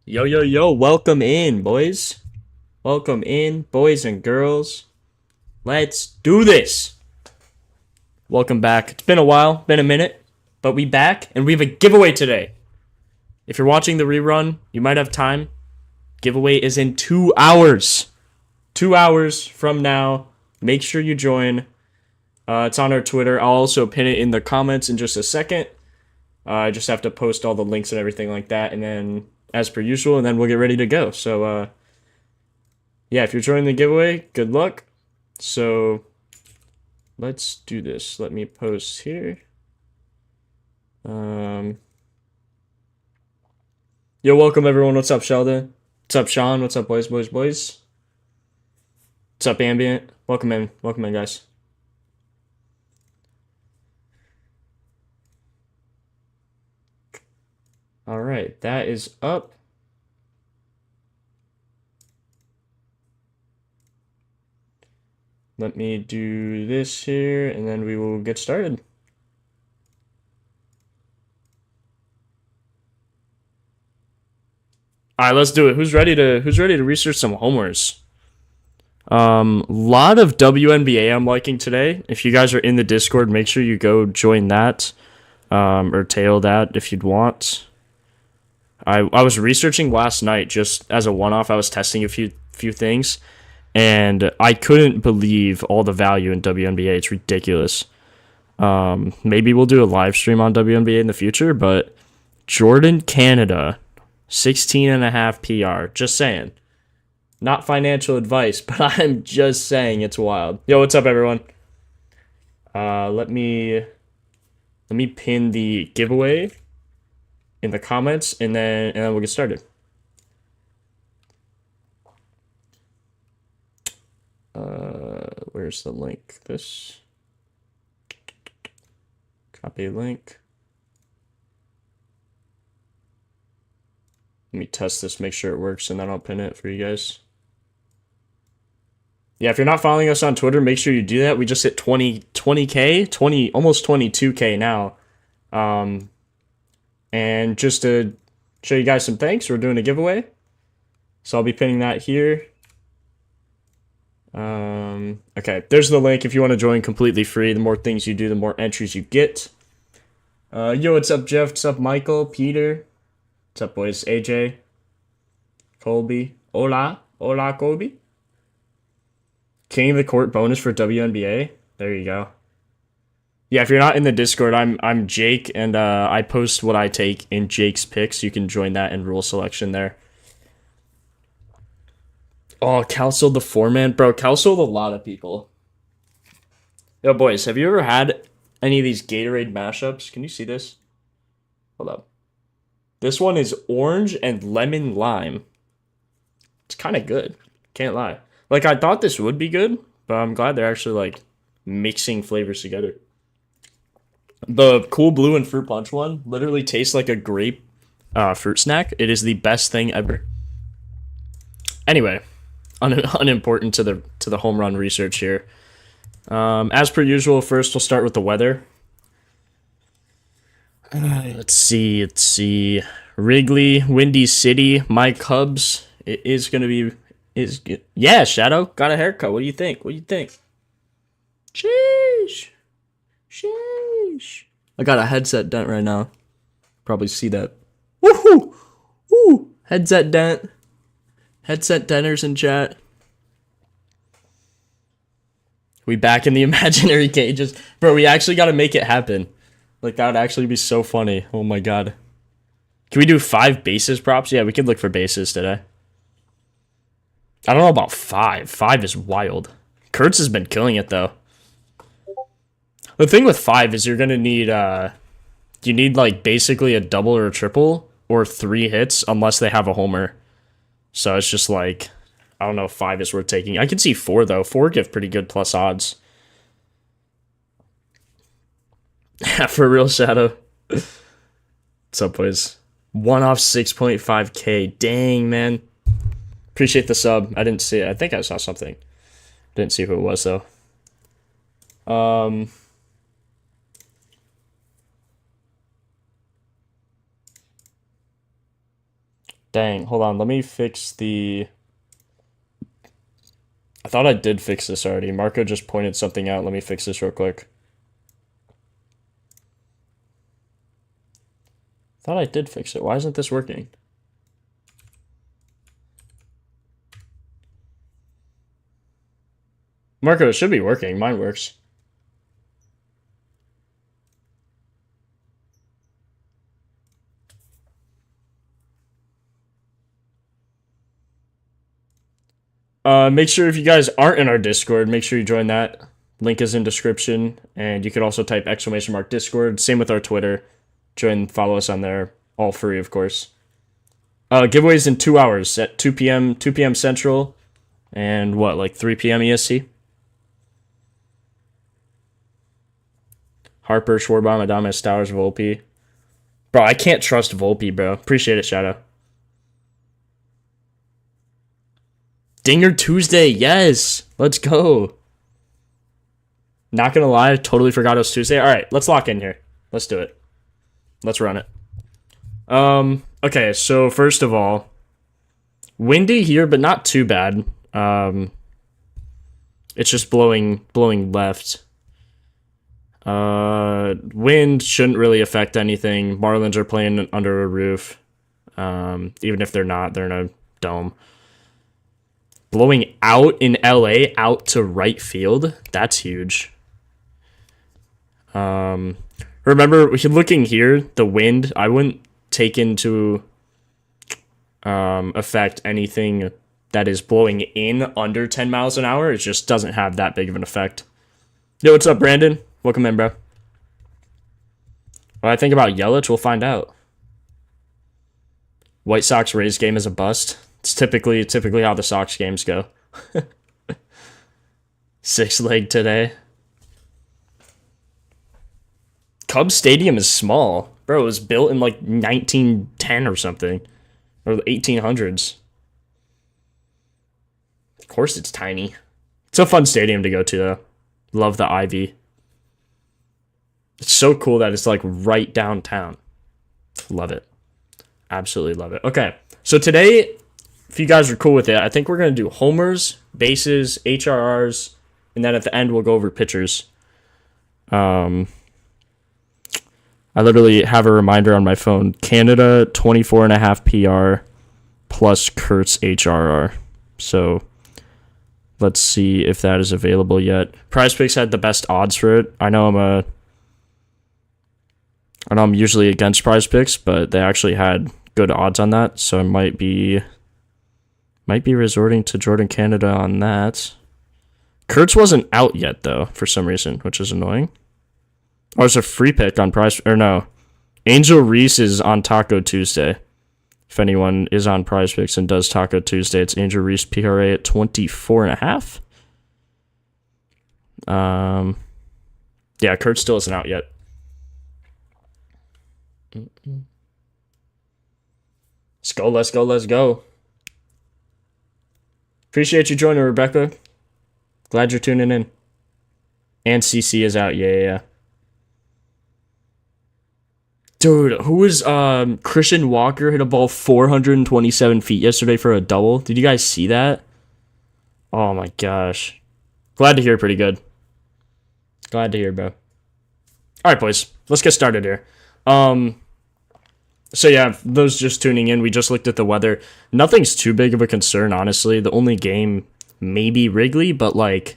Yo, yo, yo, welcome in, boys. Welcome in, boys and girls. Let's do this. Welcome back. It's been a while, been a minute, but we back and we have a giveaway today. If you're watching the rerun, you might have time. Giveaway is in 2 hours. 2 hours from now. Make sure you join. It's on our Twitter. I'll also pin it in the comments in just a second. I just have to post all the links and everything like that, and then as per usual, and then we'll get ready to go. So, yeah, if you're joining the giveaway, good luck. So, let's do this. Let me post here. Yo, welcome everyone. What's up, Sheldon? What's up, Sean? What's up, boys, boys, boys? What's up, Ambient? Welcome in. Welcome in, guys. All right, that is up. Let me do this here, and then we will get started. All right, let's do it. Who's ready to research some homers? Lot of WNBA I'm liking today. If you guys are in the Discord, make sure you go join that, or tail that if you'd want. I was researching last night just as a one-off. I was testing a few things, and I couldn't believe all the value in WNBA. It's ridiculous. Maybe we'll do a live stream on WNBA in the future, but Jordan Canada, 16.5 PR. Just saying. Not financial advice, but I'm just saying it's wild. Yo, what's up, everyone? Let me pin the giveaway in the comments, and then we'll get started. Where's the link? This. Copy link. Let me test this, make sure it works, and then I'll pin it for you guys. Yeah, if you're not following us on Twitter, make sure you do that. We just hit 20K, almost 22K now. And just to show you guys some thanks, we're doing a giveaway. So I'll be pinning that here. Okay, there's the link if you want to join completely free. The more things you do, the more entries you get. Yo, what's up, Jeff? What's up, Michael? Peter? What's up, boys? AJ? Colby? Hola? Hola, Colby? King of the Court bonus for WNBA. There you go. Yeah, if you're not in the Discord, I'm Jake, and I post what I take in Jake's picks. You can join that in rule selection there. Oh, Cal sold the 4-man. Bro, Cal sold a lot of people. Yo, boys, have you ever had any of these Gatorade mashups? Can you see this? Hold up. This one is orange and lemon lime. It's kind of good. Can't lie. Like, I thought this would be good, but I'm glad they're actually, like, mixing flavors together. The Cool Blue and Fruit Punch one literally tastes like a grape fruit snack. It is the best thing ever. Anyway, unimportant to the home run research here. As per usual, first we'll start with the weather. Let's see. Wrigley, Windy City, my Cubs. It is gonna be yeah. Shadow got a haircut. What do you think? Sheesh. I got a headset dent right now. Probably see that. Woohoo! Woo! Headset dent. Headset denters in chat. We back in the imaginary cages. Bro, we actually gotta make it happen. Like, that would actually be so funny. Oh my god. Can we do 5 bases props? Yeah, we could look for bases today. I don't know about 5. 5 is wild. Kurtz has been killing it, though. The thing with 5 is you're gonna need, you need, like, basically a double or a triple, or 3 hits, unless they have a homer. So it's just like, I don't know if 5 is worth taking. I can see 4, though. 4 give pretty good plus odds. For real, Shadow. What's up, boys? 1 off 6.5K. Dang, man. Appreciate the sub. I didn't see it. I think I saw something. Didn't see who it was, though. Dang, hold on. Let me fix the... I thought I did fix this already. Marco just pointed something out. Let me fix this real quick. Thought I did fix it. Why isn't this working? Marco, it should be working. Mine works. Make sure if you guys aren't in our Discord, make sure you join that. Link is in description, and you could also type !Discord. Same with our Twitter. Join, follow us on there. All free, of course. Giveaways in 2 hours at 2 p.m. Central, and what, like 3 p.m. EST? Harper, Schwarbaum, Adames, Stowers, Volpe. Bro, I can't trust Volpe, bro. Appreciate it, Shadow. Dinger Tuesday, yes. Let's go. Not gonna lie, I totally forgot it was Tuesday. All right, let's lock in here. Let's do it. Let's run it. Okay, so first of all, windy here, but not too bad. It's just blowing left. Wind shouldn't really affect anything. Marlins are playing under a roof. Even if they're not, they're in a dome. Blowing out in LA, out to right field. That's huge. Remember, looking here, the wind, I wouldn't take into effect anything that is blowing in under 10 miles an hour. It just doesn't have that big of an effect. Yo, what's up, Brandon? Welcome in, bro. What I think about Yelich, we'll find out. White Sox Rays game is a bust. It's typically how the Sox games go. 6-leg today. Cubs Stadium is small. Bro, it was built in like 1910 or something. Or the 1800s. Of course it's tiny. It's a fun stadium to go to, though. Love the ivy. It's so cool that it's like right downtown. Love it. Absolutely love it. Okay, so today, if you guys are cool with it, I think we're going to do homers, bases, HRRs, and then at the end we'll go over pitchers. I literally have a reminder on my phone. Canada 24.5 PR plus Kurtz HRR. So let's see if that is available yet. PrizePicks had the best odds for it. I know I'm usually against PrizePicks, but they actually had good odds on that, so I might be resorting to Jordan Canada on that. Kurtz wasn't out yet though, for some reason, which is annoying. Oh, it's a free pick on no. Angel Reese is on Taco Tuesday. If anyone is on PrizePicks and does Taco Tuesday, it's Angel Reese PRA at 24.5. Yeah, Kurtz still isn't out yet. Let's go. Appreciate you joining, Rebecca. Glad you're tuning in. And CC is out, yeah. Dude, who was Christian Walker hit a ball 427 feet yesterday for a double? Did you guys see that? Oh my gosh. Glad to hear, pretty good. Glad to hear, bro. Alright, boys. Let's get started here. So yeah, those just tuning in, we just looked at the weather. Nothing's too big of a concern, honestly. The only game may be Wrigley, but like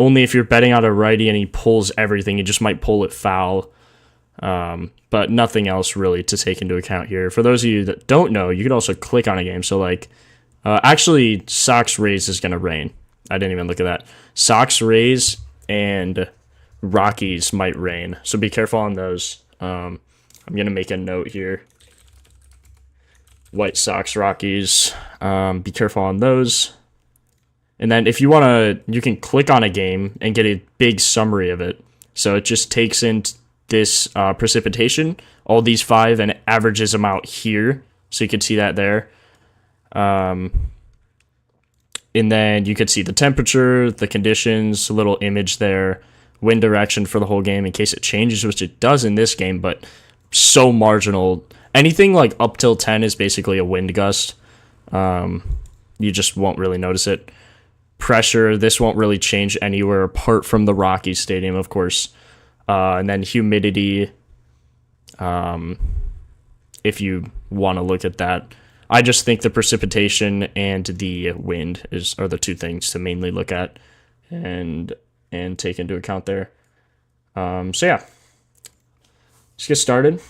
only if you're betting out a righty and he pulls everything, you just might pull it foul. But nothing else really to take into account here. For those of you that don't know, you could also click on a game. So like, actually Sox Rays is going to rain. I didn't even look at that. Sox Rays and Rockies might rain. So be careful on those. I'm going to make a note here. White Sox, Rockies. Be careful on those. And then if you want to, you can click on a game and get a big summary of it. So it just takes in this precipitation, all these 5, and it averages them out here. So you can see that there. And then you could see the temperature, the conditions, a little image there, wind direction for the whole game in case it changes, which it does in this game, but so marginal Anything like up till 10 is basically a wind gust. You just won't really notice it. Pressure, this won't really change anywhere apart from the Rockies Stadium, of course. And then humidity, if you want to look at that. I just think the precipitation and the wind are the two things to mainly look at and take into account there. So yeah, let's get started.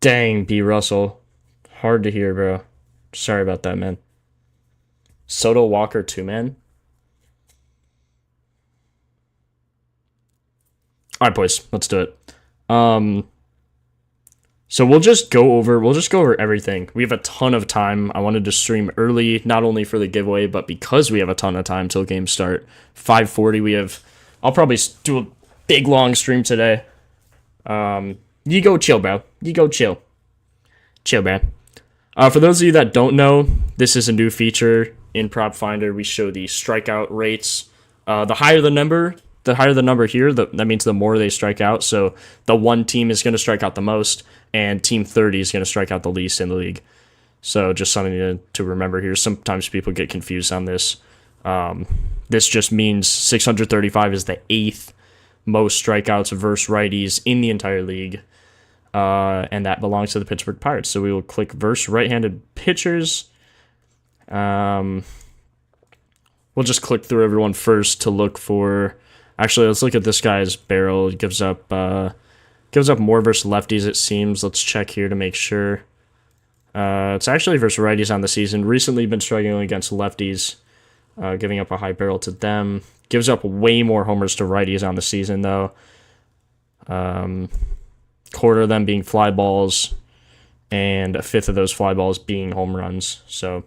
Dang, B. Russell. Hard to hear, bro. Sorry about that, man. Soto Walker 2-man. All right, boys, let's do it. So we'll just go over everything. We have a ton of time. I wanted to stream early, not only for the giveaway, but because we have a ton of time till games start. 5:40. I'll probably do a big long stream today. You go chill, bro. You go chill. Chill, man. For those of you that don't know, this is a new feature in Propfinder. We show the strikeout rates. The higher the number here, that means the more they strike out. So the one team is going to strike out the most, and team 30 is going to strike out the least in the league. So just something to remember here. Sometimes people get confused on this. This just means 635 is the 8th most strikeouts versus righties in the entire league. And that belongs to the Pittsburgh Pirates. So we will click versus right-handed pitchers. We'll just click through everyone first to look for... Actually, let's look at this guy's barrel. He gives up more versus lefties, it seems. Let's check here to make sure. It's actually versus righties on the season. Recently been struggling against lefties, giving up a high barrel to them. Gives up way more homers to righties on the season, though. Quarter of them being fly balls, and a fifth of those fly balls being home runs. So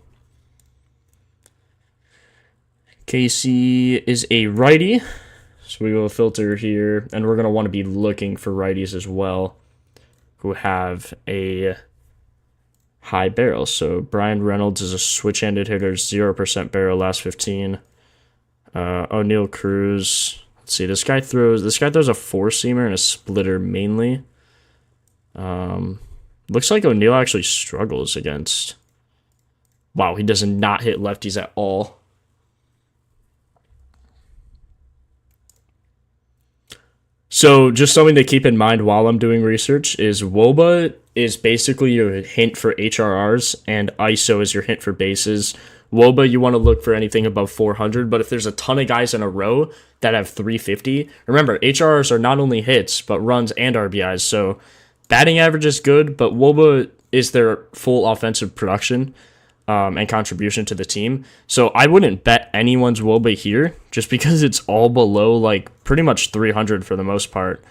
Casey is a righty, so we will filter here, and we're going to want to be looking for righties as well who have a high barrel. So Brian Reynolds is a switch-handed hitter, 0% barrel last 15. O'Neal Cruz, let's see, this guy throws a four-seamer and a splitter mainly. Looks like O'Neal actually struggles against... Wow, he does not hit lefties at all. So just something to keep in mind while I'm doing research is WOBA is basically your hint for HRRs, and ISO is your hint for bases. WOBA, you want to look for anything above 400, but if there's a ton of guys in a row that have 350, remember, HRRs are not only hits, but runs and RBIs, so... Batting average is good, but WOBA is their full offensive production and contribution to the team. So I wouldn't bet anyone's WOBA here just because it's all below like pretty much 300 for the most part.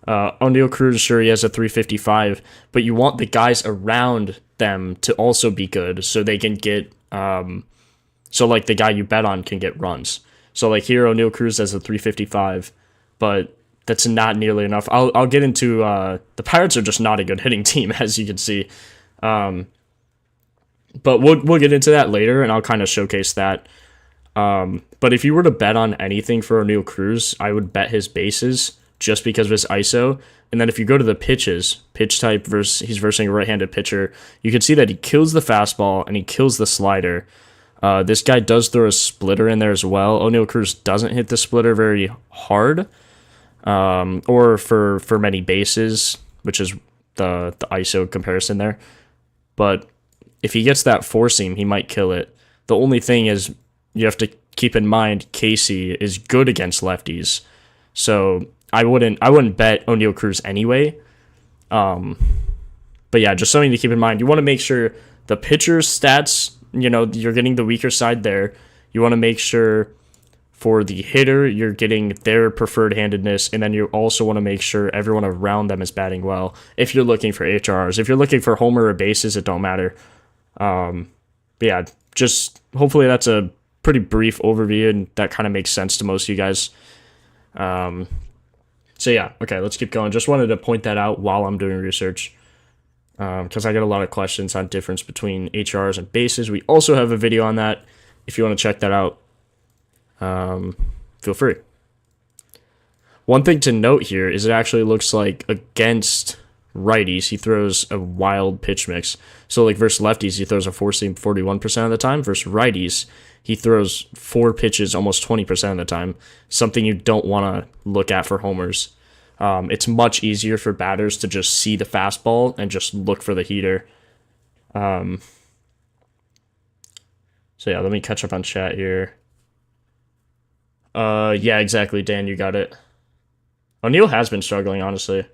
O'Neal Cruz, sure, he has a 355, but you want the guys around them to also be good so they can get... so like the guy you bet on can get runs. So like here, O'Neal Cruz has a 355, but... That's not nearly enough. I'll get into the Pirates are just not a good hitting team, as you can see. But we'll get into that later, and I'll kind of showcase that. But if you were to bet on anything for O'Neal Cruz, I would bet his bases just because of his ISO. And then if you go to the pitch type he's versing a right-handed pitcher, you can see that he kills the fastball and he kills the slider. This guy does throw a splitter in there as well. O'Neal Cruz doesn't hit the splitter very hard. Or for many bases, which is the ISO comparison there. But if he gets that four seam, he might kill it. The only thing is you have to keep in mind Casey is good against lefties, so I wouldn't bet O'Neal Cruz anyway. But yeah, just something to keep in mind. You want to make sure the pitcher's stats, you're getting the weaker side there. You want to make sure. For the hitter, you're getting their preferred handedness, and then you also want to make sure everyone around them is batting well. If you're looking for HRs, if you're looking for homer or bases, it don't matter. But yeah, just hopefully that's a pretty brief overview, and that kind of makes sense to most of you guys. So yeah, okay, let's keep going. Just wanted to point that out while I'm doing research, because I get a lot of questions on difference between HRs and bases. We also have a video on that. If you want to check that out. Feel free. One thing to note here is it actually looks like against righties, he throws a wild pitch mix. So like versus lefties, he throws a four seam 41% of the time. Versus righties, he throws four pitches almost 20% of the time. Something you don't want to look at for homers. It's much easier for batters to just see the fastball and just look for the heater. So yeah, let me catch up on chat here. Yeah, exactly, Dan, you got it. O'Neal has been struggling, honestly.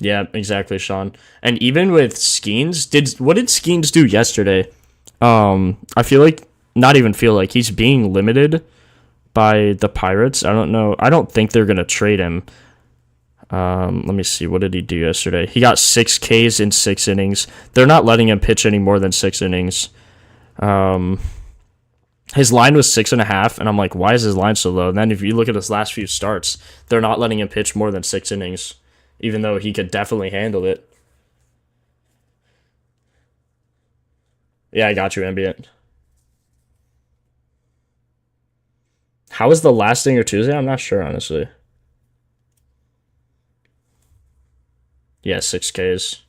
Yeah, exactly, Sean. And even with Skeens, what did Skeens do yesterday? I feel like not even feel like he's being limited by the Pirates. I don't know. I don't think they're gonna trade him. Let me see. What did he do yesterday? He got 6 Ks in 6 innings. They're not letting him pitch any more than 6 innings. His line was 6.5, and I'm like, why is his line so low? And then if you look at his last few starts, they're not letting him pitch more than 6 innings, even though he could definitely handle it. Yeah, I got you, Ambient. How was the last Stinger Tuesday? I'm not sure, honestly. Yeah, 6 Ks.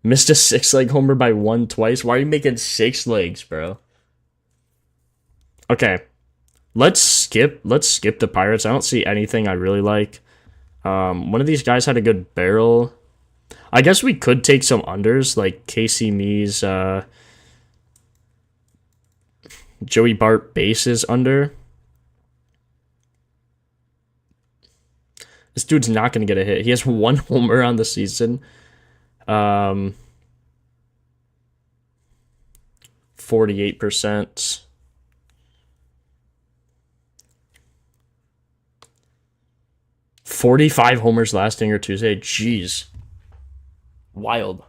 Missed a 6-leg homer by 1 twice. Why are you making 6 legs, bro? Okay, let's skip the Pirates. I don't see anything I really like. One of these guys had a good barrel. I guess we could take some unders, like Casey Mees, Joey Bart bases under. This dude's not going to get a hit. He has 1 homer on the season. 48%. $45 homers last Stinger Tuesday. Jeez. Wild.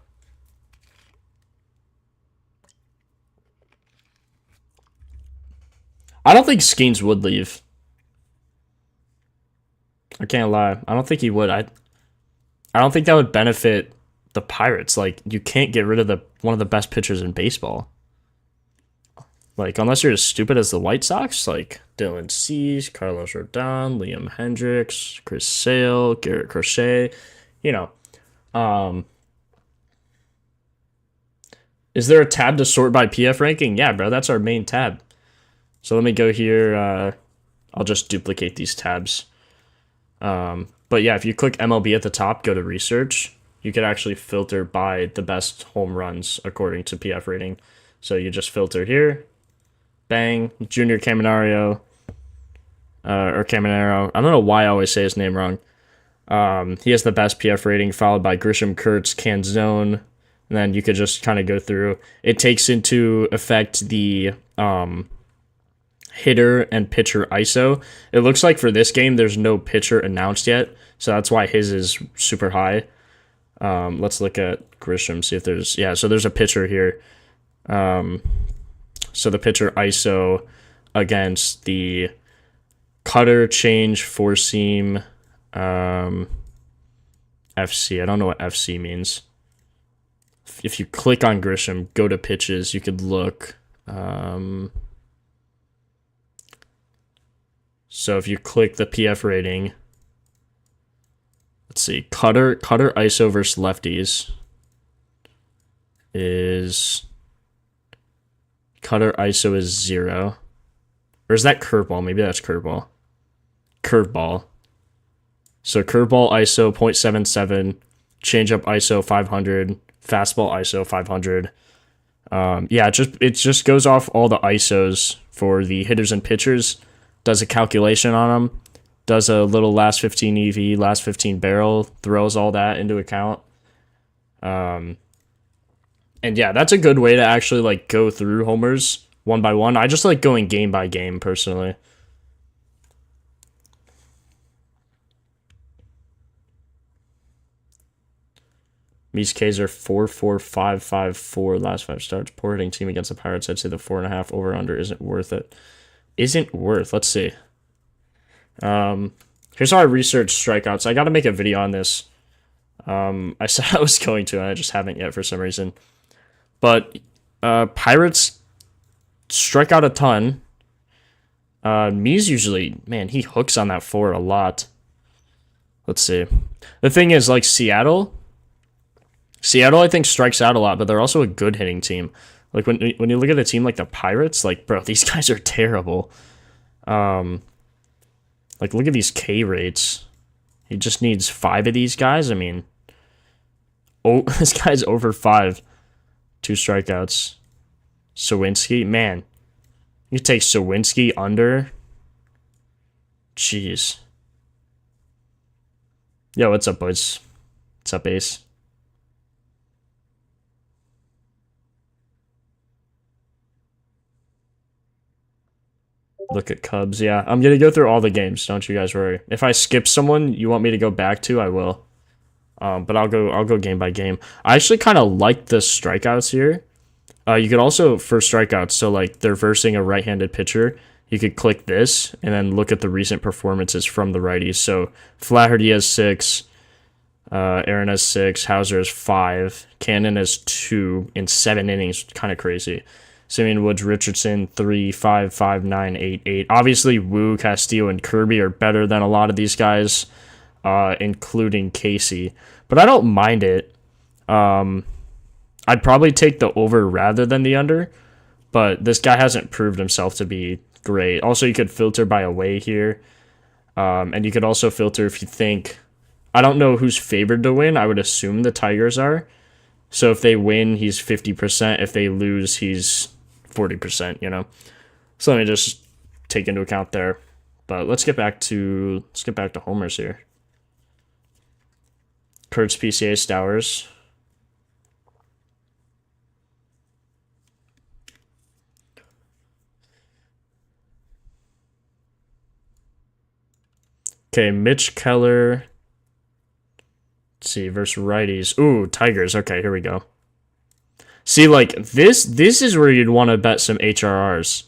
I don't think Skeens would leave. I can't lie. I don't think he would. I don't think that would benefit the Pirates. Like, you can't get rid of one of the best pitchers in baseball. Like, unless you're as stupid as the White Sox, like Dylan Cease, Carlos Rodon, Liam Hendricks, Chris Sale, Garrett Crochet, you know. Is there a tab to sort by PF ranking? Yeah, bro, that's our main tab. So let me go here. I'll just duplicate these tabs. But yeah, if you click MLB at the top, go to research, you could actually filter by the best home runs according to PF rating. So you just filter here. Bang, Junior Caminero, or Caminero. I don't know why I always say his name wrong. He has the best PF rating, followed by Grisham, Kurtz, Canzone. And then you could just kind of go through. It takes into effect the hitter and pitcher ISO. It looks like for this game, there's no pitcher announced yet. So that's why his is super high. Let's look at Grisham, see if there's... Yeah, so there's a pitcher here. So the pitcher ISO against the cutter, change, four seam, FC. I don't know what FC means. If you click on Grisham, go to pitches, you could look. So if you click the PF rating, let's see, cutter ISO versus lefties is... Cutter ISO is 0. Or is that curveball? Maybe that's curveball. Curveball. So curveball ISO 0.77, changeup ISO 500, fastball ISO 500. Yeah, it just goes off all the ISOs for the hitters and pitchers, does a calculation on them, does a little last 15 EV, last 15 barrel, throws all that into account. And yeah, that's a good way to actually like go through homers one by one. I just like going game by game personally. Mies Kaiser 4.4554 last 5 starts. Poor hitting team against the Pirates. I'd say the 4.5 over under isn't worth it. Isn't worth. Let's see. Here's how I research strikeouts. I got to make a video on this. I said I was going to, and I just haven't yet for some reason. But Pirates strike out a ton. Me's usually, man, he hooks on that 4 a lot. Let's see. The thing is, like, Seattle, I think, strikes out a lot, but they're also a good hitting team. Like, when you look at a team like the Pirates, like, bro, these guys are terrible. Like, look at these K rates. He just needs 5 of these guys. I mean, oh, this guy's over 5. 2 strikeouts. Sawinski, man. You take Sawinski under. Jeez. Yo, what's up, boys? What's up, Ace? Look at Cubs. Yeah, I'm gonna go through all the games. Don't you guys worry. If I skip someone you want me to go back to, I will. But I'll go game by game. I actually kind of like the strikeouts here. You could also, for strikeouts, so like they're versing a right-handed pitcher, you could click this and then look at the recent performances from the righties. So Flaherty has 6, Aaron has 6, Hauser has 5, Cannon has 2 in 7 innings. Kind of crazy. Simeon Woods, Richardson, 3, 5, 5, 9, 8, 8. Obviously, Wu, Castillo, and Kirby are better than a lot of these guys, including Casey. But I don't mind it. I'd probably take the over rather than the under, but this guy hasn't proved himself to be great. Also, you could filter by away here, and you could also filter if you think... I don't know who's favored to win. I would assume the Tigers are. So if they win, he's 50%. If they lose, he's 40%, you know? So let me just take into account there. But let's get back to homers here. Kurtz, PCA, Stowers. Okay, Mitch Keller. Let's see, versus righties. Ooh, Tigers. Okay, here we go. See, like, this is where you'd want to bet some HRRs.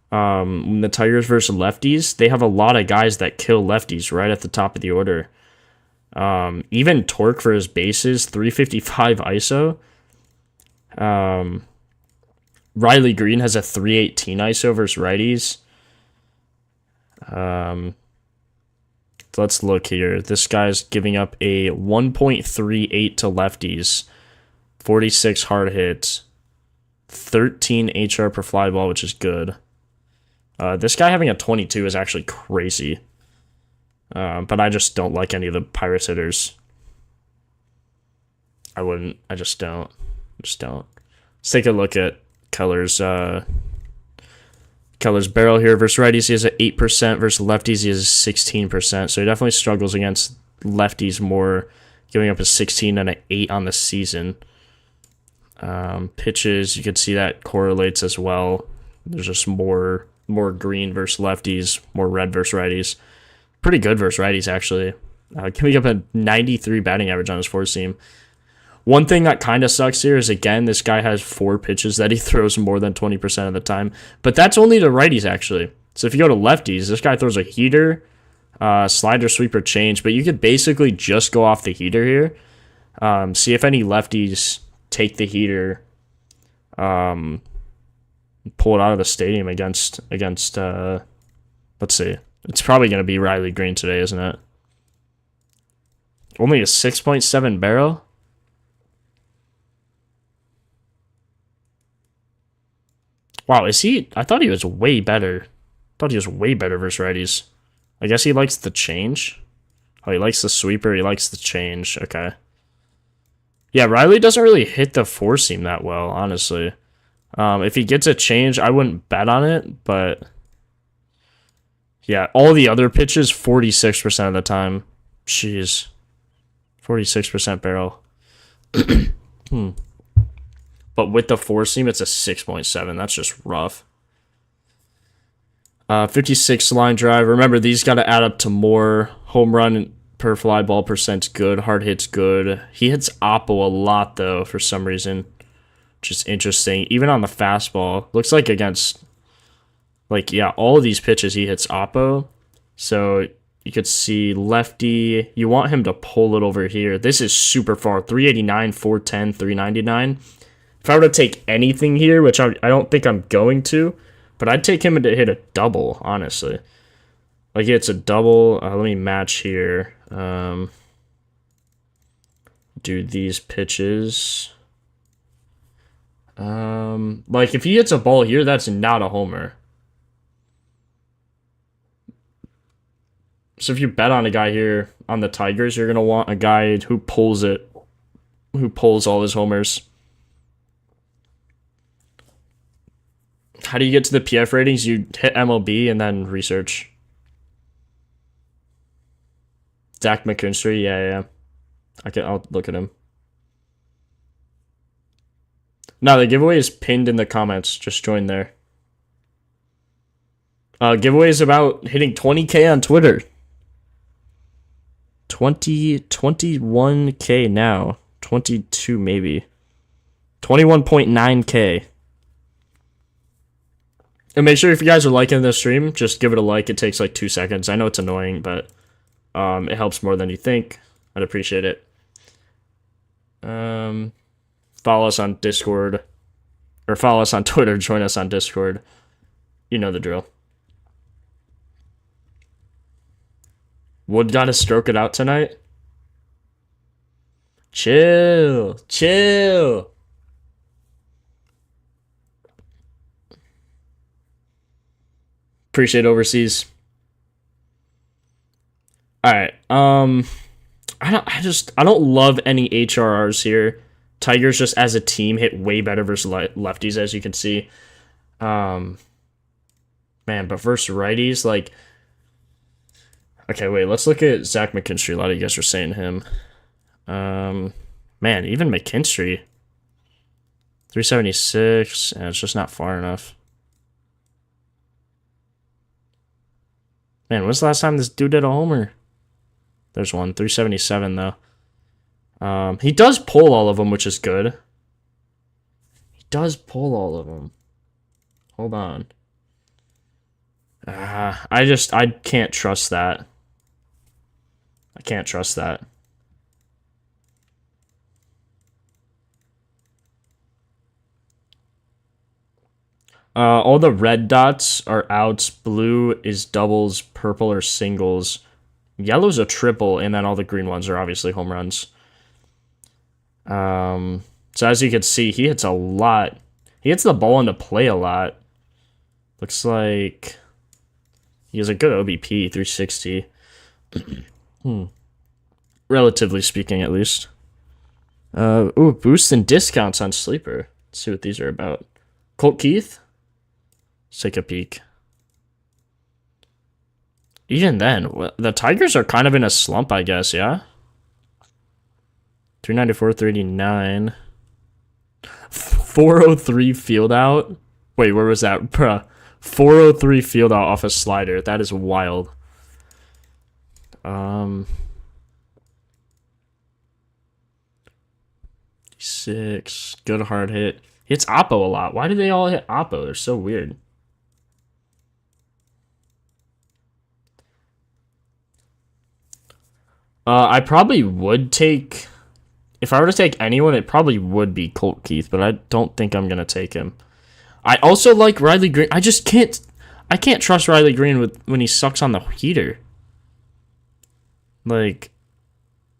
When the Tigers versus lefties, they have a lot of guys that kill lefties right at the top of the order. Even Torque for his bases, 355 ISO. Riley Green has a 318 ISO versus righties. Let's look here. This guy's giving up a 1.38 to lefties, 46 hard hits, 13 HR per fly ball, which is good. This guy having a 22 is actually crazy. But I just don't like any of the Pirates hitters. I just don't. Let's take a look at Keller's barrel here versus righties. He has an 8% versus lefties. He has 16%. So he definitely struggles against lefties more, giving up a 16 and an 8 on the season. Pitches, you can see that correlates as well. There's just more green versus lefties, more red versus righties. Pretty good versus righties, actually. Giving up a 93 batting average on his four seam. One thing that kind of sucks here is, again, this guy has 4 pitches that he throws more than 20% of the time. But that's only to righties, actually. So if you go to lefties, this guy throws a heater, slider, sweeper, change. But you could basically just go off the heater here. See if any lefties take the heater, pull it out of the stadium against let's see. It's probably going to be Riley Green today, isn't it? Only a 6.7 barrel? Wow, is he? I thought he was way better. Versus righties. I guess he likes the change. Oh, he likes the sweeper. He likes the change. Okay. Yeah, Riley doesn't really hit the four seam that well, honestly. If he gets a change, I wouldn't bet on it, but yeah, all the other pitches, 46% of the time. Jeez. 46% barrel. But with the four seam, it's a 6.7. That's just rough. 56 line drive. Remember, these got to add up to more. Home run per fly ball percent's good. Hard hits good. He hits Oppo a lot, though, for some reason. Which is interesting. Even on the fastball. Looks like against, like, yeah, all of these pitches he hits Oppo. So you could see lefty. You want him to pull it over here. This is super far. 389, 410, 399. If if I were to take anything here, which I don't think I'm going to, but I'd take him to hit a double, honestly. Like, it's a double. Let me match here. Do these pitches. Like, if he hits a ball here, that's not a homer. So if you bet on a guy here on the Tigers, you're going to want a guy who pulls it, who pulls all his homers. How do you get to the PF ratings? You hit MLB and then research. Zach McKinstry, yeah. I'll look at him. No, the giveaway is pinned in the comments. Just join there. Giveaway is about hitting 20K on Twitter. 21K now. 22 maybe. 21.9K. And make sure if you guys are liking the stream, just give it a like. It takes like 2 seconds. I know it's annoying, but it helps more than you think. I'd appreciate it. Follow us on Discord. Or follow us on Twitter. Join us on Discord. You know the drill. Wood got to stroke it out tonight. Chill. Appreciate overseas. All right. I don't love any HRRs here. Tigers just as a team hit way better versus lefties, as you can see. Man, but versus righties, like. Okay, wait. Let's look at Zach McKinstry. A lot of you guys are saying him. Man, even McKinstry. 376. And it's just not far enough. Man, when's the last time this dude did a homer? There's one. 377, though. He does pull all of them, which is good. He does pull all of them. Hold on. I can't trust that. I can't trust that. All the red dots are outs. Blue is doubles. Purple are singles. Yellow's a triple, and then all the green ones are obviously home runs. So as you can see, he hits a lot. He hits the ball into play a lot. Looks like he has a good OBP, 360. Relatively speaking, at least. Boosts and discounts on Sleeper. Let's see what these are about. Colt Keith? Let's take a peek. Even then, the Tigers are kind of in a slump, I guess, yeah? 394, 389. 403 field out. Wait, where was that? Bruh. 403 field out off a slider. That is wild. 6. Good hard hit. Hits Oppo a lot. Why do they all hit Oppo? They're so weird. I probably would take... If I were to take anyone, it probably would be Colt Keith, but I don't think I'm going to take him. I also like Riley Green. I can't trust Riley Green when he sucks on the heater. Like,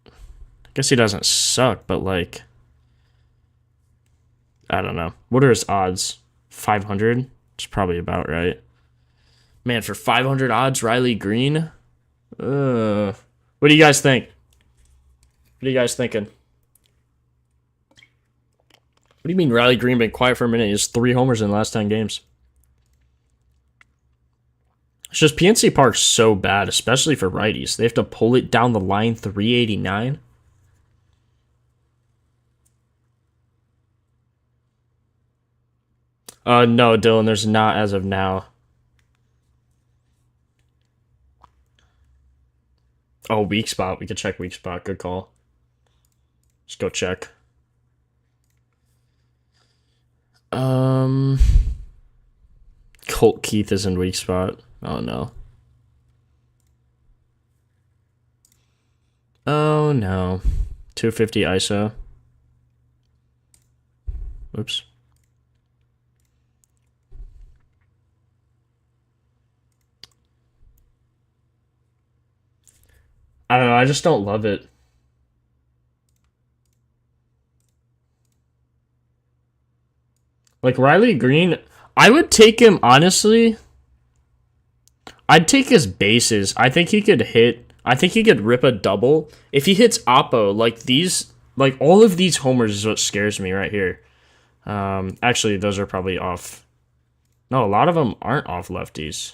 I guess he doesn't suck, but like, I don't know. What are his odds? 500? It's probably about right. Man, for 500 odds, Riley Green? What do you guys think? What are you guys thinking? What do you mean Riley Green been quiet for a minute? He has 3 homers in the last 10 games. It's just PNC Park's so bad, especially for righties. They have to pull it down the line 389. No, Dylan, there's not as of now. Oh, weak spot. We could check weak spot. Good call. Let's go check. Colt Keith is in weak spot. Oh no. Oh no. 250 ISO. Oops. I don't know. I just don't love it. Like Riley Green, I would take him honestly. I'd take his bases. I think he could hit. I think he could rip a double if he hits Oppo. Like these, like all of these homers is what scares me right here. Actually, those are probably off. No, a lot of them aren't off lefties.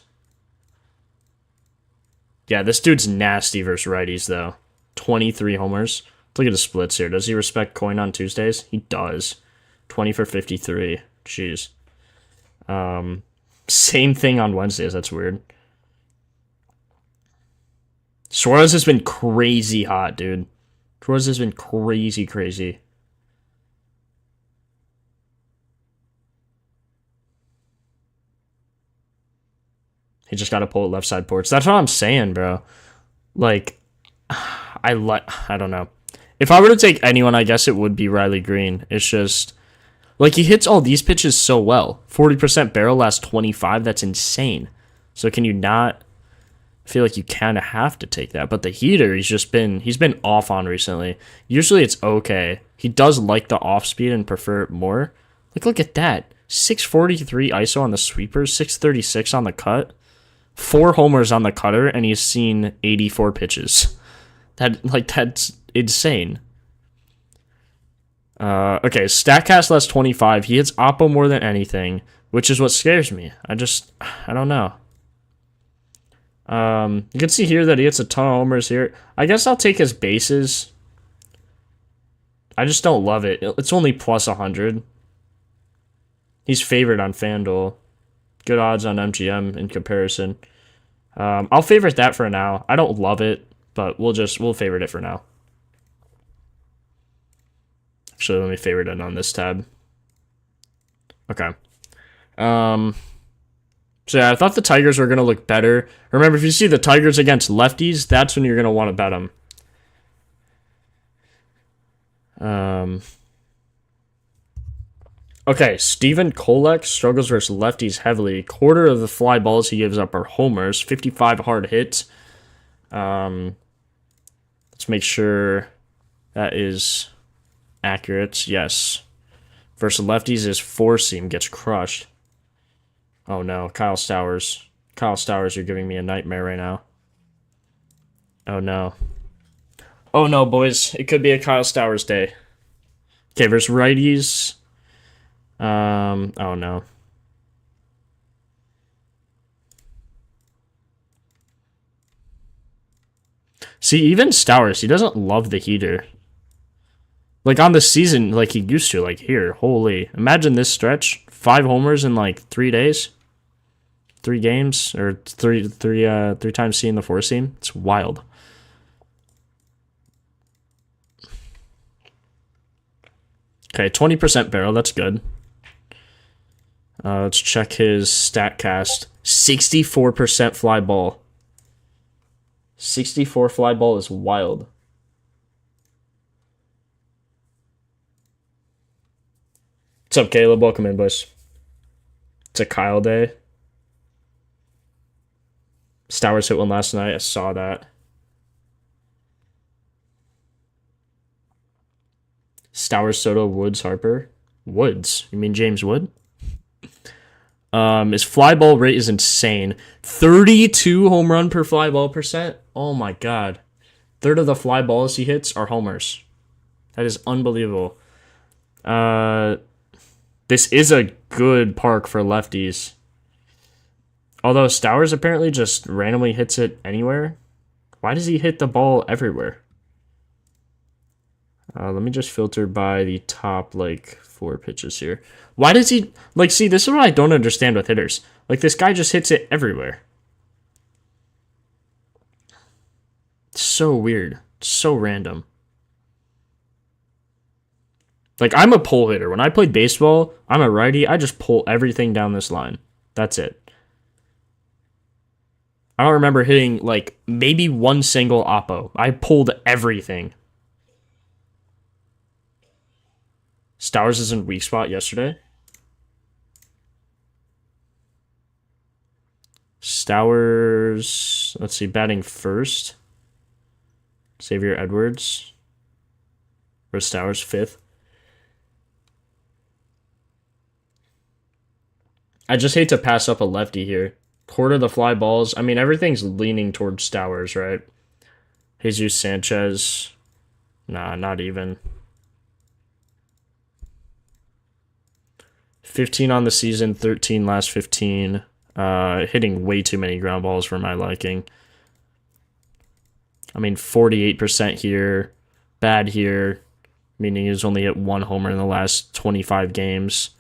Yeah, this dude's nasty versus righties though. 23 homers. Look at the splits here. Does he respect coin on Tuesdays? He does. 20 for 53. Jeez. Same thing on Wednesdays. That's weird. Suarez has been crazy hot, dude. Suarez has been crazy, crazy. He just got to pull it left side porch. That's what I'm saying, bro. Like, I don't know. If I were to take anyone, I guess it would be Riley Green. It's just like he hits all these pitches so well. 40% barrel last 25. That's insane. So can you not? I feel like you kind of have to take that. But the heater, he's been off on recently. Usually it's okay. He does like the off speed and prefer it more. Like look at that. 643 ISO on the sweeper, 636 on the cut. 4 homers on the cutter, and he's seen 84 pitches. That's insane. Okay, StatCast less 25. He hits Oppo more than anything, which is what scares me. I don't know. You can see here that he hits a ton of homers here. I guess I'll take his bases. I just don't love it. It's only plus 100. He's favored on FanDuel. Good odds on MGM in comparison. I'll favorite that for now. I don't love it, but we'll favorite it for now. Actually, let me favorite it on this tab. Okay. So yeah, I thought the Tigers were going to look better. Remember, if you see the Tigers against lefties, that's when you're going to want to bet them. Okay, Steven Kolek struggles versus lefties heavily. Quarter of the fly balls he gives up are homers. 55 hard hits. Let's make sure that is accurate. Yes. Versus lefties, his four seam gets crushed. Oh no, Kyle Stowers. Kyle Stowers, you're giving me a nightmare right now. Oh no. Oh no, boys. It could be a Kyle Stowers day. Okay, versus righties. Oh no. See, even Stowers, he doesn't love the heater. Like on the season, like he used to, like here, holy. Imagine this stretch. 5 homers in like 3 days. 3 games, or three times seeing the four seam. It's wild. Okay, 20% barrel, that's good. Let's check his StatCast. 64% fly ball. 64 fly ball is wild. What's up, Caleb? Welcome in, boys. It's a Kyle day. Stowers hit one last night. I saw that. Stowers, Soto, Woods, Harper. Woods? You mean James Wood? His fly ball rate is insane. 32 home run per fly ball percent. Oh my god. Third of the fly balls he hits are homers. That is unbelievable. This is a good park for lefties. Although Stowers apparently just randomly hits it anywhere. Why does he hit the ball everywhere? Let me just filter by the top, 4 pitches here. Why does he... see, this is what I don't understand with hitters. This guy just hits it everywhere. It's so weird. It's so random. I'm a pull hitter. When I played baseball, I'm a righty. I just pull everything down this line. That's it. I don't remember hitting, maybe one single oppo. I pulled everything. Stowers is in weak spot yesterday. Stowers, let's see, batting first. Xavier Edwards. Or Stowers fifth. I just hate to pass up a lefty here. Quarter the fly balls. I mean, everything's leaning towards Stowers, right? Jesus Sanchez. Nah, not even. 15 on the season, 13 last 15. Hitting way too many ground balls for my liking. I mean, 48% here. Bad here. Meaning he's only hit 1 homer in the last 25 games.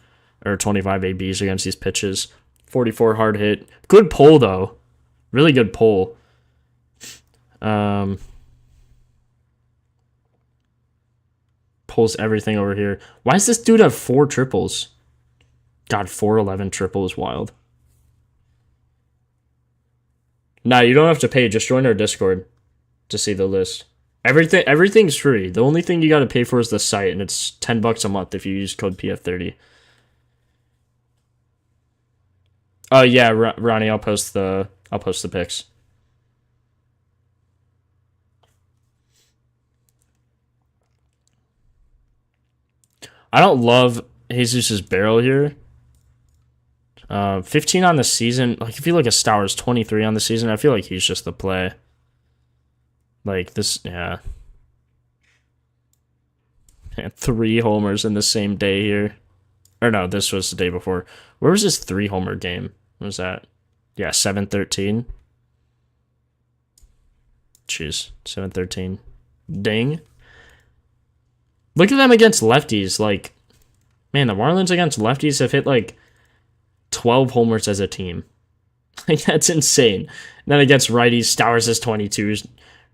Or 25 ABs against these pitches. 44 hard hit. Good pull, though. Really good pull. Pulls everything over here. Why does this dude have 4 triples? God, 411 triple is wild. Nah, you don't have to pay. Just join our Discord to see the list. Everything's free. The only thing you got to pay for is the site, and it's $10 a month if you use code PF30. Oh yeah, Ronnie, I'll post the pics. I don't love Jesus' barrel here. 15 on the season. Like, if you look at Stowers, 23 on the season, I feel like he's just the play. Like, this, yeah. And 3 homers in the same day here. Or no, this was the day before. Where was his 3-homer game? What was that? Yeah, 7-13. Jeez, 7-13. Ding. Look at them against lefties. Like, man, the Marlins against lefties have hit like 12 homers as a team. Like, that's insane. And then against righties, Stowers has 22,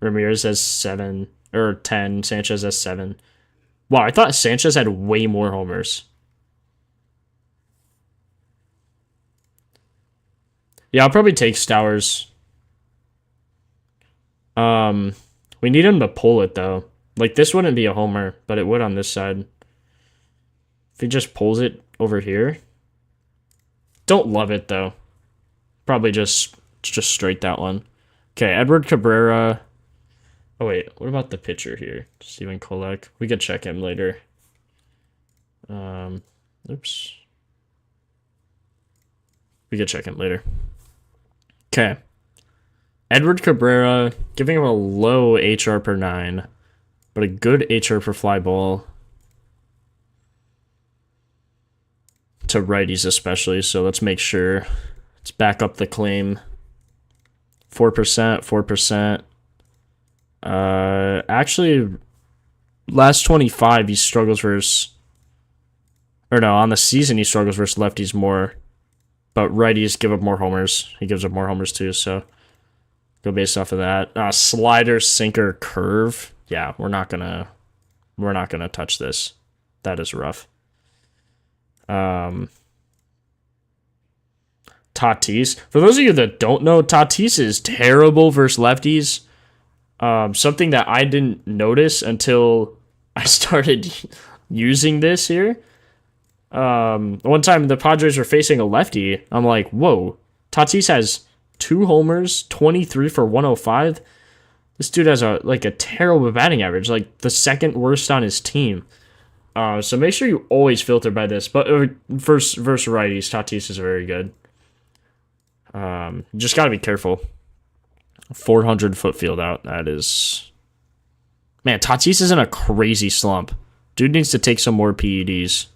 Ramirez has 7 or 10, Sanchez has 7. Wow, I thought Sanchez had way more homers. Yeah, I'll probably take Stowers. We need him to pull it though. Like, this wouldn't be a homer, but it would on this side. If he just pulls it over here. Don't love it though. Probably just straight that one. Okay, Edward Cabrera. Oh wait, what about the pitcher here? Steven Kolek. We could check him later. Oops. We could check him later. Okay. Edward Cabrera, giving him a low HR per 9, but a good HR per fly ball. To righties especially, so let's make sure. Let's back up the claim. 4%. Actually, last 25, he struggles versus... Or no, on the season, he struggles versus lefties more. But righties give up more homers. He gives up more homers too, so... Go based off of that. Slider, sinker, curve. Yeah, we're not gonna touch this. That is rough. Tatis. For those of you that don't know, Tatis is terrible versus lefties. Something that I didn't notice until I started using this here. One time the Padres were facing a lefty. I'm like, whoa, Tatis has 2 homers, 23 for 105. This dude has a terrible batting average, like the second worst on his team. So make sure you always filter by this. But versus righties, Tatis is very good. Just got to be careful. 400-foot field out. That is... Man, Tatis is in a crazy slump. Dude needs to take some more PEDs.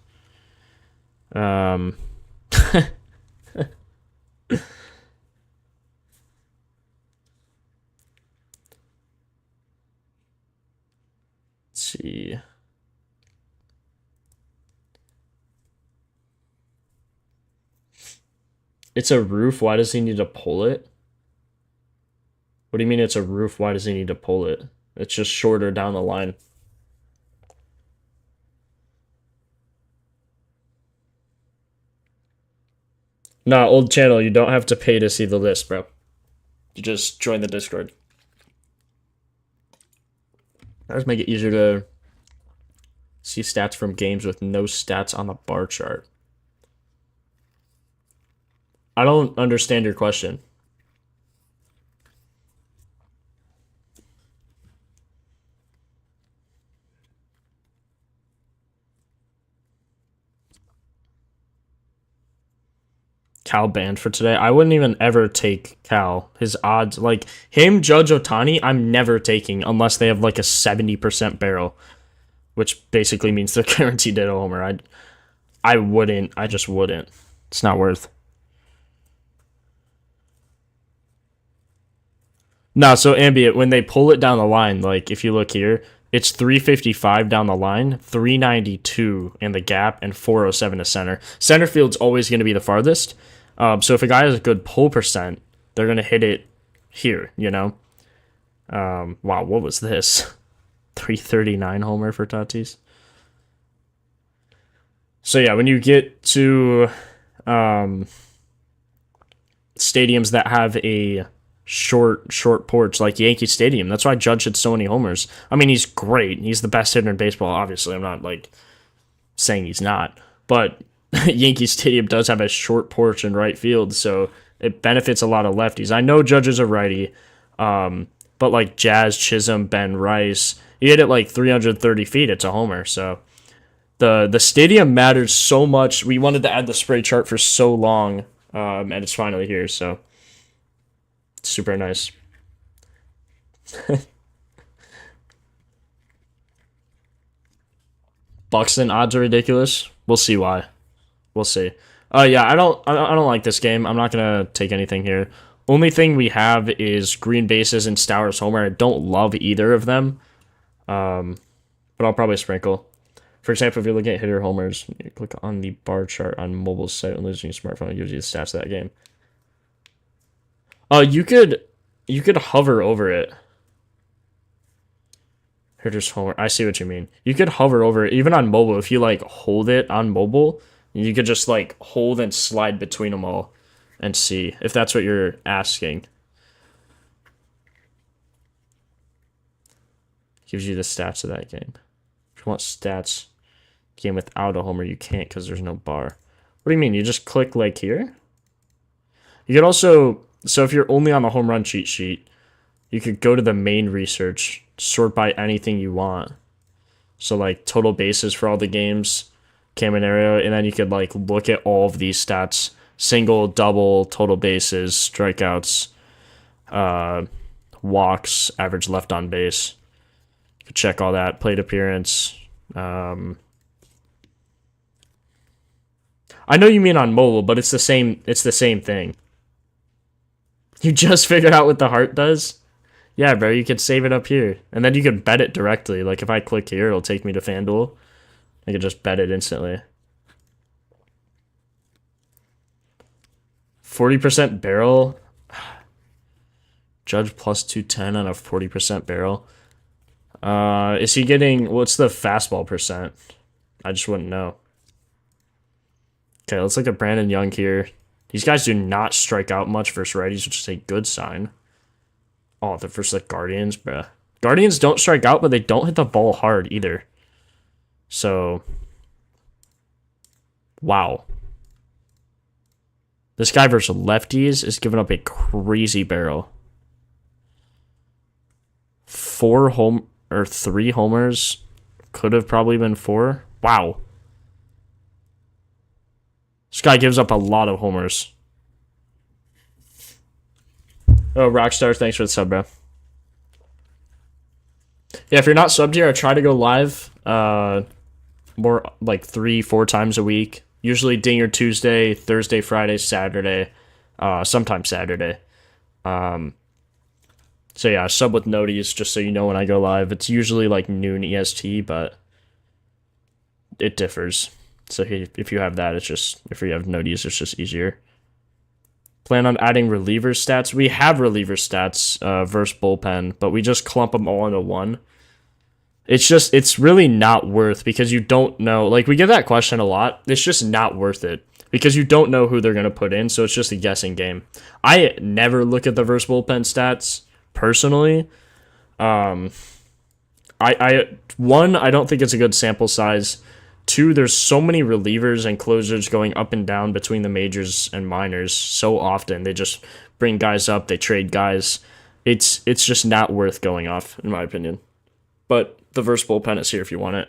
See. It's a roof. Why does he need to pull it? What do you mean it's a roof? Why does he need to pull it? It's just shorter down the line. Nah, old channel. You don't have to pay to see the list, bro. You just join the Discord. I just make it easier to See stats from games with no stats on the bar chart. I don't understand your question. Cal banned for today. I wouldn't even ever take Cal. His odds, like him, Judge Otani, I'm never taking unless they have like a 70% barrel, which basically means they're guaranteed to hit a homer. I wouldn't. I just wouldn't. It's not worth. No, so ambient, when they pull it down the line, like if you look here, it's 355 down the line, 392 in the gap, and 407 to center. Center field's always going to be the farthest. So if a guy has a good pull percent, they're going to hit it here, you know? Wow, what was this? 339 homer for Tatis. So yeah, when you get to stadiums that have a short porch like Yankee Stadium, that's why Judge hit so many homers. I mean, he's great. He's the best hitter in baseball, obviously. I'm not like saying he's not, but Yankee Stadium does have a short porch in right field, so it benefits a lot of lefties. I know Judge is a righty, but like Jazz, Chisholm, Ben Rice, he hit it like 330 feet. It's a homer. So the stadium matters so much. We wanted to add the spray chart for so long, and it's finally here. So super nice. Buxton odds are ridiculous. We'll see why. We'll see. Yeah, I don't like this game. I'm not gonna take anything here. Only thing we have is green bases and Stowers homer. I don't love either of them. But I'll probably sprinkle. For example, if you're looking at hitter homers, you click on the bar chart on mobile site when using your smartphone. It gives you the stats of that game. You could hover over it. Hitter's homer. I see what you mean. You could hover over it even on mobile. If you like hold it on mobile, you could just like hold and slide between them all and see if that's what you're asking. Gives you the stats of that game. If you want stats, game without a homer, you can't because there's no bar. What do you mean? You just click like here? You could also, so if you're only on the home run cheat sheet, you could go to the main research, sort by anything you want. So like total bases for all the games, Caminero, and then you could like look at all of these stats: single, double, total bases, strikeouts, walks, average left on base. You could check all that, plate appearance. I know you mean on mobile, but it's the same. It's the same thing. You just figured out what the heart does? Yeah, bro, you could save it up here. And then you could bet it directly. Like, if I click here, it'll take me to FanDuel. I could just bet it instantly. 40% barrel. Judge plus 210 on a 40% barrel. Is he getting... What's the fastball percent? I just wouldn't know. Okay, let's look at Brandon Young here. These guys do not strike out much versus righties, which is a good sign. Oh, they're versus the Guardians, bruh. Guardians don't strike out, but they don't hit the ball hard either. So, wow. This guy versus lefties is giving up a crazy barrel. 3 homers. Could have probably been 4. Wow. This guy gives up a lot of homers. Oh, Rockstar, thanks for the sub, bro. Yeah, if you're not subbed here, I try to go live more like 3-4 times a week. Usually Dinger Tuesday, Thursday, Friday, Saturday, sometimes Saturday. So yeah, sub with noties just so you know when I go live. It's usually like noon EST, but it differs. So if you have that, it's just, if you have noties, it's just easier. Plan on adding reliever stats. We have reliever stats versus bullpen, but we just clump them all into one. It's really not worth, because you don't know. Like, we get that question a lot. It's just not worth it because you don't know who they're going to put in, so it's just a guessing game. I never look at the versus bullpen stats personally. One, I don't think it's a good sample size. Two, there's so many relievers and closers going up and down between the majors and minors so often. They just bring guys up, they trade guys. It's just not worth going off, in my opinion. But the verse bullpen is here if you want it.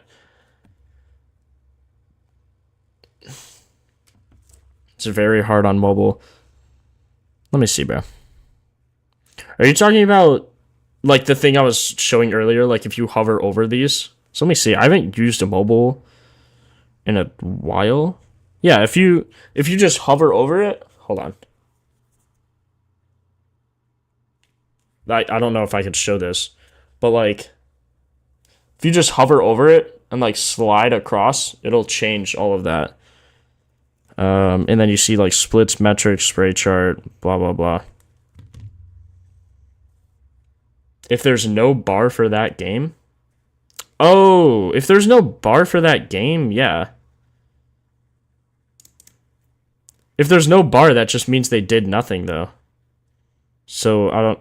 It's very hard on mobile. Let me see, bro. Are you talking about like the thing I was showing earlier? Like if you hover over these. So let me see. I haven't used a mobile in a while. Yeah, if you just hover over it, hold on. I don't know if I could show this, but like if you just hover over it and like slide across, it'll change all of that. And then you see like splits, metrics, spray chart, blah blah blah. If there's no bar for that game, oh, if there's no bar for that game, yeah. If there's no bar, that just means they did nothing, though. So, I don't...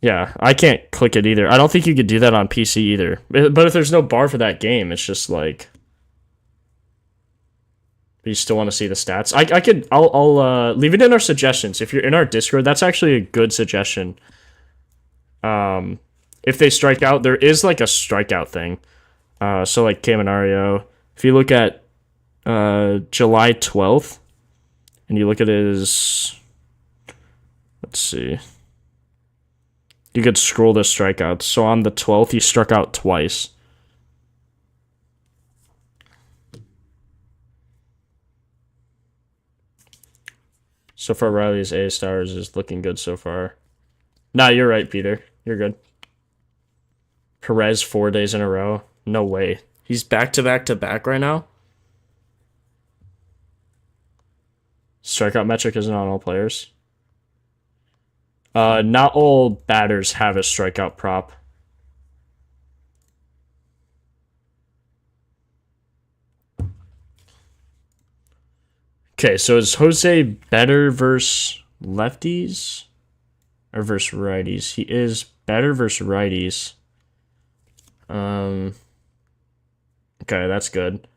Yeah, I can't click it either. I don't think you could do that on PC either. But if there's no bar for that game, it's just like... You still want to see the stats? I'll leave it in our suggestions. If you're in our Discord, that's actually a good suggestion. If they strike out, there is like a strikeout thing. So like Caminario, if you look at July 12th, and you look at his, let's see, you could scroll the strikeouts. So on the 12th, he struck out twice. So far, Riley's A stars is looking good so far. Nah, you're right, Peter. You're good. Perez 4 days in a row. No way. He's back to back to back right now. Strikeout metric isn't on all players. Not all batters have a strikeout prop. Okay, so is Jose better versus lefties or versus righties? He is better versus righties. Okay, that's good.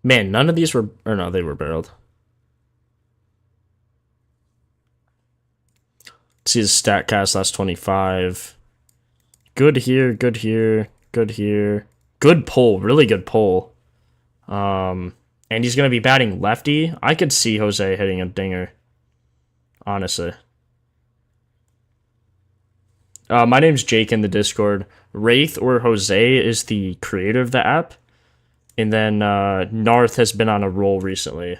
Man, none of these were, or no, they were barreled. Let's see his StatCast last 25. Good here, good here, good here. Good pull, really good pull. And he's going to be batting lefty. I could see Jose hitting a dinger, honestly. My name's Jake in the Discord. Wraith or Jose is the creator of the app. And then Narth has been on a roll recently.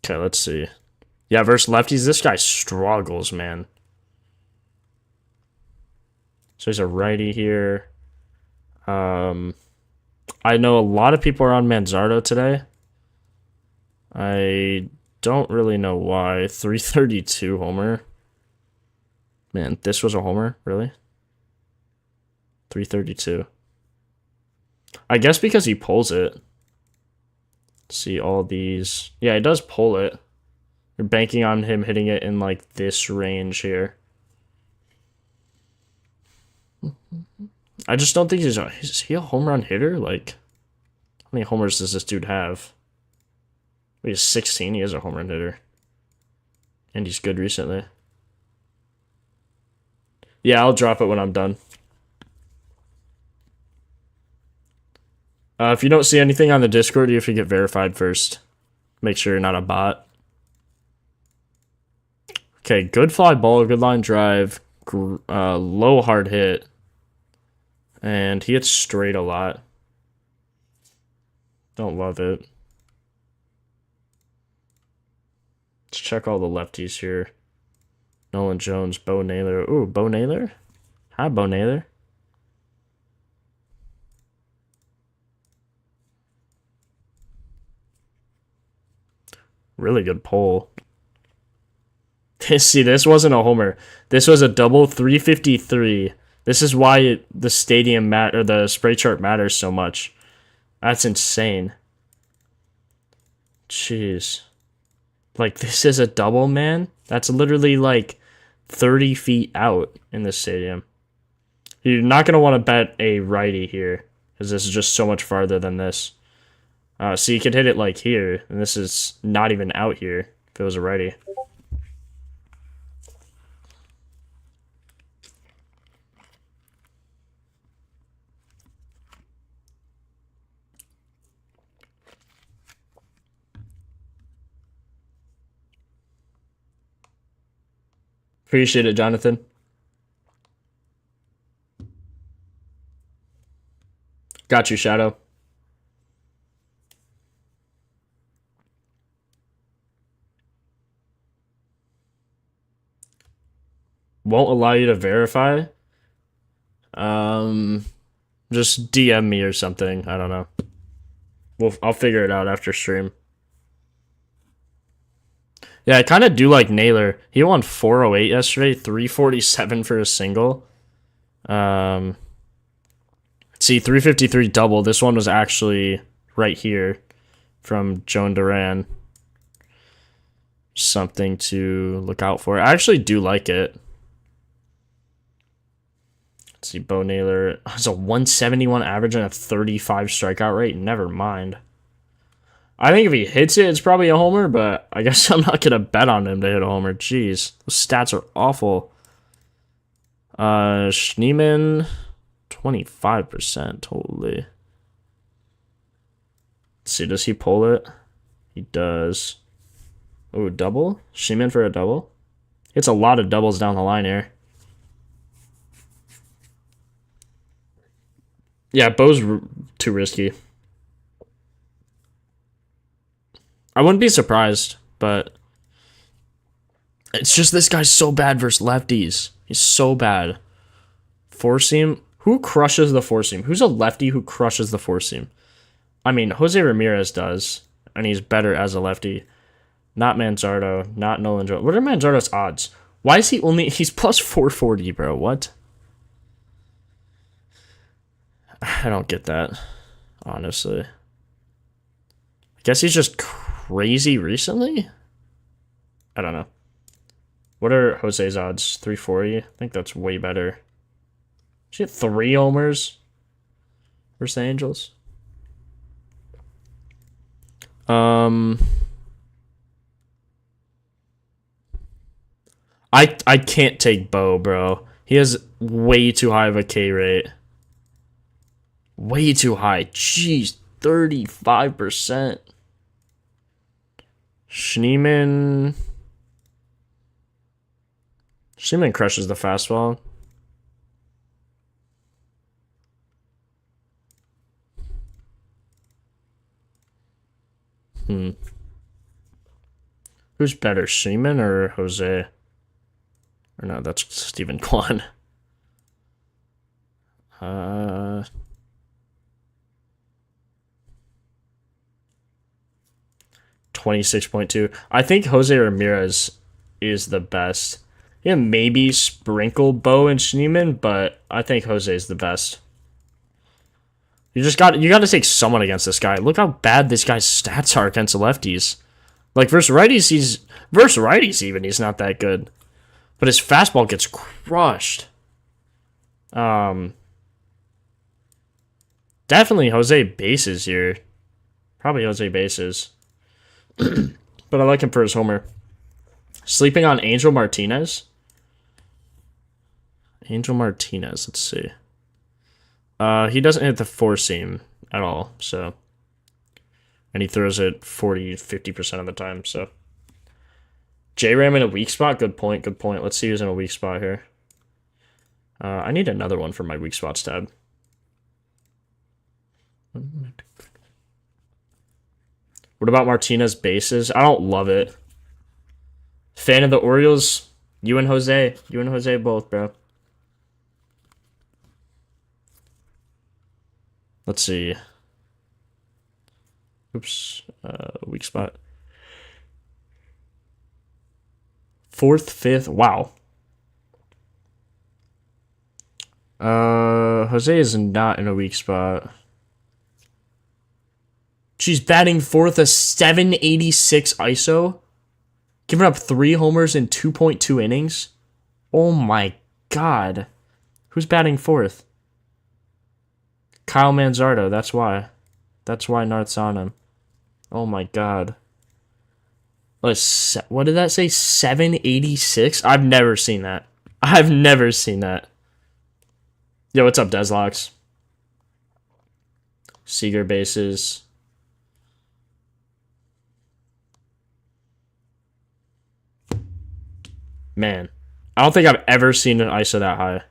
Okay, let's see. Yeah, versus lefties, this guy struggles, man. So he's a righty here. I know a lot of people are on Manzardo today. I don't really know why. 332 homer. Man, this was a homer? Really? 332. I guess because he pulls it. See all these. Yeah, he does pull it. You're banking on him hitting it in like this range here. I just don't think is he a home run hitter? Like, how many homers does this dude have? He's 16. He is a home run hitter. And he's good recently. Yeah, I'll drop it when I'm done. If you don't see anything on the Discord, you have to get verified first. Make sure you're not a bot. Okay, good fly ball, good line drive, low hard hit. And he hits straight a lot. Don't love it. Let's check all the lefties here. Nolan Jones, Bo Naylor. Ooh, Bo Naylor? Hi, Bo Naylor. Really good pull. See, this wasn't a homer. This was a double 353. This is why the stadium or the spray chart matters so much. That's insane. Jeez. Like, this is a double, man? That's literally like 30 feet out in this stadium. You're not going to want to bet a righty here, because this is just so much farther than this. So you could hit it like here, and this is not even out here if it was a righty. Appreciate it, Jonathan. Got you, Shadow. Won't allow you to verify. Just DM me or something. I don't know. I'll figure it out after stream. Yeah, I kind of do like Naylor. He won 408 yesterday, 347 for a single. See, 353 double. This one was actually right here from Joan Duran. Something to look out for. I actually do like it. Let's see, Bo Naylor has a 171 average and a 35 strikeout rate. Never mind. I think if he hits it, it's probably a homer, but I guess I'm not going to bet on him to hit a homer. Jeez, those stats are awful. Schneemann, 25%, totally. Let's see, does he pull it? He does. Oh, double? Schneemann for a double? It's a lot of doubles down the line here. Yeah, Bo's too risky. I wouldn't be surprised, but it's just this guy's so bad versus lefties. He's so bad. Four seam? Who crushes the four seam? Who's a lefty who crushes the four seam? I mean, Jose Ramirez does, and he's better as a lefty. Not Manzardo, not Nolan Jones. What are Manzardo's odds? Why is he only... He's plus 440, bro. What? I don't get that, honestly. I guess he's just crazy recently? I don't know. What are Jose's odds? 340? I think that's way better. She had 3 homers versus the Angels. I can't take Bo, bro. He has way too high of a K rate. Way too high. Jeez, 35%. Schneemann crushes the fastball. Who's better, Schneemann or Jose? Or no, that's Stephen Kwan. 26.2. I think Jose Ramirez is the best. Yeah, maybe sprinkle Bo and Schneemann, but I think Jose is the best. You got to take someone against this guy. Look how bad this guy's stats are against the lefties. Like versus righties, he's not that good. But his fastball gets crushed. Definitely Jose bases here. Probably Jose bases. But I like him for his homer. Sleeping on Angel Martinez. Let's see. He doesn't hit the four seam at all, so. And he throws it 40-50% of the time, so. J-Ram in a weak spot? Good point. Let's see who's in a weak spot here. I need another one for my weak spots tab. What about Martinez bases? I don't love it. Fan of the Orioles? You and Jose both, bro. Let's see. Oops. Weak spot. 4th, 5th. Wow. Jose is not in a weak spot. She's batting 4th, a 786 ISO. Giving up 3 homers in 2.2 innings. Oh my god. Who's batting 4th? Kyle Manzardo, that's why. That's why Narth's on him. Oh my god. What did that say? 786? I've never seen that. I've never seen that. Yo, what's up, Deslocks? Seager bases. Man. I don't think I've ever seen an ISO that high.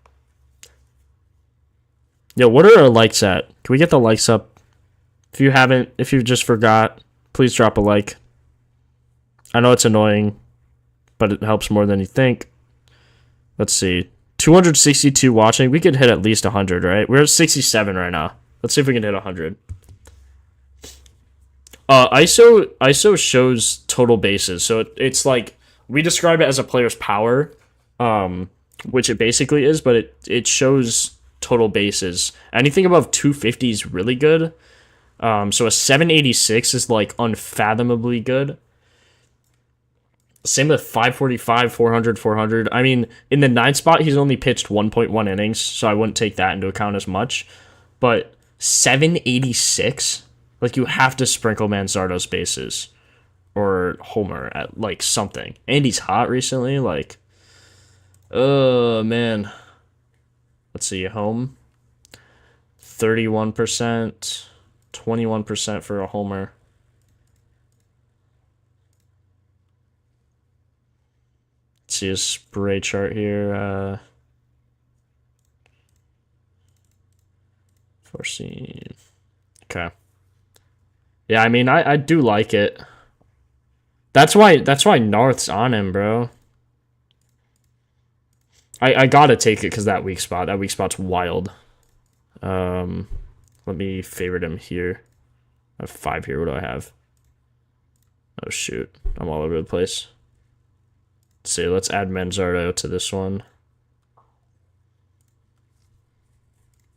Yo, what are our likes at? Can we get the likes up? If you haven't, if you just forgot, please drop a like. I know it's annoying, but it helps more than you think. Let's see. 262 watching. We could hit at least 100, right? We're at 67 right now. Let's see if we can hit 100. ISO shows total bases. So it's like, we describe it as a player's power, which it basically is, but it shows total bases. Anything above 250 is really good. So a 786 is like unfathomably good. Same with 545, 400, 400. I mean, in the 9th spot, he's only pitched 1.1 innings, so I wouldn't take that into account as much. But 786, like, you have to sprinkle Manzardo's bases or homer at, like, something. And he's hot recently, like, oh, man. Let's see, home. 31%, 21% for a homer. See a spray chart here. Foreseen. Okay. Yeah, I mean, I do like it. That's why Narth's on him, bro. I gotta take it because that weak spot's wild. Let me favorite him here. I have 5 here. What do I have? Oh shoot, I'm all over the place. Let's see, let's add Manzardo to this one.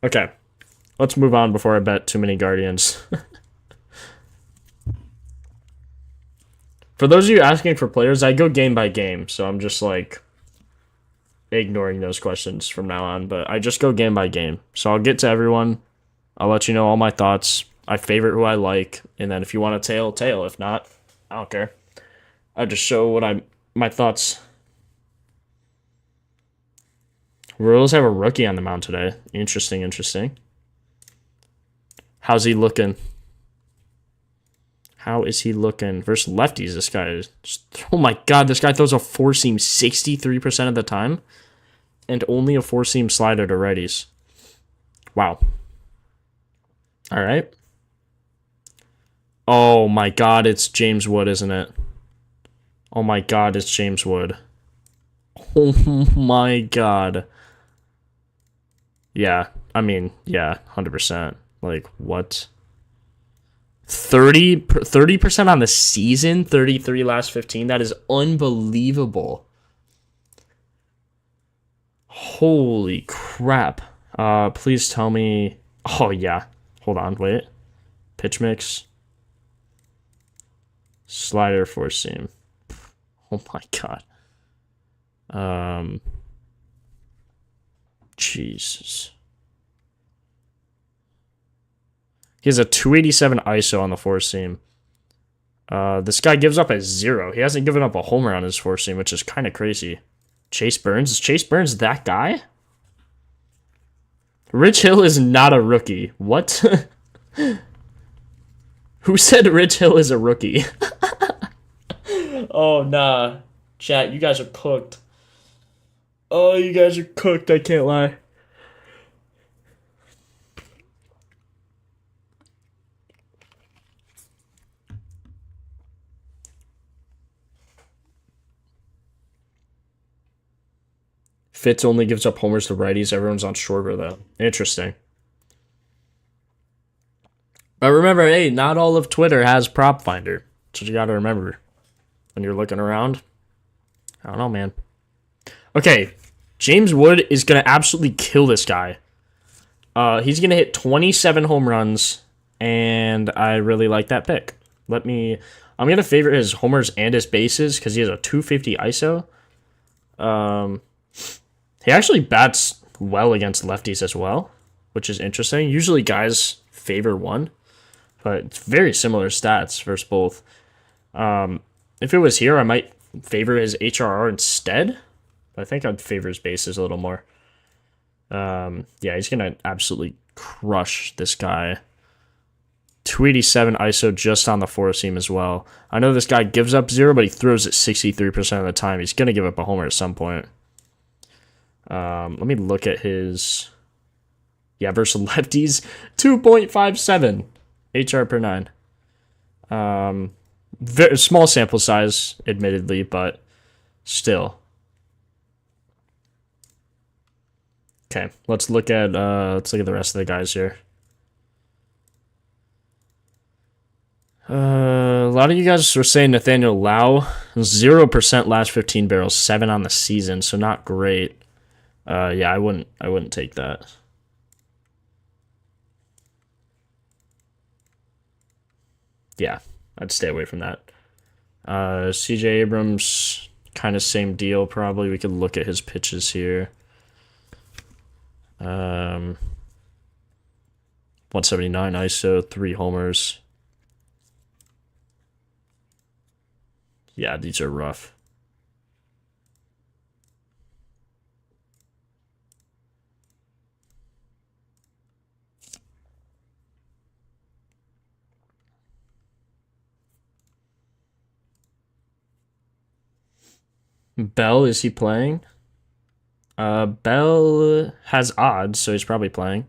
Okay, let's move on before I bet too many Guardians. For those of you asking for players, I go game by game, so I'm just like ignoring those questions from now on, but I just go game by game. So I'll get to everyone. I'll let you know all my thoughts. I favorite who I like, and then if you want to tail. If not, I don't care. I just show what my thoughts. Royals have a rookie on the mound today. Interesting. How's he looking? How is he looking? Versus lefties, this guy is just, oh my god, this guy throws a 4-seam 63% of the time. And only a 4-seam slider to righties. Wow. Alright. Oh my god, it's James Wood, isn't it? Oh my god, it's James Wood. Oh my god. Yeah, I mean, yeah, 100%. Like, what? 30% on the season, 33 last 15. That is unbelievable. Holy crap. Please tell me. Oh, yeah. Hold on, wait. Pitch mix. Slider 4-seam. Oh my god. Jesus. He has a 287 ISO on the 4-seam. This guy gives up a 0. He hasn't given up a homer on his 4-seam, which is kind of crazy. Chase Burns? Is Chase Burns that guy? Rich Hill is not a rookie. What? Who said Rich Hill is a rookie? Oh, nah. Chat, you guys are cooked. Oh, you guys are cooked. I can't lie. Fitz only gives up homers to righties. Everyone's on Schwarber, though. Interesting. But remember, hey, not all of Twitter has Propfinder. That's what you got to remember when you're looking around. I don't know, man. Okay, James Wood is going to absolutely kill this guy. He's going to hit 27 home runs, and I really like that pick. I'm going to favor his homers and his bases because he has a 250 ISO. He actually bats well against lefties as well, which is interesting. Usually guys favor one, but it's very similar stats versus both. If it was here, I might favor his HRR instead. But I think I'd favor his bases a little more. Yeah, he's going to absolutely crush this guy. 287 ISO just on the four seam as well. I know this guy gives up 0, but he throws it 63% of the time. He's going to give up a homer at some point. Let me look at his... Yeah, versus lefties, 2.57 HR per 9. Very small sample size, admittedly, but still. Okay, let's look at the rest of the guys here. A lot of you guys were saying Nathaniel Lau, 0% last 15 barrels, 7 on the season, so not great. Yeah, I wouldn't take that. Yeah, I'd stay away from that. CJ Abrams, kind of same deal probably. We could look at his pitches here. 179 ISO, 3 homers. Yeah, these are rough. Bell, is he playing? Bell has odds, so he's probably playing.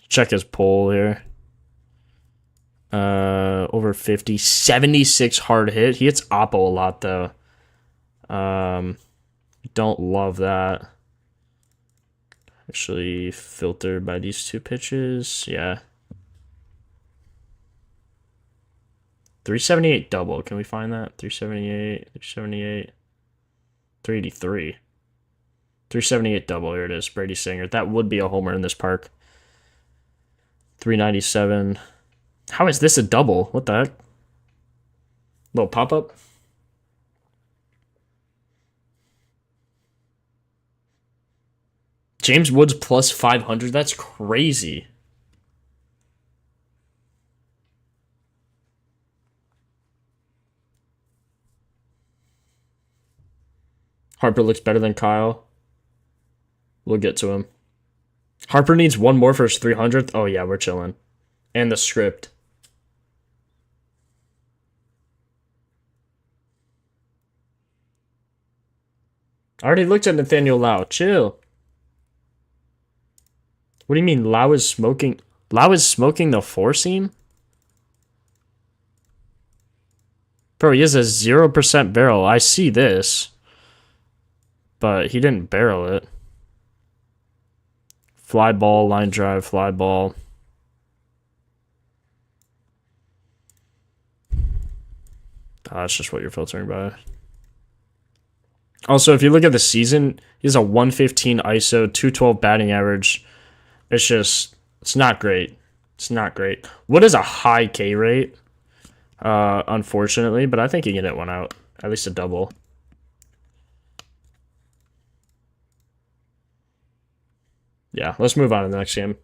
Check his poll here. Over 50, 76 hard hit. He hits Oppo a lot though. Don't love that. Actually filtered by these two pitches. Yeah. 378 double. Can we find that? 378, 378, 383. 378 double. Here it is. Brady Singer. That would be a homer in this park. 397. How is this a double? What the heck? Little pop-up. James Woods plus 500. That's crazy. Harper looks better than Kyle. We'll get to him. Harper needs one more for his 300th. Oh, yeah, we're chilling. And the script. I already looked at Nathaniel Lau. Chill. What do you mean Lau is smoking? Lau is smoking the four seam? Bro, he has a 0% barrel. I see this. But he didn't barrel it. Fly ball, line drive, fly ball. Oh, that's just what you're filtering by. Also, if you look at the season, he has a 115 ISO, 212 batting average. It's not great. It's not great. What is a high K rate? Unfortunately, but I think he can hit one out. At least a double. Yeah, let's move on to the next game.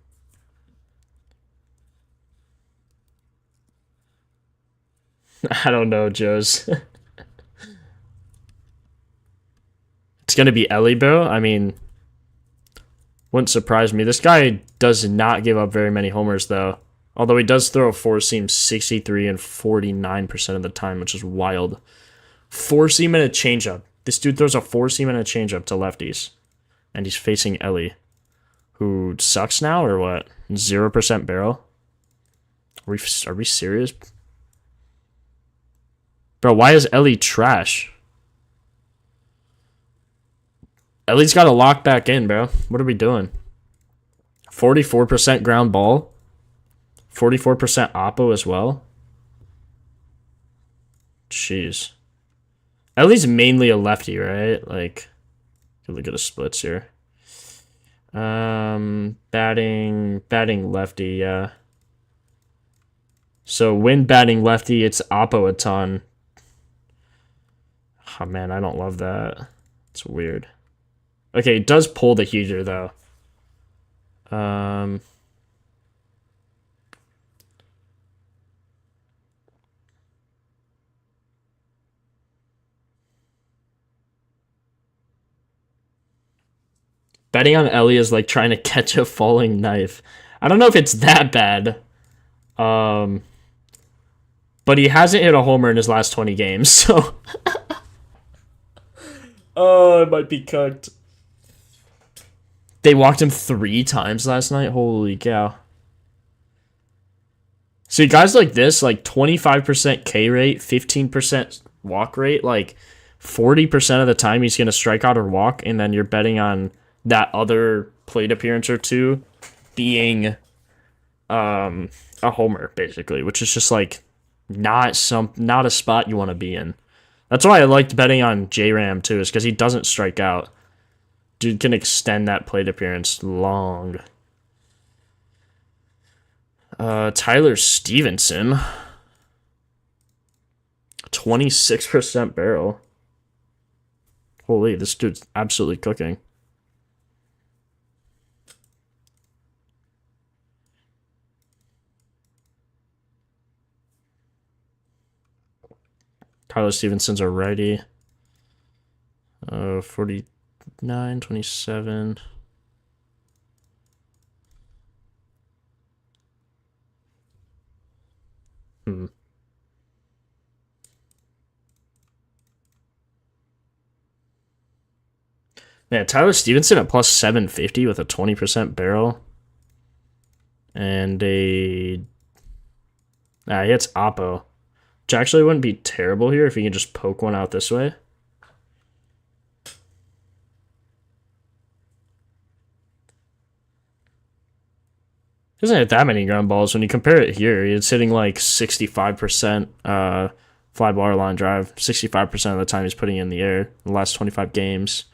I don't know, Joe's. It's going to be Ellie, bro. I mean, wouldn't surprise me. This guy does not give up very many homers, though. Although he does throw a four-seam 63 and 49% of the time, which is wild. Four-seam and a changeup. This dude throws a four-seam and a changeup to lefties. And he's facing Ellie, who sucks now, or what? 0% barrel? Are we serious? Bro, why is Ellie trash? Ellie's got to lock back in, bro. What are we doing? 44% ground ball. 44% Oppo as well. Jeez. At least mainly a lefty, right? Like, look at the splits here. Batting lefty, yeah. So when batting lefty, it's Oppo a ton. Oh man, I don't love that. It's weird. Okay, it does pull the heater though. Betting on Ellie is like trying to catch a falling knife. I don't know if it's that bad. But he hasn't hit a homer in his last 20 games, so. Oh, it might be cooked. They walked him 3 times last night. Holy cow. See, guys like this, like 25% K rate, 15% walk rate, like 40% of the time he's going to strike out or walk, and then you're betting on that other plate appearance or two being a homer, basically, which is just like not a spot you want to be in. That's why I liked betting on J-Ram too, is because he doesn't strike out. Dude can extend that plate appearance long. Tyler Stevenson. 26% barrel. Holy, this dude's absolutely cooking. Tyler Stevenson's a righty. 49, 27. Man, Tyler Stevenson at plus 750 with a 20% barrel. And he hits Oppo. Which actually wouldn't be terrible here if he can just poke one out this way. Doesn't hit that many ground balls. When you compare it here, it's hitting like 65% fly ball line drive. 65% of the time he's putting it in the air in the last 25 games.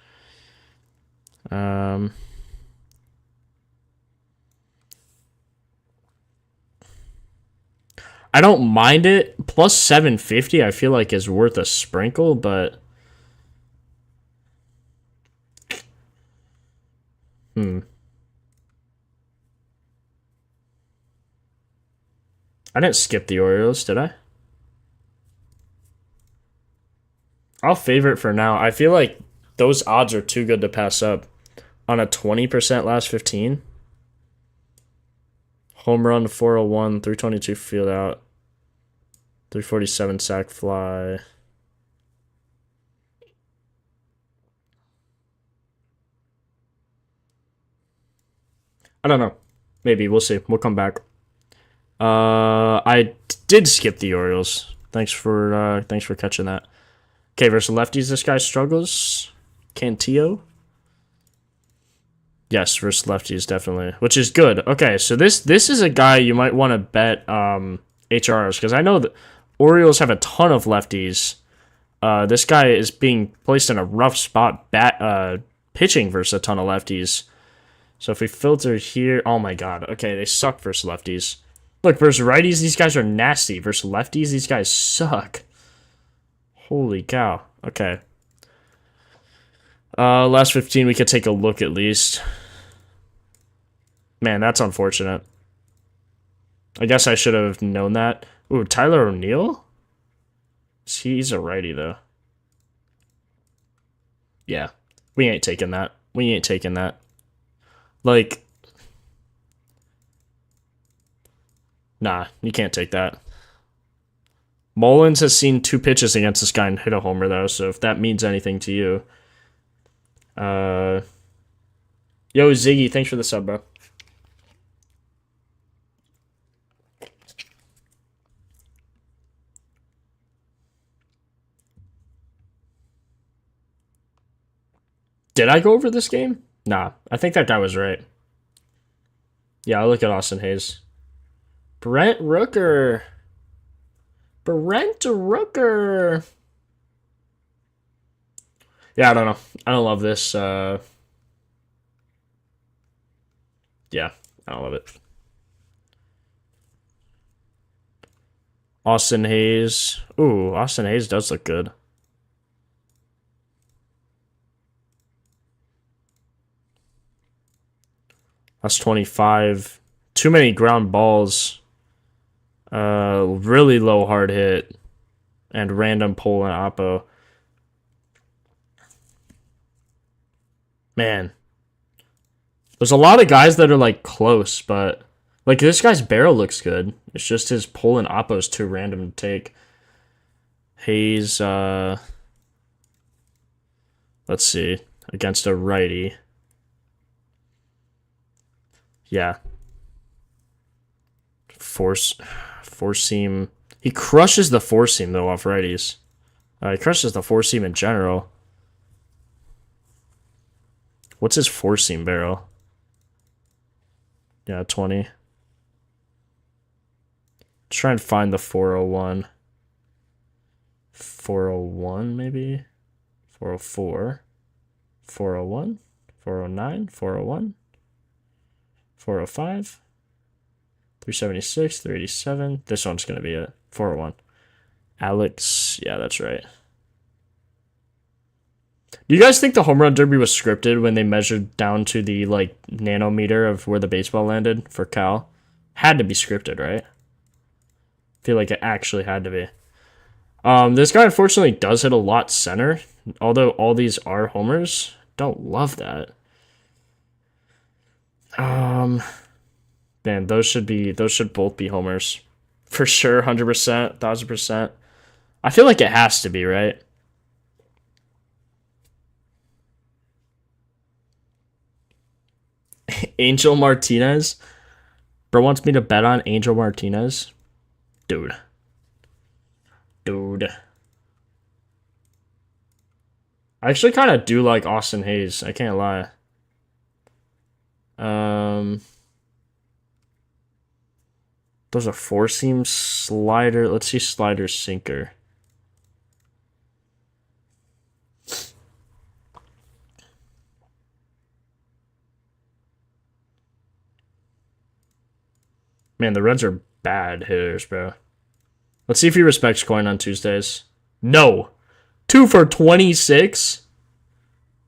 I don't mind it. Plus 750 I feel like is worth a sprinkle, but I didn't skip the Orioles, did I? I'll favor it for now. I feel like those odds are too good to pass up. On a 20% last 15. Home run 401, 322 field out, 347 sac fly. I don't know. Maybe we'll see. We'll come back. I did skip the Orioles. Thanks for catching that. Okay, versus lefties, this guy struggles. Cantillo. Yes, versus lefties, definitely, which is good. Okay, so this is a guy you might want to bet HRs, because I know the Orioles have a ton of lefties. This guy is being placed in a rough spot pitching versus a ton of lefties. So if we filter here, oh my god, okay, they suck versus lefties. Look, versus righties, these guys are nasty. Versus lefties, these guys suck. Holy cow. Okay. Last 15, we could take a look at least. Man, that's unfortunate. I guess I should have known that. Ooh, Tyler O'Neill? He's a righty, though. Yeah, we ain't taking that. We ain't taking that. Like, nah, you can't take that. Mullins has seen 2 pitches against this guy and hit a homer, though, so if that means anything to you. Yo, Ziggy, thanks for the sub, bro. Did I go over this game? Nah, I think that guy was right. Yeah, I'll look at Austin Hayes. Brent Rooker. Brent Rooker. Yeah, I don't know. I don't love this. Yeah, I don't love it. Austin Hayes. Ooh, Austin Hayes does look good. That's 25. Too many ground balls. Really low hard hit. And random pull and oppo. Man. There's a lot of guys that are like close, but like this guy's barrel looks good. It's just his pull and oppo is too random to take. Hayes, let's see. Against a righty. Yeah. Four seam. He crushes the four seam though off righties. He crushes the four seam in general. What's his four seam barrel? Yeah, 20. Try and find the 401. 401 maybe? 404. 401. 409. 401. 405. 376. 387. This one's going to be it. 401. Alex. Yeah, that's right. Do you guys think the home run derby was scripted when they measured down to the like nanometer of where the baseball landed for Cal? Had to be scripted, right? I feel like it actually had to be. This guy unfortunately does hit a lot center, although all these are homers. Don't love that. Man, those should both be homers. For sure, 100%, 1000%. I feel like it has to be, right? Angel Martinez? Bro wants me to bet on Angel Martinez? Dude. I actually kind of do like Austin Hayes. I can't lie. Those are four seam slider. Let's see slider sinker. Man, the Reds are bad hitters, bro. Let's see if he respects coin on Tuesdays. No. 2 for 26?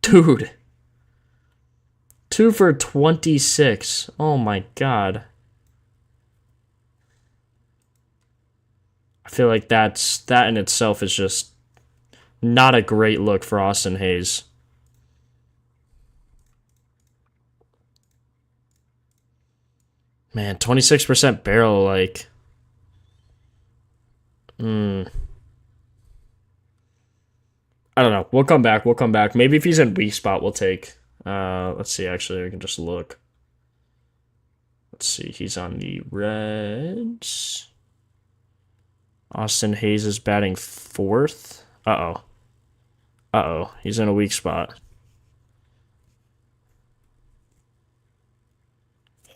Dude. 2 for 26. Oh my god. I feel like that in itself is just not a great look for Austin Hayes. Man, 26% barrel, like. I don't know. We'll come back. Maybe if he's in weak spot, we'll take. Let's see. Actually, we can just look. Let's see. He's on the Reds. Austin Hayes is batting fourth. Uh-oh. He's in a weak spot.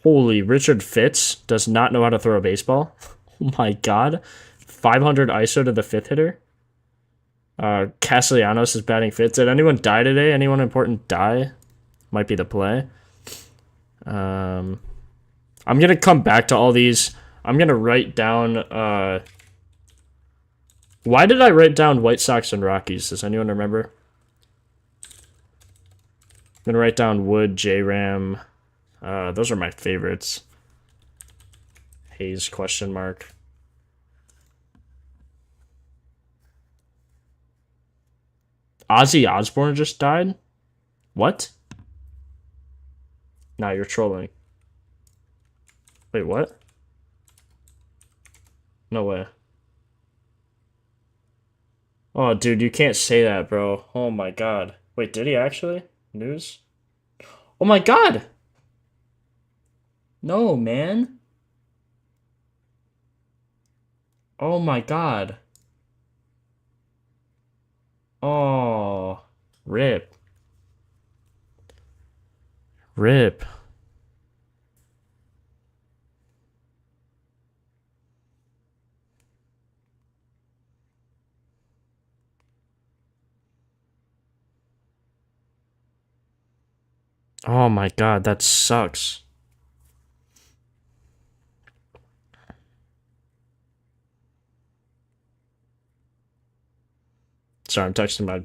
Holy, Richard Fitz does not know how to throw a baseball. Oh my god. 500 ISO to the fifth hitter. Castellanos is batting fifth. Did anyone die today? Anyone important die? Might be the play. I'm going to come back to all these. I'm going to write down... why did I write down White Sox and Rockies? Does anyone remember? I'm going to write down Wood, J-Ram. Those are my favorites. Hayes, question mark. Ozzy Osbourne just died? What? Nah, you're trolling. Wait, what? No way. Oh, dude, you can't say that, bro. Oh my god. Wait, did he actually? News? Oh my god! No, man. Oh my god. Oh. Rip. Rip. Oh my god, that sucks. Sorry, I'm texting my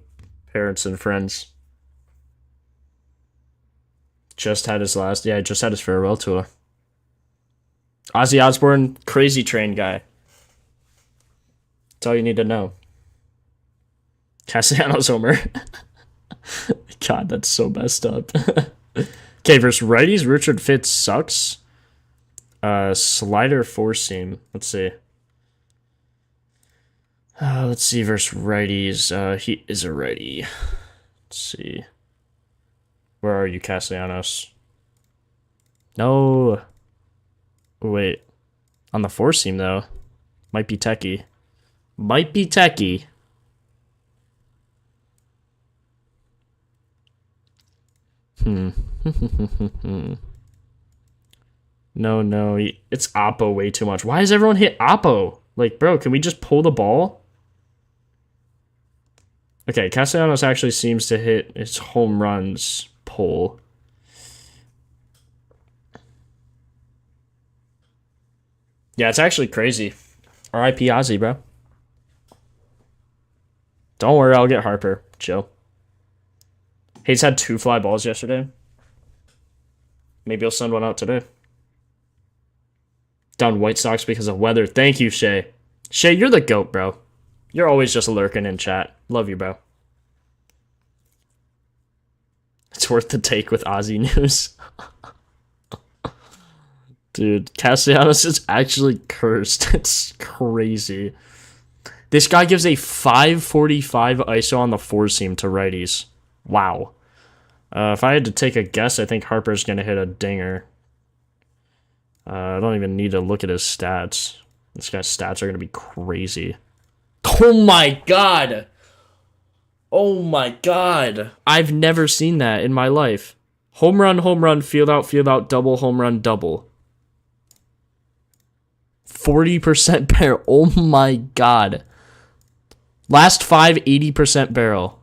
parents and friends. Just had his last, yeah, just had his farewell tour. Ozzy Osbourne, Crazy Train guy. That's all you need to know. Castellanos Homer. God, that's so messed up. Okay, versus righties, Richard Fitz sucks. Slider four seam. Let's see. Let's see versus righties. He is a righty. Let's see. Where are you, Castellanos? No. Wait. On the four seam though. Might be techie. Might be techie. No, it's Oppo way too much. Why does everyone hit Oppo? Like, bro, can we just pull the ball? Okay, Castellanos actually seems to hit his home runs pull. Yeah, it's actually crazy. R.I.P. Ozzy, bro. Don't worry, I'll get Harper. Chill. He's had 2 fly balls yesterday. Maybe he'll send one out today. Down White Sox because of weather. Thank you, Shay. Shay, you're the GOAT, bro. You're always just lurking in chat. Love you, bro. It's worth the take with Ozzy news. Dude, Castellanos is actually cursed. It's crazy. This guy gives a 545 ISO on the four seam to righties. Wow. If I had to take a guess, I think Harper's going to hit a dinger. I don't even need to look at his stats. This guy's stats are going to be crazy. Oh my god! Oh my god! I've never seen that in my life. Home run, field out, double, home run, double. 40% barrel. Oh my god. Last 5, 80% barrel.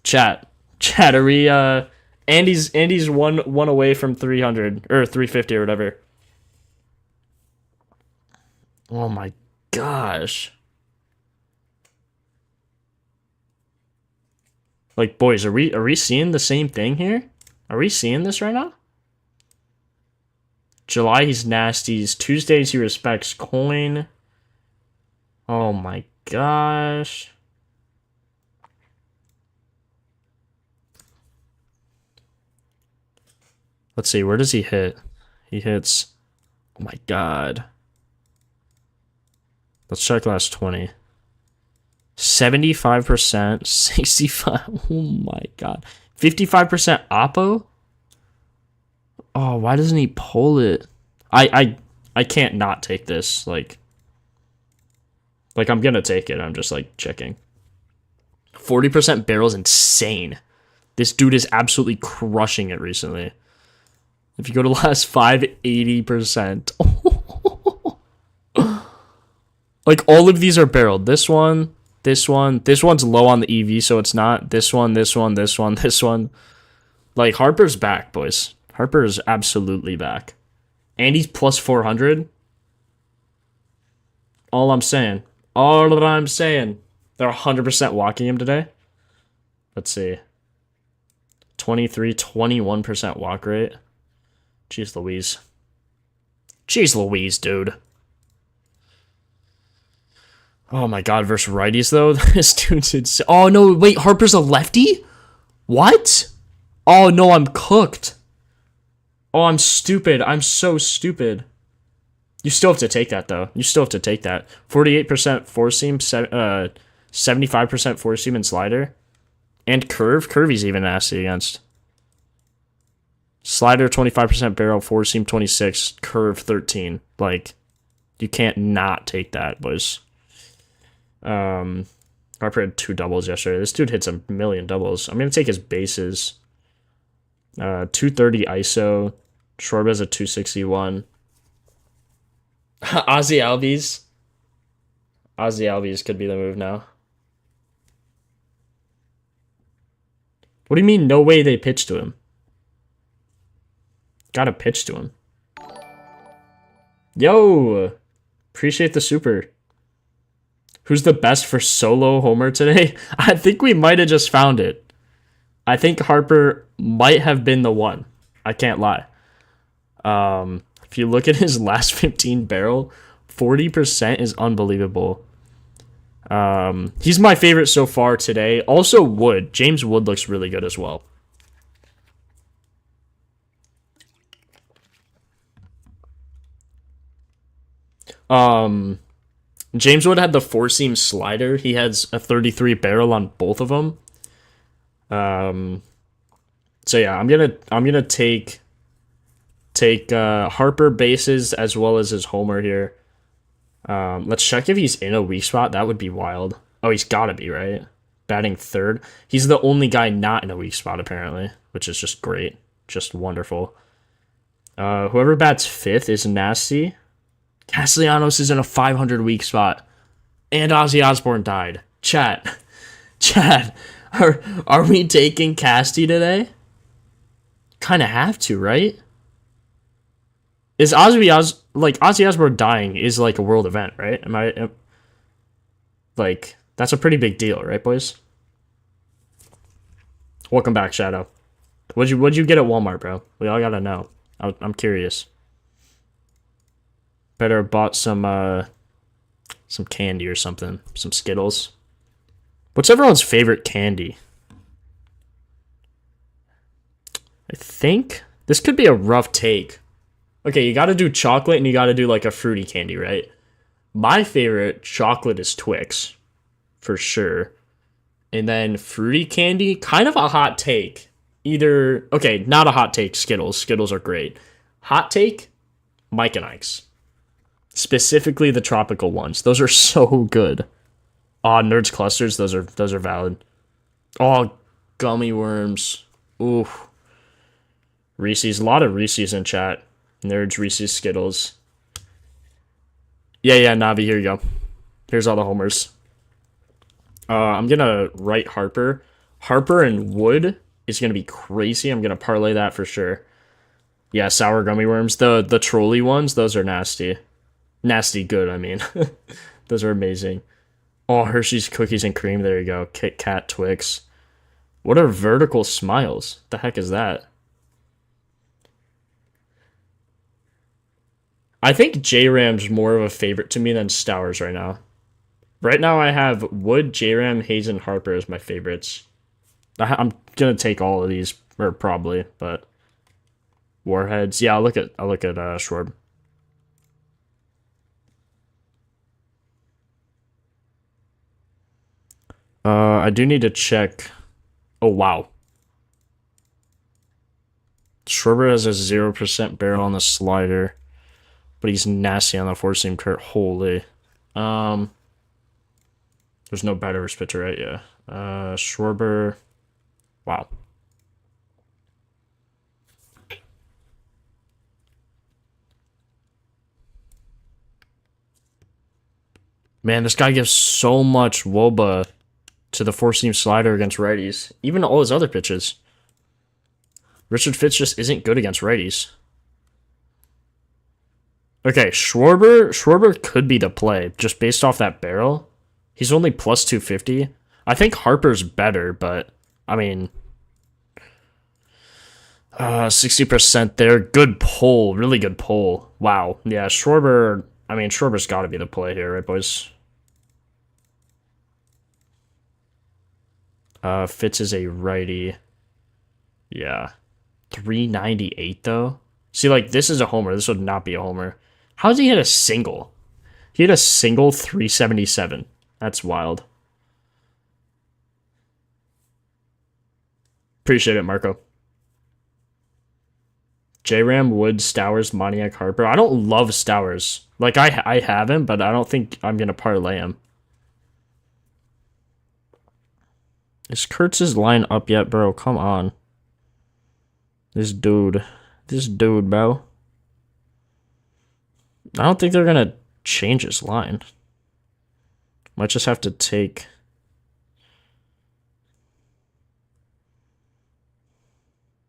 Chat, are we, Andy's one away from 300, or 350 or whatever. Oh my gosh. Like, boys, are we seeing the same thing here? Are we seeing this right now? July, he's nasties. Tuesdays, he respects coin. Oh my gosh. Let's see, where does he hit? He hits... Oh my god. Let's check last 20. 75%, 65. Oh my god. 55% Oppo? Oh, why doesn't he pull it? I can't not take this. Like I'm gonna take it. I'm just like checking. 40% barrel is insane. This dude is absolutely crushing it recently. If you go to last 5, 80%. Like, all of these are barreled. This one. This one's low on the EV, so it's not. This one. Like, Harper's back, boys. Harper is absolutely back. And he's plus 400. All I'm saying. They're 100% walking him today. Let's see. 21% walk rate. Jeez Louise. Jeez Louise, dude. Oh my god, versus righties though. This dude's insane. Oh no, wait, Harper's a lefty? What? Oh no, I'm cooked. Oh, I'm stupid. I'm so stupid. You still have to take that though. You still have to take that. 48% four seam, 75% four seam and slider. And curve. Curvy's even nasty against. Slider 25% barrel, four seam 26, curve 13. Like, you can't not take that, boys. Harper had 2 doubles yesterday. This dude hits a million doubles. I'm gonna take his bases. 230 ISO. Schwarber has a 261. Ozzy Albies. Ozzy Albies could be the move now. What do you mean, no way they pitched to him? Gotta pitch to him. Yo! Appreciate the super. Who's the best for solo homer today? I think we might have just found it. I think Harper might have been the one. I can't lie. If you look at his last 15 barrel, 40% is unbelievable. He's my favorite so far today. Also Wood. James Wood looks really good as well. James Wood had the four-seam slider. He has a 33 barrel on both of them. So yeah, I'm gonna take Harper bases as well as his homer here. Let's check if he's in a weak spot. That would be wild. Oh, he's gotta be, right? Batting third. He's the only guy not in a weak spot apparently, which is just great, just wonderful. Whoever bats fifth is nasty. Castellanos is in a 500 weak spot. And Ozzy Osbourne died. Chat. Are we taking Casty today? Kind of have to, right? Is Ozzy Osbourne dying is like a world event, right? Like, that's a pretty big deal, right, boys? Welcome back, Shadow. What'd you get at Walmart, bro? We all gotta know. I'm curious. Better have bought some candy or something. Some Skittles. What's everyone's favorite candy? I think this could be a rough take. Okay, you gotta do chocolate and you gotta do like a fruity candy, right? My favorite chocolate is Twix, for sure. And then fruity candy, kind of a hot take. Okay, not a hot take, Skittles. Skittles are great. Hot take, Mike and Ike's. Specifically the tropical ones. Those are so good. Oh, Nerds Clusters, those are valid. Oh, gummy worms. Ooh. Reese's, a lot of Reese's in chat. Nerds, Reese's, Skittles. Yeah, Navi, here you go. Here's all the homers. I'm gonna write Harper. Harper and Wood is gonna be crazy. I'm gonna parlay that for sure. Yeah, sour gummy worms. The trolley ones, those are nasty. Nasty good, I mean. Those are amazing. Oh, Hershey's Cookies and Cream. There you go. Kit Kat, Twix. What are vertical smiles? The heck is that? I think J-Ram's more of a favorite to me than Stowers right now. Right now I have Wood, J-Ram, Hayes, and Harper as my favorites. I'm gonna take all of these, or probably, but Warheads. Yeah, I'll look at Schwarb. I do need to check. Oh, wow. Schwarber has a 0% barrel on the slider, but he's nasty on the four-seam curve. Holy. There's no batter's pitcher, right? Yeah. Schwarber. Wow. Man, this guy gives so much WOBA to the four-seam slider against righties. Even all his other pitches. Richard Fitz just isn't good against righties. Okay, Schwarber could be the play, just based off that barrel. He's only plus 250. I think Harper's better, but, I mean... 60% there. Good pull. Really good pull. Wow. Yeah, Schwarber's got to be the play here, right, boys? Fitz is a righty. Yeah. 398, though. See, like, this is a homer. This would not be a homer. How does he hit a single? He hit a single 377. That's wild. Appreciate it, Marco. J-Ram, Wood, Stowers, Moniak, Harper. I don't love Stowers. Like, I have him, but I don't think I'm going to parlay him. Is Kurtz's line up yet, bro? Come on. This dude, bro. I don't think they're going to change his line. Might just have to take...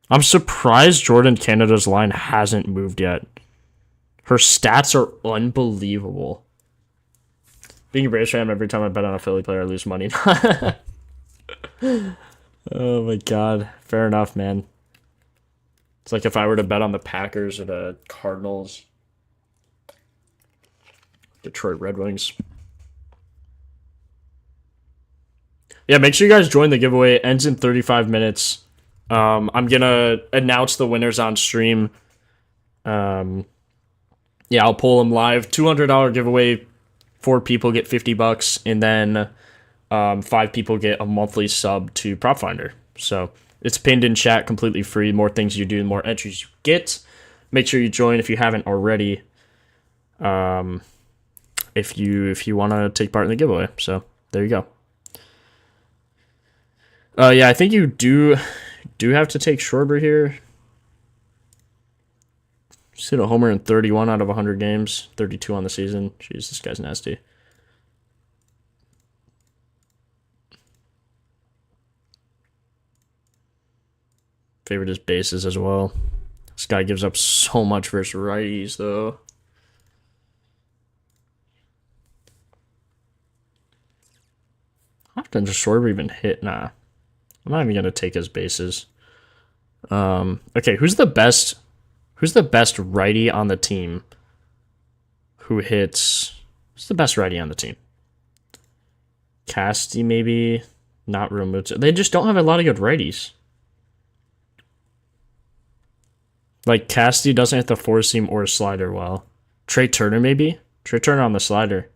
I'm surprised Jordan Canada's line hasn't moved yet. Her stats are unbelievable. Being a Braves fan, every time I bet on a Philly player, I lose money. Oh my god. Fair enough, man. It's like if I were to bet on the Packers or the Cardinals, Detroit Red Wings. Yeah, make sure you guys join the giveaway. It ends in 35 minutes. I'm gonna announce the winners on stream. Yeah, I'll pull them live. $200 giveaway. 4 people get $50, and then 5 people get a monthly sub to Propfinder. So it's pinned in chat, completely free. More things you do, the more entries you get. Make sure you join if you haven't already. If you want to take part in the giveaway. So there you go. Yeah, I think you do have to take Schwarber here. Just hit a homer in 31 out of 100 games. 32 on the season. Jeez, this guy's nasty. Favorite is bases as well. This guy gives up so much versus righties, though. How often does Schwarber even hit? Nah. I'm not even going to take his bases. Okay, who's the best righty on the team who hits... Who's the best righty on the team? Casty, maybe? Not Realmuto. They just don't have a lot of good righties. Like, Casty doesn't hit the four-seam or slider well. Trey Turner, maybe? Trey Turner on the slider.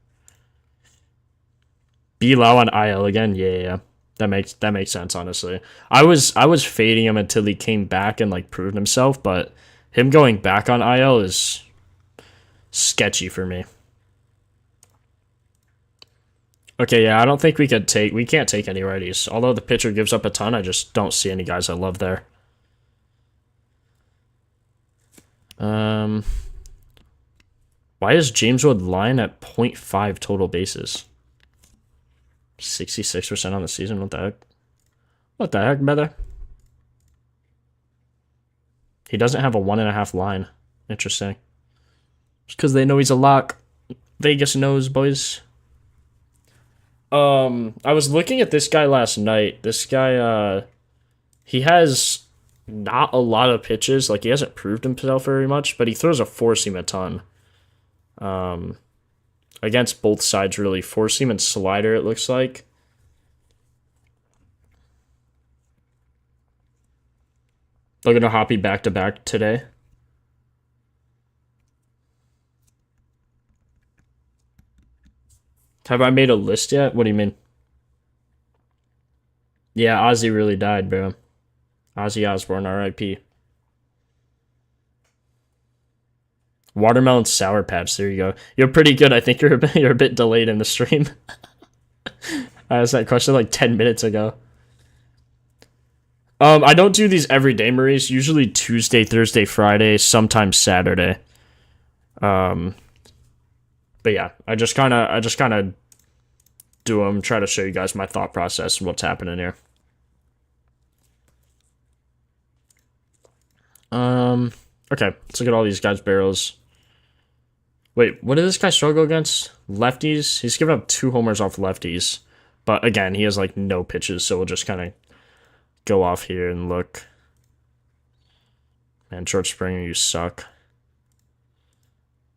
B. Lau on IL again? Yeah. That makes sense, honestly. I was fading him until he came back and, like, proved himself, but him going back on IL is sketchy for me. Okay, yeah, I don't think we can't take any righties. Although the pitcher gives up a ton, I just don't see any guys I love there. Why is James Wood line at 0.5 total bases? 66% on the season. What the heck? What the heck, brother? He doesn't have a 1.5 line. Interesting. Just because they know he's a lock. Vegas knows, boys. I was looking at this guy last night. This guy, he has not a lot of pitches. Like, he hasn't proved himself very much, but he throws a four-seam a ton. Against both sides, really. Four-seam and slider, it looks like. Looking to Hoppy back-to-back today. Have I made a list yet? What do you mean? Yeah, Ozzy really died, bro. Ozzy Osbourne, R.I.P. Watermelon Sour Patch, there you go. You're pretty good. I think you're a bit delayed in the stream. I asked that question like 10 minutes ago. I don't do these every day, Maurice. Usually Tuesday, Thursday, Friday, sometimes Saturday. But yeah, I just kind of do them, try to show you guys my thought process and what's happening here. Okay, let's look at all these guys' barrels. Wait, what did this guy struggle against? Lefties? He's given up 2 homers off lefties. But again, he has like no pitches, so we'll just kind of go off here and look. Man, George Springer, you suck.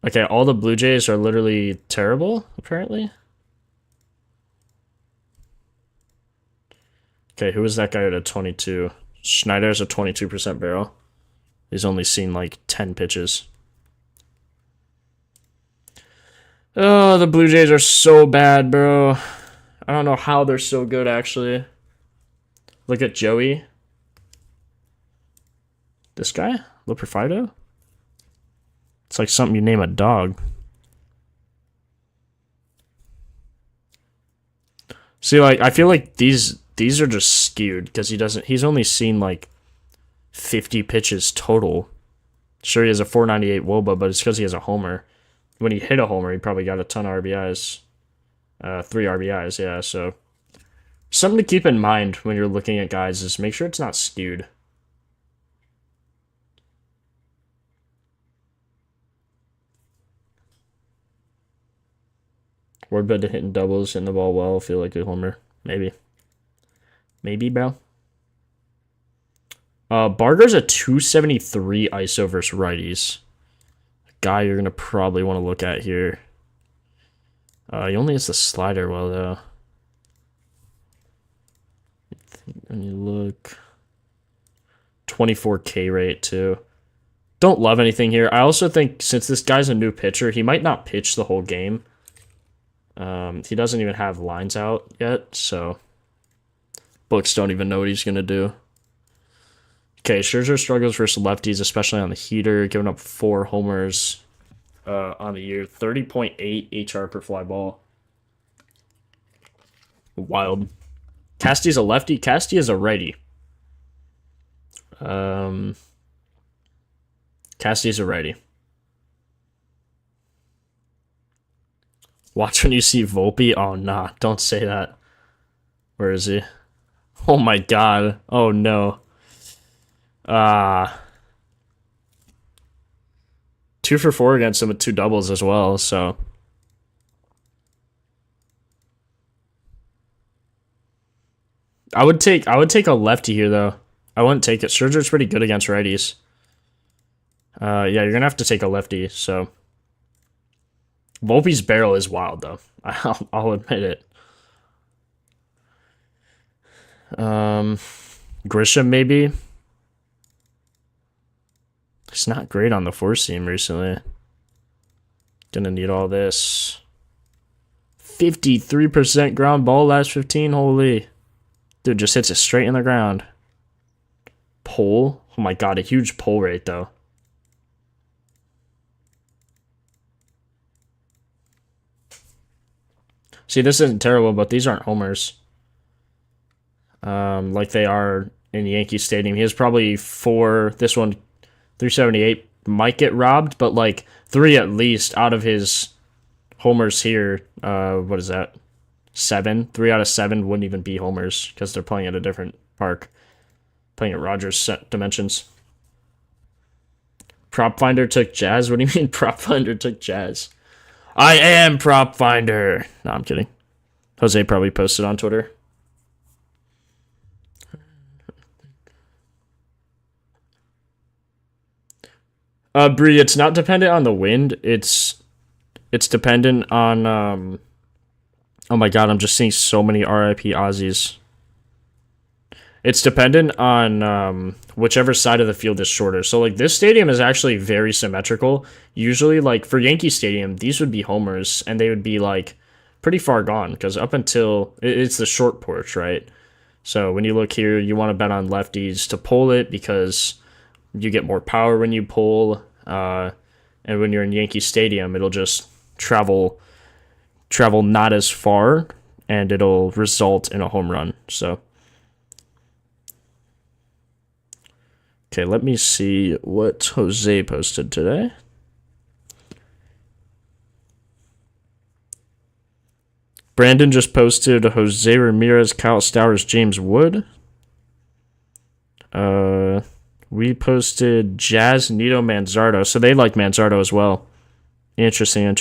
Okay, all the Blue Jays are literally terrible, apparently. Okay, who was that guy at a 22? Schneider's a 22% barrel. He's only seen like 10 pitches. Oh, the Blue Jays are so bad, bro. I don't know how they're so good, actually. Look at Joey. This guy? Loperfido? It's like something you name a dog. See, like, I feel like these are just skewed because he's only seen like 50 pitches total. Sure, he has a 498 WOBA, but it's because he has a homer. When he hit a homer, he probably got a ton of RBIs. 3 RBIs, yeah, so something to keep in mind when you're looking at guys is make sure it's not skewed. Warbed hitting doubles, hitting the ball well. Feel like a homer. Maybe. Maybe, bro. Barger's a 273 ISO versus righties. Guy you're going to probably want to look at here. He only has the slider well, though. When you look... 24K rate, too. Don't love anything here. I also think since this guy's a new pitcher, he might not pitch the whole game. He doesn't even have lines out yet, so... Books don't even know what he's going to do. Okay, Scherzer struggles versus lefties, especially on the heater, giving up 4 homers on the year. 30.8 HR per fly ball. Wild. Casty's a lefty. Casty is a righty. Casty's a righty. Watch when you see Volpe. Oh, nah. Don't say that. Where is he? Oh, my God. Oh, no. 2 for 4 against him with 2 doubles as well, so... I would take a lefty here, though. I wouldn't take it. Scherzer's pretty good against righties. Yeah, you're going to have to take a lefty, so... Volpe's barrel is wild, though. I'll admit it. Grisham, maybe? He's not great on the 4-seam recently. Gonna need all this. 53% ground ball last 15. Holy. Dude just hits it straight in the ground. Pull. Oh my god, a huge pull rate though. See, this isn't terrible, but these aren't homers. Like they are in Yankee Stadium. He has probably 4. This one, 378 might get robbed, but like 3 at least out of his homers here. What is that? 7. 3 out of 7 wouldn't even be homers because they're playing at a different park. Playing at Rogers set dimensions. Propfinder took Jazz? What do you mean Propfinder took Jazz? I am Propfinder. No, I'm kidding. Jose probably posted on Twitter. Bree, it's not dependent on the wind. It's dependent on oh my god, I'm just seeing so many RIP Aussies. It's dependent on whichever side of the field is shorter. So like this stadium is actually very symmetrical. Usually like for Yankee Stadium, these would be homers and they would be like pretty far gone because up until it's the short porch, right? So when you look here, you want to bet on lefties to pull it because you get more power when you pull, and when you're in Yankee Stadium, it'll just travel not as far, and it'll result in a home run. So, okay, let me see what Jose posted today. Brandon just posted Jose Ramirez, Kyle Stowers, James Wood. We posted Jazz, Nito, Manzardo. So they like Manzardo as well. Interesting.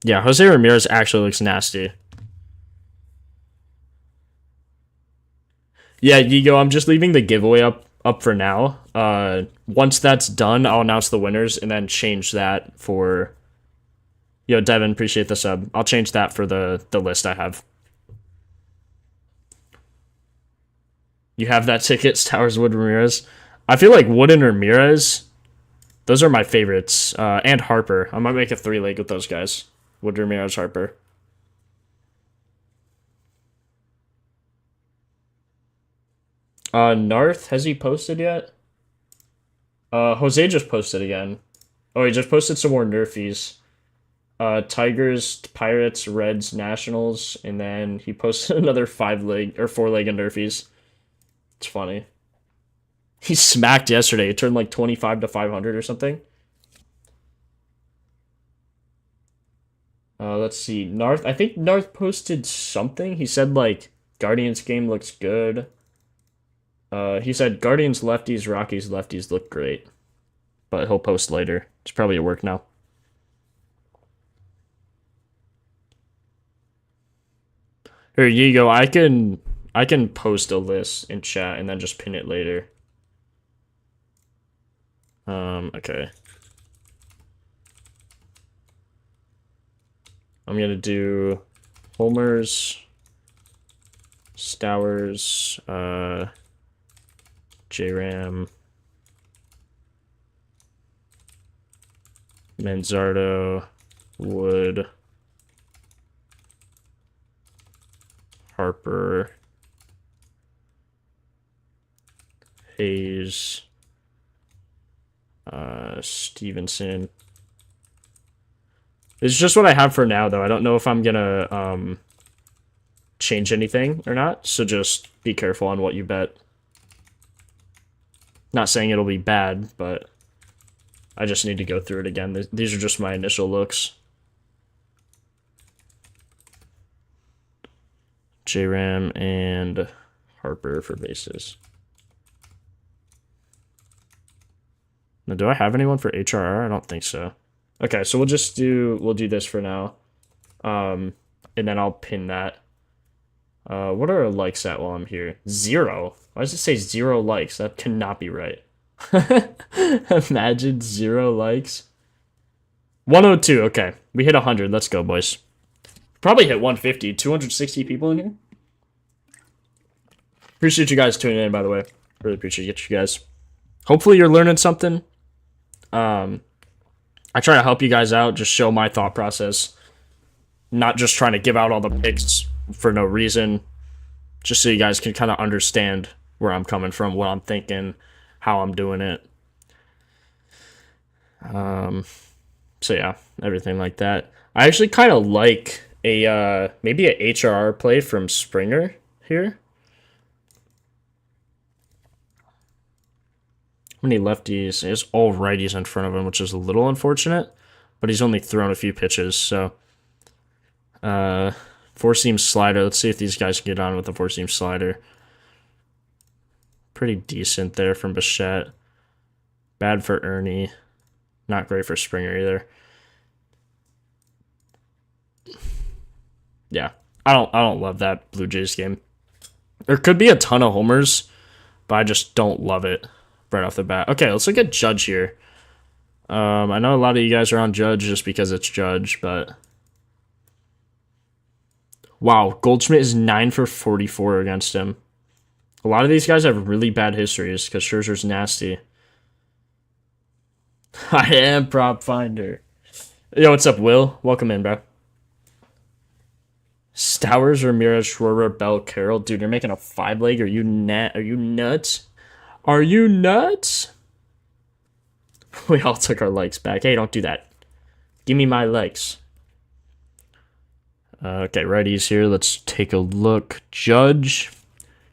Yeah, Jose Ramirez actually looks nasty. Yeah, Yigo, I'm just leaving the giveaway up for now. Once that's done, I'll announce the winners and then change that for... Yo, Devin, appreciate the sub. I'll change that for the list I have. You have that ticket, Stowers, Wood, Ramirez. I feel like Wood and Ramirez, those are my favorites. And Harper. I might make a 3-leg with those guys. Wood, Ramirez, Harper. Narth, has he posted yet? Jose just posted again. Oh, he just posted some more Nerfies. Tigers, Pirates, Reds, Nationals, and then he posted another 5-leg or 4-leg Nerfies. It's funny. He smacked yesterday. It turned like 25 to 500 or something. Let's see. Narth. I think Narth posted something. He said like Guardians game looks good. He said Guardians lefties, Rockies lefties look great. but he'll post later. It's probably at work now. Here you go. I can post a list in chat and then just pin it later. Okay. I'm gonna do Homers, Stowers, JRAM, Manzardo, Wood, Harper, Hayes, Stevenson. It's just what I have for now, though. I don't know if I'm gonna change anything or not, so just be careful on what you bet. Not saying it'll be bad, but I just need to go through it again. These are just my initial looks. JRAM and Harper for bases. Now, do I have anyone for HRR? I don't think so. Okay, so we'll do this for now. And then I'll pin that. What are our likes at while I'm here? 0. Why does it say 0 likes? That cannot be right. Imagine 0 likes. 102. Okay, we hit 100. Let's go, boys. Probably hit 150. 260 people in here. Appreciate you guys tuning in, by the way. Really appreciate you guys. Hopefully you're learning something. I try to help you guys out, just show my thought process. Not just trying to give out all the picks for no reason. Just so you guys can kind of understand where I'm coming from, what I'm thinking, how I'm doing it. So yeah, everything like that. I actually kind of like a maybe a HRR play from Springer here. How many lefties? He has all righties in front of him, which is a little unfortunate, but he's only thrown a few pitches, so four-seam slider. Let's see if these guys can get on with the four-seam slider. Pretty decent there from Bichette. Bad for Ernie. Not great for Springer either. Yeah, I don't love that Blue Jays game. There could be a ton of homers, but I just don't love it right off the bat. Okay, let's look at Judge here. I know a lot of you guys are on Judge just because it's Judge, but wow, Goldschmidt is 9 for 44 against him. A lot of these guys have really bad histories because Scherzer's nasty. I am Propfinder. Yo, what's up, Will? Welcome in, bro. Stowers, Ramirez, Schwarber, Bell, Carroll. Dude, you're making a 5-leg? Are you nuts? Are you nuts? We all took our legs back. Hey, don't do that. Give me my legs. Okay, righties here. Let's take a look. Judge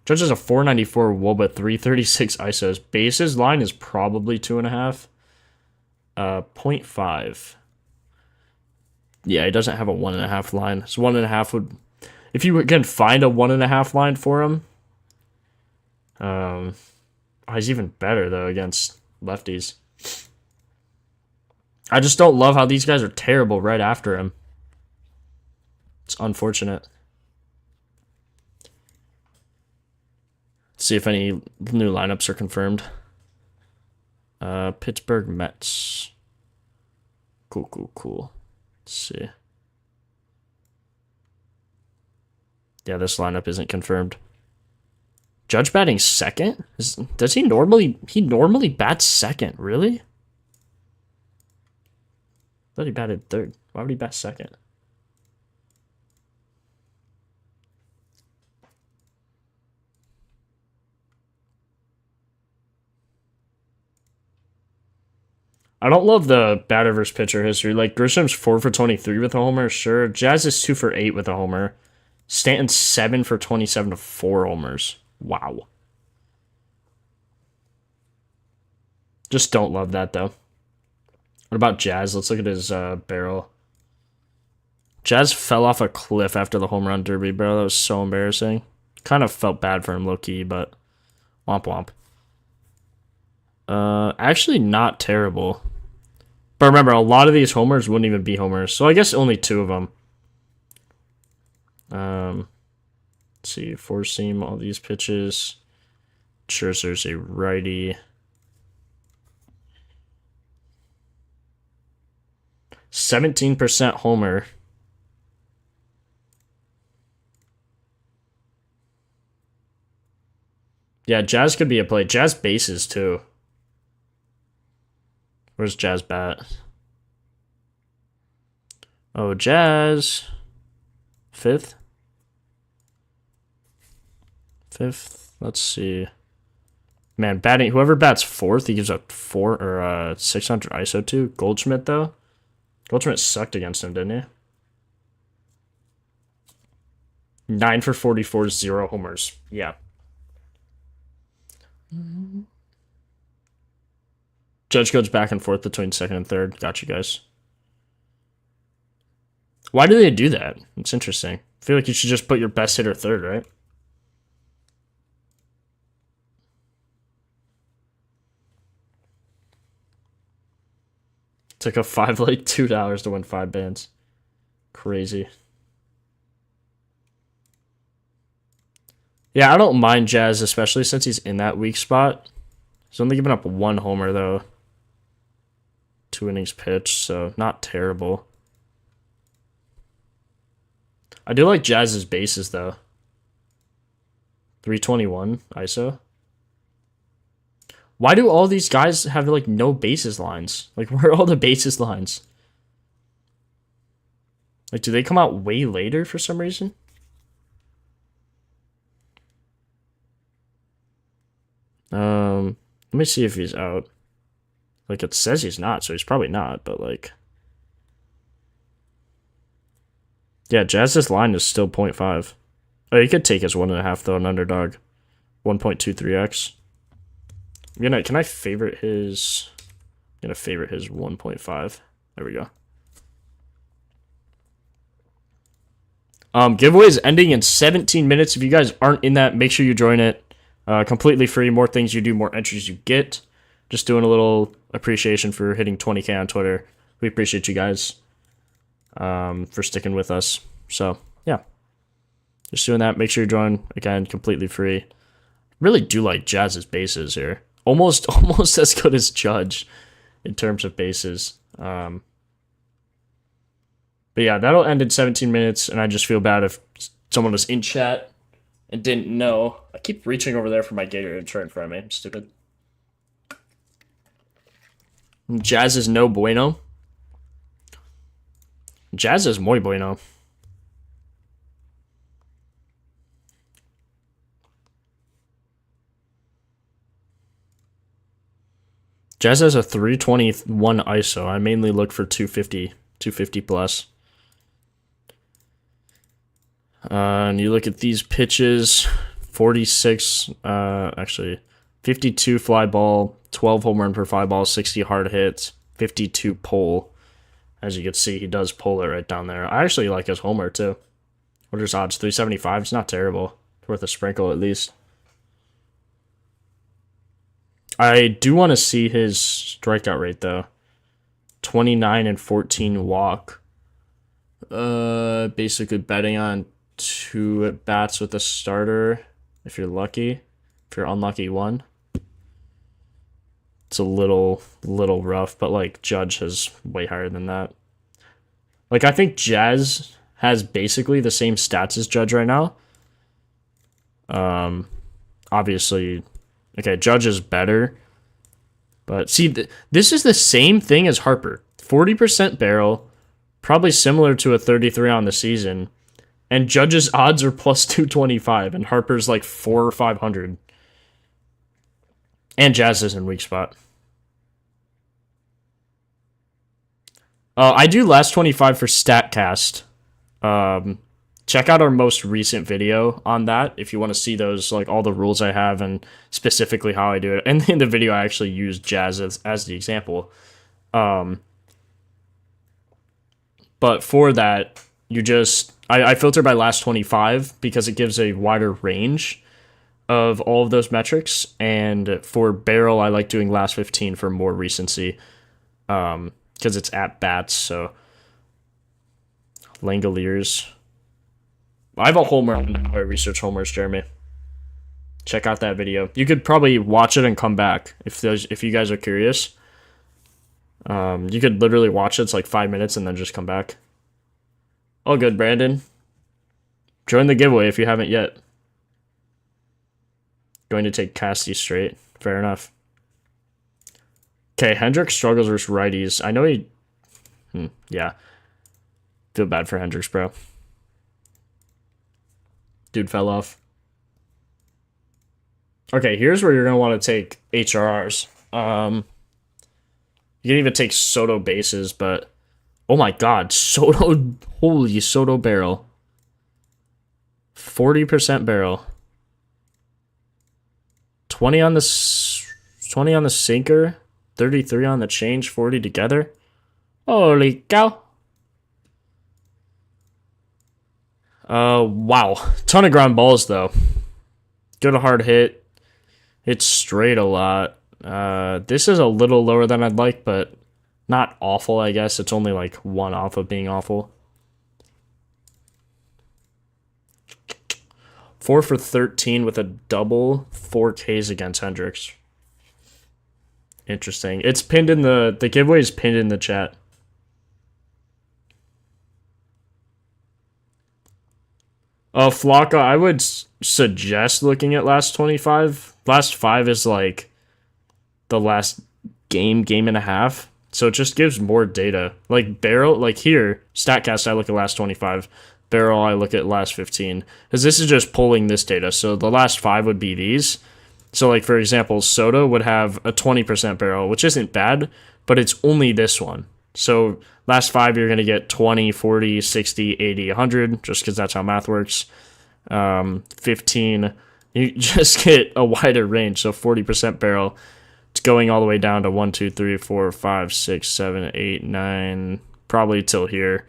has a 494 WOBA, 336 ISOs. Bases line is probably 2.5. 0.5. Yeah, he doesn't have a 1.5 line. So 1.5 would, if you can find a 1.5 line for him. He's even better though against lefties. I just don't love how these guys are terrible right after him. It's unfortunate. Let's see if any new lineups are confirmed. Pittsburgh Mets. Cool. Let's see. Yeah, this lineup isn't confirmed. Judge batting second? Does he normally bats second, really? I thought he batted third. Why would he bat second? I don't love the batter versus pitcher history. Like, Grisham's 4 for 23 with a homer, sure. Jazz is 2 for 8 with a homer. Stanton's 7 for 27 to 4 homers. Wow. Just don't love that, though. What about Jazz? Let's look at his barrel. Jazz fell off a cliff after the home run derby, bro. That was so embarrassing. Kind of felt bad for him, low-key, but womp womp. Actually not terrible. But remember, a lot of these homers wouldn't even be homers, so I guess only 2 of them. Let's see, 4-seam, all these pitches. Scherzer's a righty. 17% homer. Yeah, Jazz could be a play. Jazz bases, too. Where's Jazz bat? Oh, Jazz. 5th? 5th? Let's see. Man, batting, whoever bats 4th, he gives up 600 ISO to. Goldschmidt, though. Goldschmidt sucked against him, didn't he? 9 for 44, 0 homers. Yeah. Judge goes back and forth between 2nd and 3rd. Got you guys. Why do they do that? It's interesting. I feel like you should just put your best hitter 3rd, right? Took a 5 like $2 to win 5 bands. Crazy. Yeah, I don't mind Jazz, especially since he's in that weak spot. He's only given up 1 homer, though. 2 innings pitched, so not terrible. I do like Jazz's bases, though. 321 ISO. Why do all these guys have, like, no bases lines? Like, where are all the bases lines? Like, do they come out way later for some reason? Let me see if he's out. Like, it says he's not, so he's probably not, but, like... Yeah, Jazz's line is still 0.5. Oh, he could take his 1.5, though, an underdog. 1.23x. Can I favorite his... I'm gonna favorite his 1.5. There we go. Giveaway is ending in 17 minutes. If you guys aren't in that, make sure you join it. Completely free. More things you do, more entries you get. Just doing a little appreciation for hitting 20K on Twitter. We appreciate you guys for sticking with us. So, yeah. Just doing that. Make sure you join. Again, completely free. Really do like Jazz's bases here. Almost as good as Judge in terms of bases. But yeah, that'll end in 17 minutes, and I just feel bad if someone was in chat and didn't know. I keep reaching over there for my Gator intro in front of me. I'm stupid. Jazz is no bueno. Jazz is muy bueno. Jazz has a 321 ISO. I mainly look for 250 plus. And you look at these pitches, 46, actually 52 fly ball, 12 home run per fly ball, 60 hard hits, 52 pull. As you can see, he does pull it right down there. I actually like his homer too. What are his odds? 375. It's not terrible. It's worth a sprinkle at least. I do want to see his strikeout rate though. 29 and 14 walk. Basically betting on 2 at bats with a starter if you're lucky. If you're unlucky, 1. It's a little rough, but like Judge has way higher than that. Like I think Jazz has basically the same stats as Judge right now. Obviously, okay, Judge is better. But see, this is the same thing as Harper. 40% barrel, probably similar to a 33 on the season. And Judge's odds are plus 225, and Harper's like 400 or 500. And Jazz is in weak spot. I do last 25 for StatCast. Check out our most recent video on that if you want to see those, like all the rules I have and specifically how I do it. And in the video, I actually used Jazz as the example. But for that, you just I filter by last 25 because it gives a wider range. of all of those metrics. And for barrel, I like doing last 15 for more recency, because it's at bats. So Langoliers. I have a homer on I research homers, Jeremy. Check out that video. You could probably watch it and come back if you guys are curious. You could literally watch it. It's like 5 minutes and then just come back. All good, Brandon. Join the giveaway if you haven't yet. Going to take Casty straight. Fair enough. Okay, Hendricks struggles versus righties. I know he... yeah. Feel bad for Hendricks, bro. Dude fell off. Okay, here's where you're going to want to take HRRs. You can even take Soto bases, but... oh my god, Soto... holy Soto barrel. 40% barrel. 20 on the 20 on the sinker, 33 on the change, 40 together. Holy cow. Wow. Ton of ground balls though. Good hard hit. It's straight a lot. This is a little lower than I'd like, but not awful, I guess. It's only like one off of being awful. 4 for 13 with a double, 4 Ks against Hendricks. Interesting. It's pinned in the giveaway is pinned in the chat. Flocka, I would suggest looking at last 25. Last 5 is like the last game and a half. So it just gives more data. Like barrel, like here, StatCast, I look at last 25. Barrel, I look at last 15. Because this is just pulling this data. So the last 5 would be these. So like, for example, Soto would have a 20% barrel, which isn't bad, but it's only this one. So last 5, you're going to get 20, 40, 60, 80, 100, just because that's how math works. 15, you just get a wider range. So 40% barrel. It's going all the way down to 1, 2, 3, 4, 5, 6, 7, 8, 9, probably till here.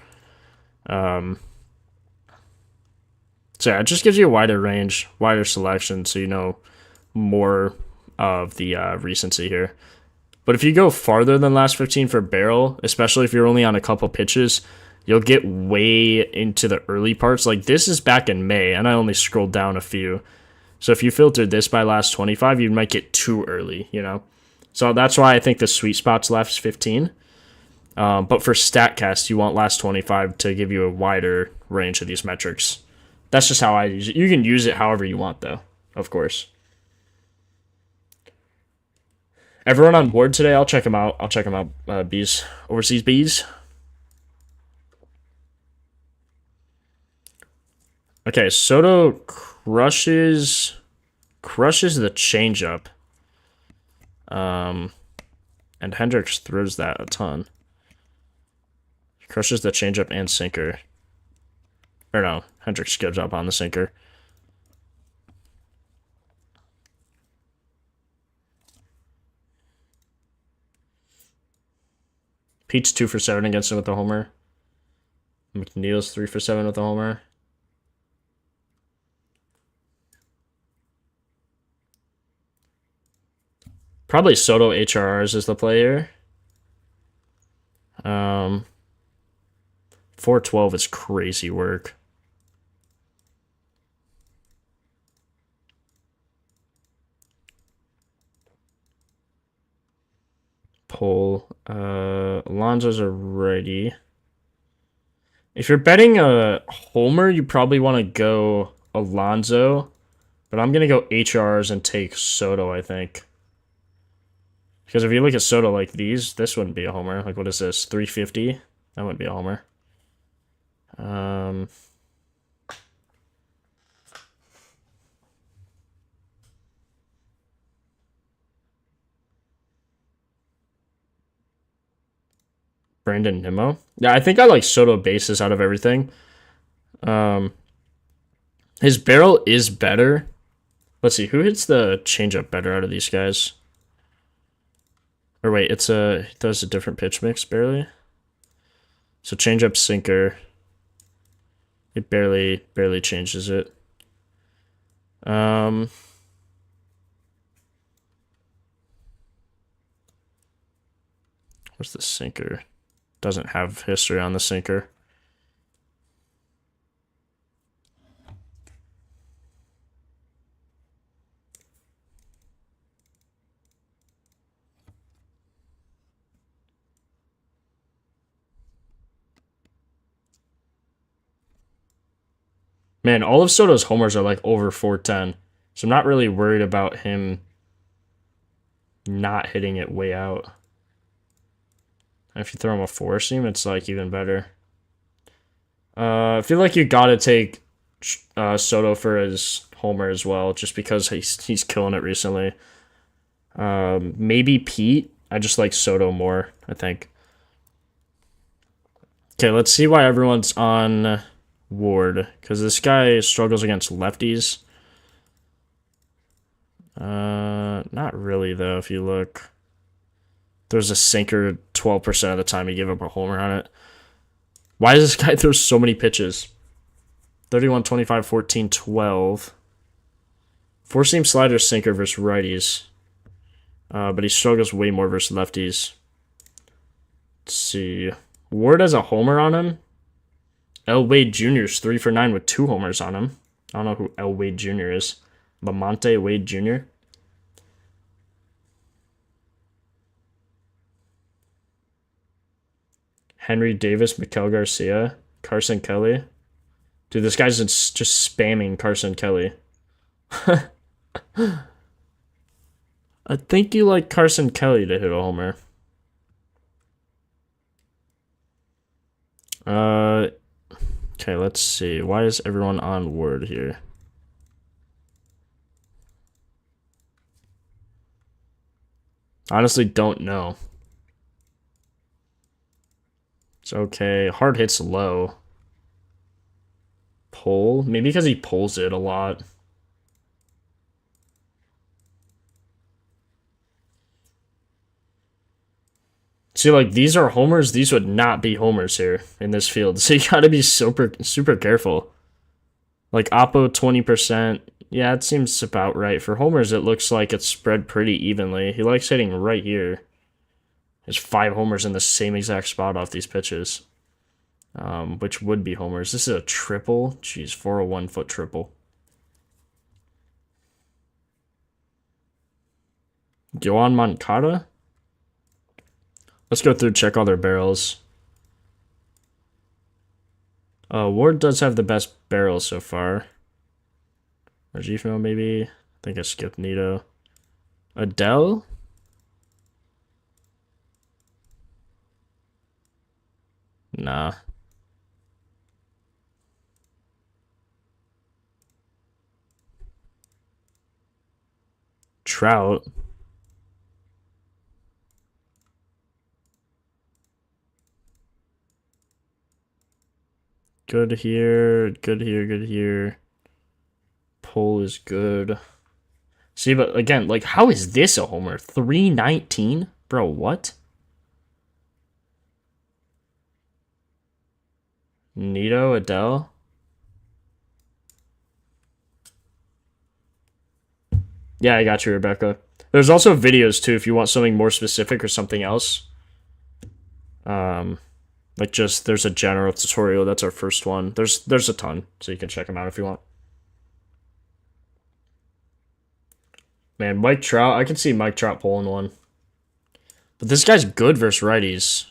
So yeah, it just gives you a wider range, wider selection, so you know more of the recency here. But if you go farther than last 15 for barrel, especially if you're only on a couple pitches, you'll get way into the early parts. Like this is back in May, and I only scrolled down a few. So if you filtered this by last 25, you might get too early, you know? So that's why I think the sweet spot's last 15. But for StatCast, you want last 25 to give you a wider range of these metrics. That's just how I use it. You can use it however you want, though, of course. Everyone on board today? I'll check them out. I'll check them out, bees. Overseas bees. Okay, Soto crushes the changeup. And Hendricks throws that a ton. Crushes the changeup and sinker. Or no, Hendricks gives up on the sinker. Pete's 2 for 7 against him with the homer. McNeil's 3 for 7 with the homer. Probably Soto HRRs is the player. 412 is crazy work. Pull. Alonso's a righty. If you're betting a homer, you probably want to go Alonso. But I'm going to go HRs and take Soto, I think. Because if you look at Soto like these, this wouldn't be a homer. Like, what is this? 350? That wouldn't be a homer. Brandon Nimmo. Yeah, I think I like Soto bases out of everything. His barrel is better. Let's see, who hits the changeup better out of these guys? Or wait, it does a different pitch mix, barely. So changeup sinker. It barely changes it. Where's the sinker? Doesn't have history on the sinker. Man, all of Soto's homers are like over 410. So I'm not really worried about him not hitting it way out. And if you throw him a four seam, it's like even better. I feel like you gotta take Soto for his homer as well, just because he's killing it recently. Maybe Pete. I just like Soto more, I think. Okay, let's see why everyone's on Ward, because this guy struggles against lefties. Not really though. If you look, there's a sinker 12% of the time you give up a homer on it. Why does this guy throw so many pitches? 31, 25, 14, 12. Four seam slider sinker versus righties. But he struggles way more versus lefties. Let's see. Ward has a homer on him. L. Wade Jr. is 3 for 9 with 2 homers on him. I don't know who L. Wade Jr. is. Lamonte Wade Jr. Henry Davis, Miguel Garcia, Carson Kelly. Dude, this guy's just spamming Carson Kelly. I think you like Carson Kelly to hit a homer. Okay, let's see. Why is everyone on Ward here? Honestly, don't know. It's okay. Hard hits low. Pull? Maybe because he pulls it a lot. See, like, these are homers. These would not be homers here in this field. So you gotta be super careful. Like, Oppo 20%. Yeah, it seems about right. For homers, it looks like it's spread pretty evenly. He likes hitting right here. There's 5 homers in the same exact spot off these pitches. Which would be homers. This is a triple. Jeez, 401-foot triple. Yoan Moncada? Let's go through, check all their barrels. Ward does have the best barrels so far. Regifno, maybe. I think I skipped Nito. Adele? Nah. Trout. Good here, good here, good here. Pull is good. See, but again, like, how is this a homer? 319? Bro, what? Nito, Adele? Yeah, I got you, Rebecca. There's also videos, too, if you want something more specific or something else. Like, just, there's a general tutorial. That's our first one. There's a ton, so you can check them out if you want. Man, Mike Trout. I can see Mike Trout pulling one. But this guy's good versus righties.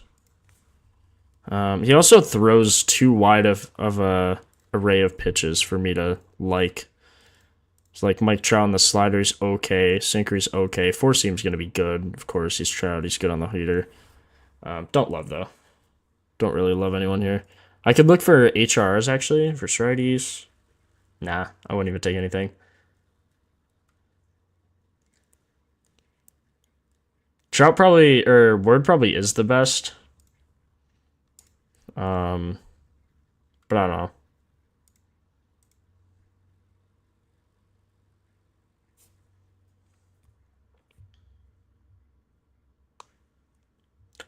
He also throws too wide of a array of pitches for me to like. It's like Mike Trout on the slider's okay. Sinker's okay. Four seam's going to be good. Of course, he's Trout. He's good on the heater. Don't love, though. Don't really love anyone here. I could look for HRs, actually, for righties. Nah, I wouldn't even take anything. Trout probably, or Ward probably is the best. But I don't know.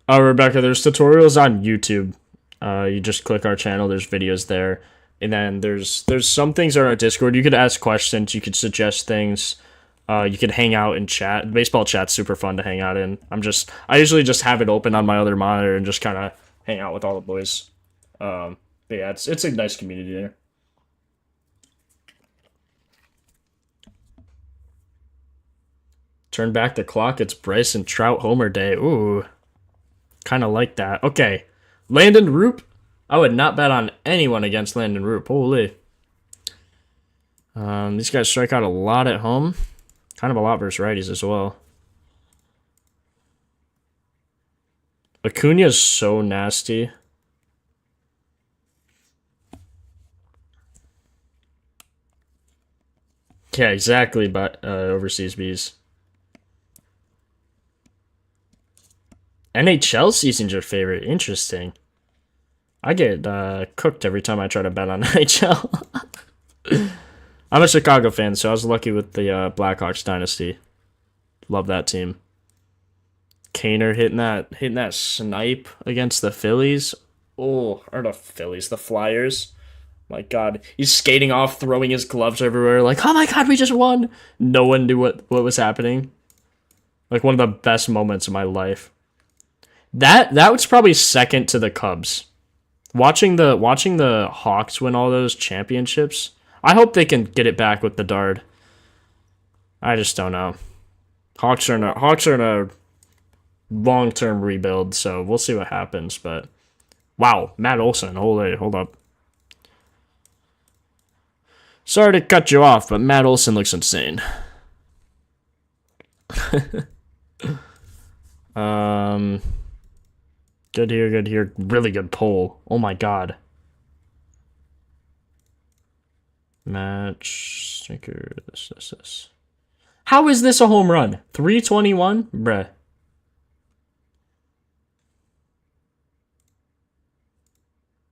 Oh, Rebecca, there's tutorials on YouTube. You just click our channel. There's videos there, and then there's some things on our Discord. You could ask questions. You could suggest things. You could hang out and chat. Baseball chat's super fun to hang out in. I usually just have it open on my other monitor and just kind of hang out with all the boys. But yeah, it's a nice community there. Turn back the clock. It's Bryson Trout homer day. Ooh, kind of like that. Okay, Landon Roop. I would not bet on anyone against Landon Roop. Holy. These guys strike out a lot at home. Kind of a lot versus righties as well. Acuna is so nasty. Yeah, exactly, but overseas bees. NHL season's your favorite. Interesting. I get cooked every time I try to bet on NHL. I'm a Chicago fan, so I was lucky with the Blackhawks dynasty. Love that team. Kaner hitting that snipe against the Phillies. Oh, or the Phillies, the Flyers. My God, he's skating off, throwing his gloves everywhere. Like, oh my God, we just won. No one knew what was happening. Like one of the best moments of my life. That was probably second to the Cubs. Watching the Hawks win all those championships. I hope they can get it back with the Dard. I just don't know. Hawks are in a long-term rebuild, so we'll see what happens. But wow, Matt Olson, hold up. Sorry to cut you off, but Matt Olson looks insane. Good here. Really good pull. Oh my God. Match sticker. This. How is this a home run? 321? Bruh.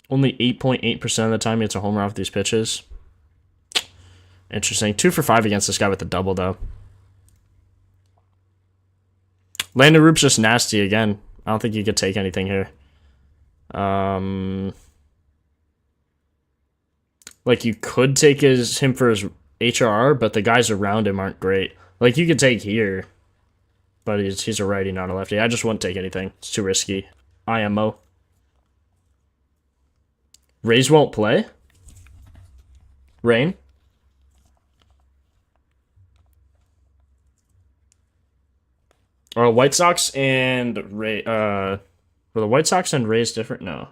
Only 8.8% of the time it's a home run off these pitches. Interesting. 2 for 5 against this guy with the double, though. Landon Roop's just nasty again. I don't think you could take anything here. Like, you could take him for his HRR, but the guys around him aren't great. Like, you could take here, but he's a righty, not a lefty. I just wouldn't take anything. It's too risky. IMO. Rays won't play? Rain? Are White Sox and were the White Sox and Rays different? No.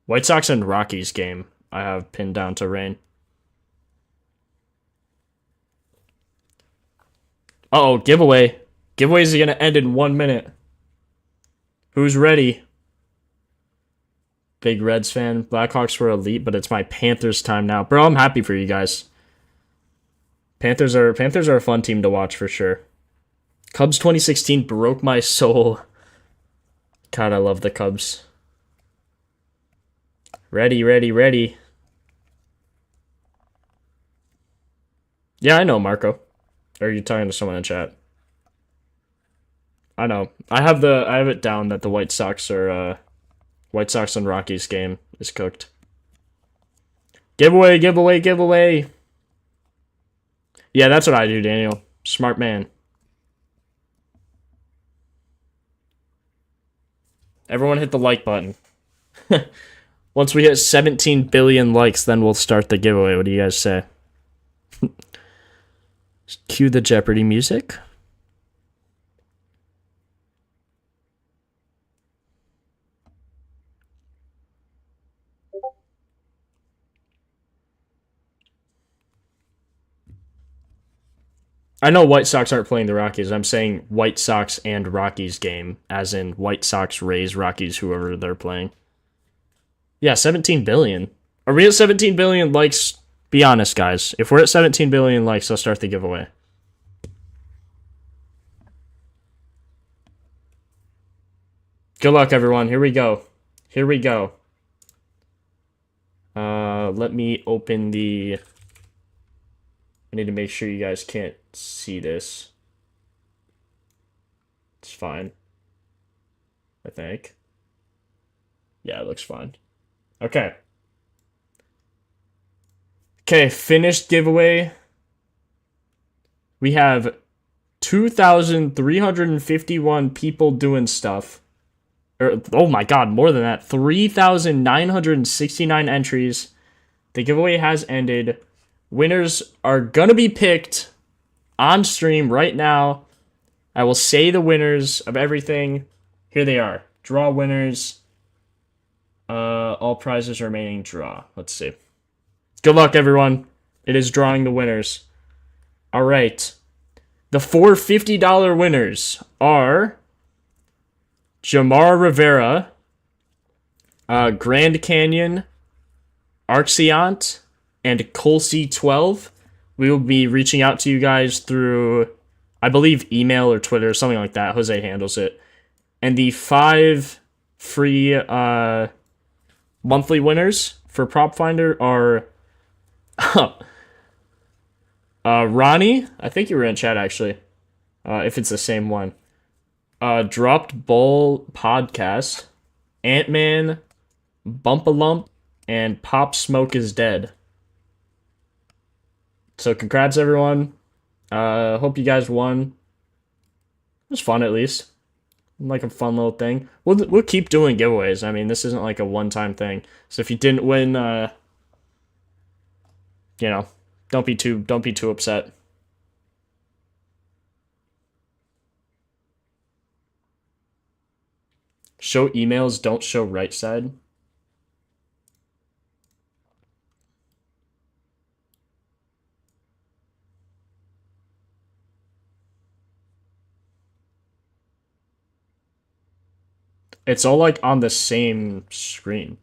White Sox and Rockies game I have pinned down to rain. Uh-oh, giveaway. Giveaways are going to end in 1 minute. Who's ready? Big Reds fan. Blackhawks were elite, but it's my Panthers time now. Bro, I'm happy for you guys. Panthers are a fun team to watch for sure. Cubs 2016 broke my soul. God, I love the Cubs. Ready. Yeah, I know, Marco. Or are you talking to someone in chat? I know. I have it down that the White Sox and Rockies game is cooked. Giveaway. Yeah, that's what I do, Daniel. Smart man. Everyone hit the like button. Once we hit 17 billion likes, then we'll start the giveaway. What do you guys say? Cue the Jeopardy music. I know White Sox aren't playing the Rockies. I'm saying White Sox and Rockies game, as in White Sox, Rays, Rockies, whoever they're playing. Yeah, 17 billion. Are we at 17 billion likes? Be honest, guys. If we're at 17 billion likes, I'll start the giveaway. Good luck, everyone. Here we go. Let me open the... I need to make sure you guys can't see this. It's fine. I think. Yeah, it looks fine. Okay. Okay, finished giveaway. We have 2,351 people doing stuff. Oh my god, more than that. 3,969 entries. The giveaway has ended. Winners are going to be picked on stream right now. I will say the winners of everything. Here they are. Draw winners. All prizes remaining draw. Let's see. Good luck, everyone. It is drawing the winners. All right. The four $50 winners are Jamar Rivera, Grand Canyon, Arxiant, and Colsey12. We will be reaching out to you guys through, I believe, email or Twitter or something like that. Jose handles it. And the 5 free monthly winners for Propfinder are Ronnie. I think you were in chat, actually, if it's the same one. Dropped Ball Podcast, Ant-Man, Bump-a-Lump, and Pop Smoke is Dead. So congrats, everyone. Hope you guys won. It was fun, at least. Like a fun little thing. We'll keep doing giveaways. I mean, this isn't like a one-time thing. So if you didn't win, you know, don't be too upset. Show emails, don't show right side. It's all like on the same screen.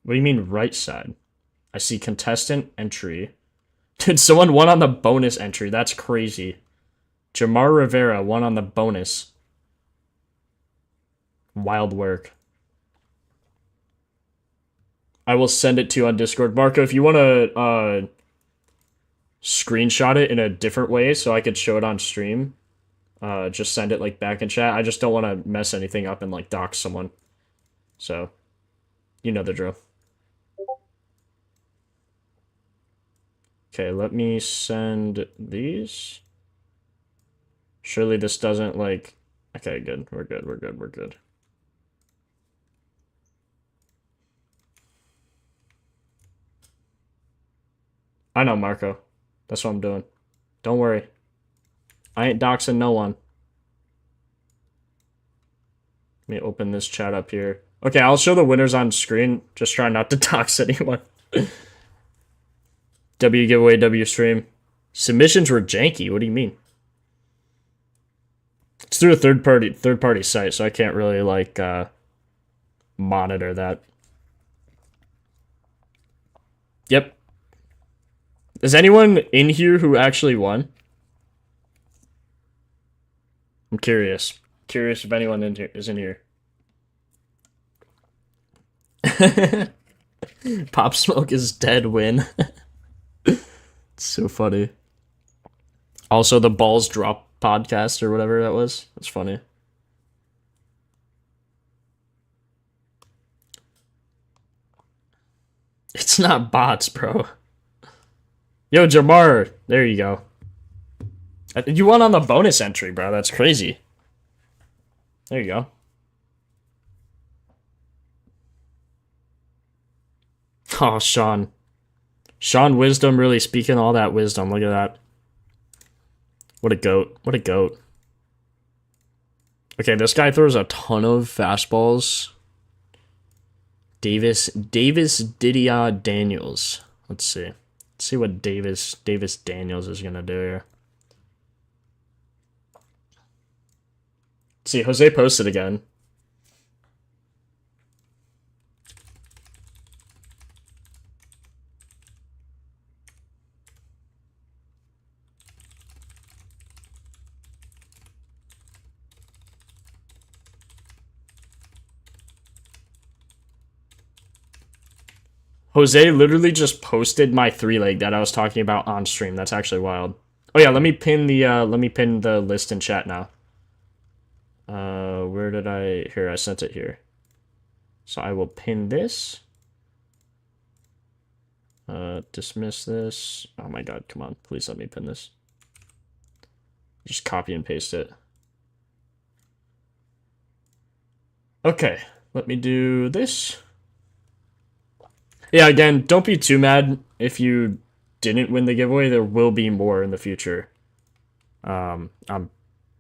What do you mean right side? I see contestant entry. Dude, someone won on the bonus entry. That's crazy. Jamar Rivera won on the bonus. Wild work. I will send it to you on Discord. Marco, if you want to screenshot it in a different way so I could show it on stream, just send it like back in chat. I just don't want to mess anything up and like dox someone. So, you know the drill. Okay, let me send these. Surely this doesn't like... Okay, good. We're good. We're good. We're good. I know, Marco. That's what I'm doing. Don't worry. I ain't doxing no one. Let me open this chat up here. Okay, I'll show the winners on screen. Just try not to dox anyone. W giveaway, W stream. Submissions were janky. What do you mean? It's through a third party site, so I can't really like monitor that. Yep. Is anyone in here who actually won? I'm curious. Curious if anyone in here is in here. Pop Smoke is dead win. It's so funny. Also, the Balls Drop podcast or whatever that was. That's funny. It's not bots, bro. Yo, Jamar. There you go. You won on the bonus entry, bro. That's crazy. There you go. Oh, Sean. Sean Wisdom really speaking all that wisdom. Look at that. What a goat. What a goat. Okay, this guy throws a ton of fastballs. Davis Didia Daniels. Let's see. Let's see what Davis Daniels is gonna do here. Let's see, Jose posted again. Jose literally just posted my 3-leg that I was talking about on stream. That's actually wild. Oh yeah, let me pin the list in chat now. Where did I... Here, I sent it here. So I will pin this. Dismiss this. Oh my god, come on. Please let me pin this. Just copy and paste it. Okay, let me do this. Yeah, again, don't be too mad if you didn't win the giveaway. There will be more in the future. I'm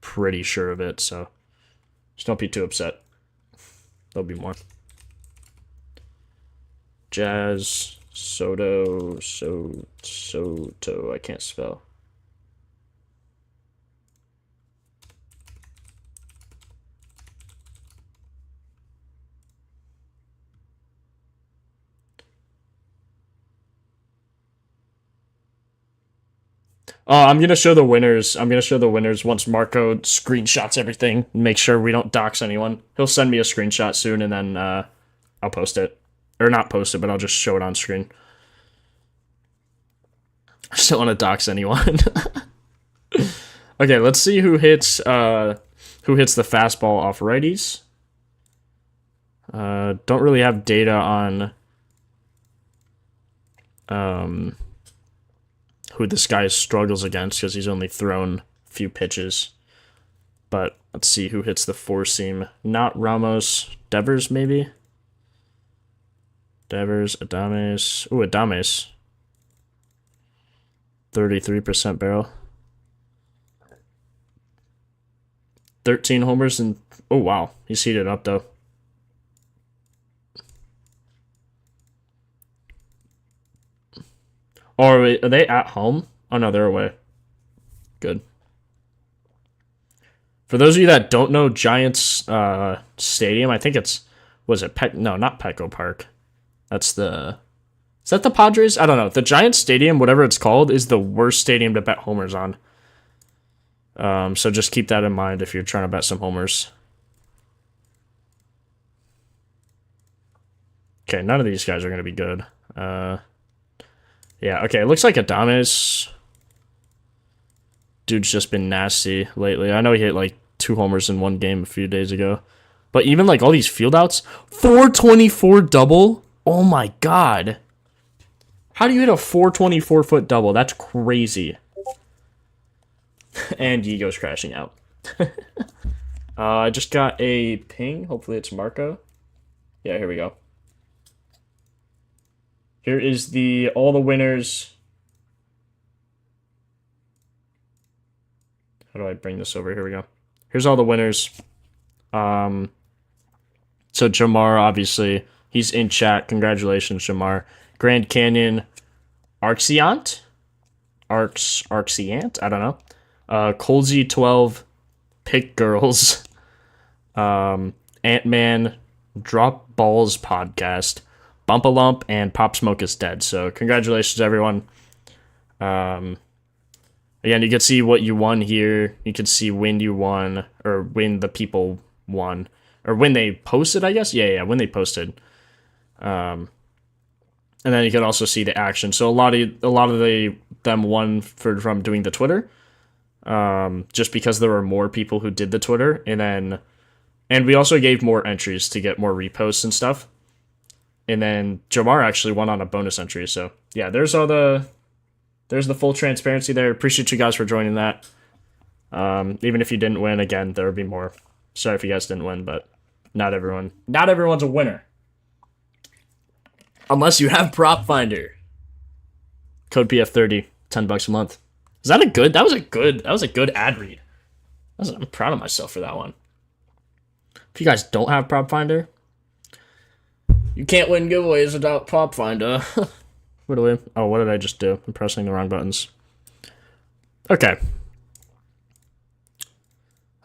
pretty sure of it, so just don't be too upset. There'll be more. Jazz, Soto, Soto, I can't spell. I'm gonna show the winners. I'm gonna show the winners once Marco screenshots everything. Make sure we don't dox anyone. He'll send me a screenshot soon, and then I'll post it, or not post it, but I'll just show it on screen. I just don't want to dox anyone. Okay, let's see who hits the fastball off righties. Don't really have data on who this guy struggles against because he's only thrown a few pitches. But let's see who hits the four seam. Not Ramos. Devers, maybe? Devers, Adames. Ooh, Adames. 33% barrel. 13 homers and... Oh, wow. He's heated up, though. Or are they at home? Oh, no, they're away. Good. For those of you that don't know Giants Stadium, I think it's... Was it No, not Petco Park. That's the... Is that the Padres? I don't know. The Giants Stadium, whatever it's called, is the worst stadium to bet homers on. So just keep that in mind if you're trying to bet some homers. Okay, none of these guys are going to be good. Yeah, okay, it looks like Adames. Dude's just been nasty lately. I know he hit like 2 homers in one game a few days ago. But even like all these field outs, 424 double? Oh my god. How do you hit a 424 foot double? That's crazy. And he goes crashing out. I just got a ping. Hopefully it's Marco. Yeah, here we go. Here is all the winners. How do I bring this over? Here we go. Here's all the winners. So Jamar, obviously, he's in chat. Congratulations, Jamar. Grand Canyon, Arxiant? Arxiant? I don't know. Colsey 12, Pick Girls, Ant-Man, Drop Balls Podcast, Bump-A-Lump, and Pop Smoke is Dead. So congratulations, everyone. Again, you can see what you won here. You can see when you won, or when the people won, or when they posted, I guess. Yeah, when they posted. And then you can also see the action. So a lot of them won from doing the Twitter. Just because there were more people who did the Twitter, and we also gave more entries to get more reposts and stuff. And then Jamar actually won on a bonus entry. So yeah, there's the full transparency there. Appreciate you guys for joining that. Even if you didn't win, again, there would be more. Sorry if you guys didn't win, but not everyone's a winner. Unless you have Propfinder. Code PF30, $10 a month. Is that that was a good ad read. I'm proud of myself for that one. If you guys don't have Propfinder, you can't win giveaways without Propfinder. What did I just do? I'm pressing the wrong buttons. Okay.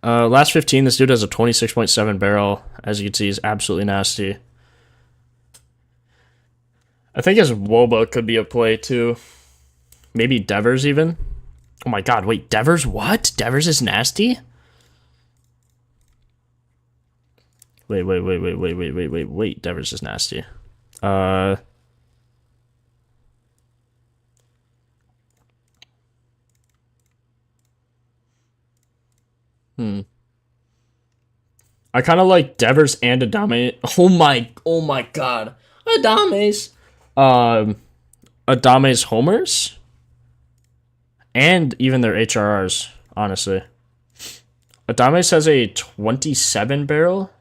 Last 15, this dude has a 26.7 barrel. As you can see, he's absolutely nasty. I think his Woba could be a play too. Maybe Devers even. Oh my god, wait, Devers what? Devers is nasty? Wait, Devers is nasty. I kind of like Devers and Adame. Oh my god. Adame's. Um, Adame's homers and even their HRRs, honestly. Adames has a 27 barrel.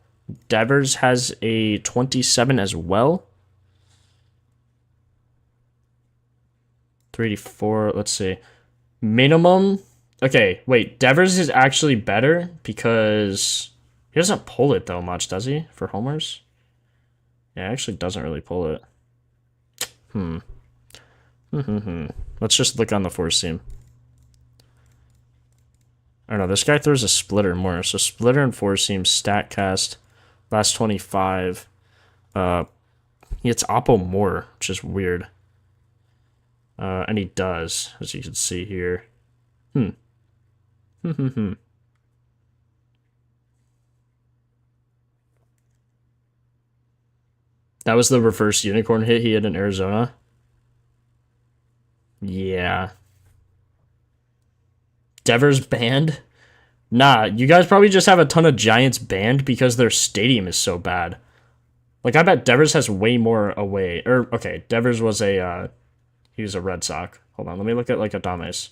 Devers has a 27 as well. 384, let's see. Minimum. Okay, wait. Devers is actually better because he doesn't pull it though much, does he? For homers? Yeah, actually doesn't really pull it. Let's just look on the four seam. I don't know. This guy throws a splitter more. So splitter and four seam, StatCast, last 25. He hits Oppo more, which is weird. And he does, as you can see here. That was the reverse unicorn hit he had in Arizona. Yeah. Devers banned? Nah, you guys probably just have a ton of Giants banned because their stadium is so bad. Like, I bet Devers has way more away. Or, okay, Devers was he was a Red Sox. Hold on, let me look at, like, Adames.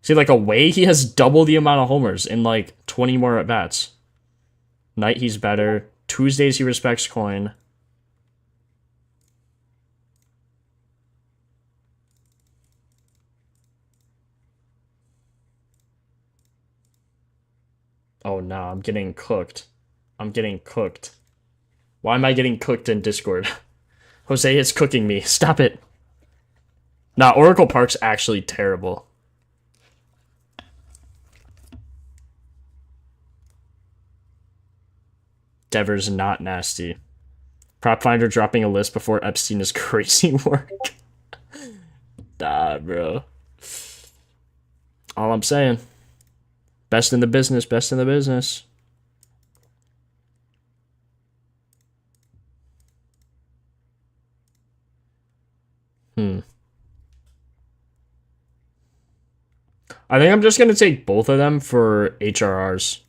See, like, away, he has double the amount of homers in, like, 20 more at-bats. Night, he's better. Tuesdays, he respects coin. Oh, no, I'm getting cooked. I'm getting cooked. Why am I getting cooked in Discord? Jose is cooking me. Stop it. Nah, Oracle Park's actually terrible. Devers not nasty. Propfinder dropping a list before Epstein is crazy work. Nah, bro. All I'm saying. Best in the business, best in the business. I think I'm just going to take both of them for HRRs.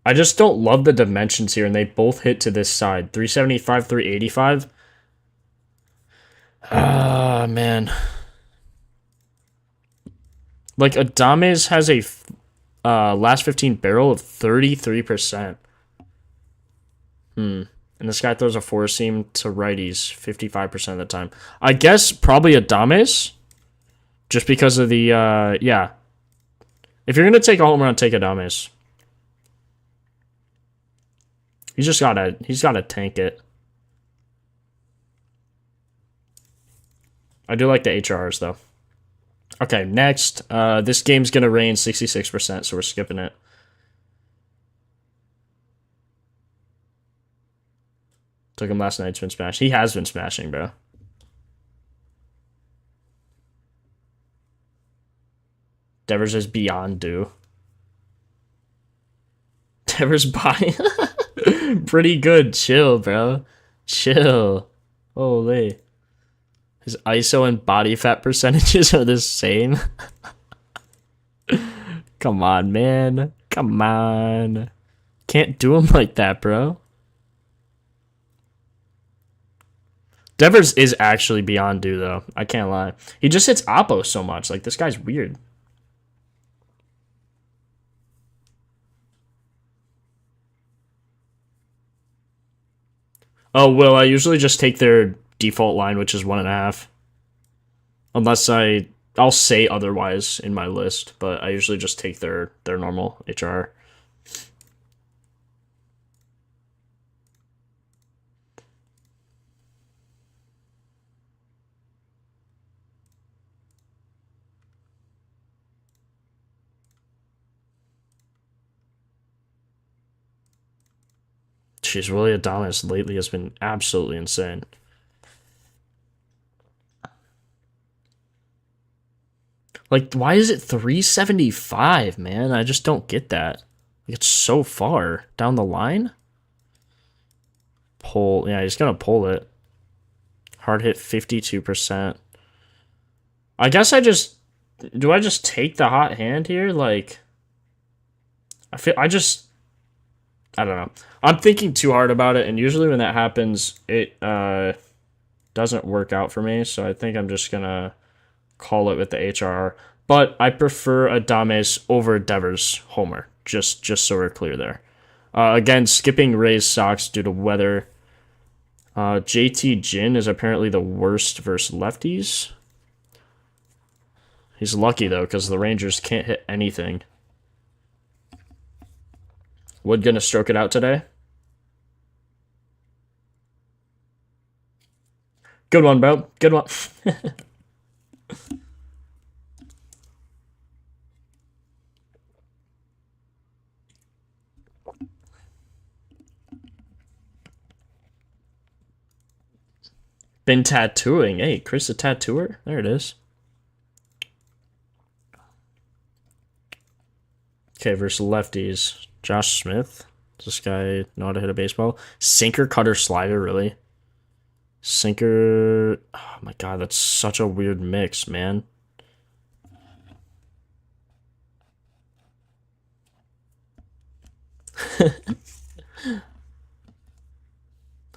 I just don't love the dimensions here, and they both hit to this side. 375, 385. Ah, man. Like, Adames has a last 15 barrel of 33%. And this guy throws a four seam to righties 55% of the time. I guess probably Adames. Just because of the, yeah. If you're going to take a home run, take Adames. He's gotta tank it. I do like the HRs though. Okay, next. This game's gonna rain 66%, so we're skipping it. Took him last night, it's been smashed. He has been smashing, bro. Devers is beyond due. Devers body. Pretty good. Chill, bro. Chill. Holy. His ISO and body fat percentages are the same. Come on, man. Come on. Can't do him like that, bro. Devers is actually beyond due, though. I can't lie. He just hits Oppo so much. Like, this guy's weird. Oh, well, I usually just take their default line, which is 1.5. Unless I'll say otherwise in my list, but I usually just take their normal HR. Jeez, Willie Adames lately has been absolutely insane. Like, why is it 375, man? I just don't get that. It's so far down the line. Pull, yeah, he's gonna pull it. Hard hit 52%. I guess do I just take the hot hand here? Like, I don't know. I'm thinking too hard about it, and usually when that happens, it doesn't work out for me. So I think I'm just gonna call it with the HRR. But I prefer Adames over Devers Homer. Just so we're clear there. Again, skipping Rays Sox due to weather. JT Jin is apparently the worst versus lefties. He's lucky though, because the Rangers can't hit anything. Wood gonna stroke it out today. Good one, bro. Good one. Been tattooing. Hey, Chris a tattooer? There it is. Okay, versus lefties. Josh Smith. Does this guy know how to hit a baseball? Sinker, cutter, slider, really? Sinker. Oh my god, that's such a weird mix, man.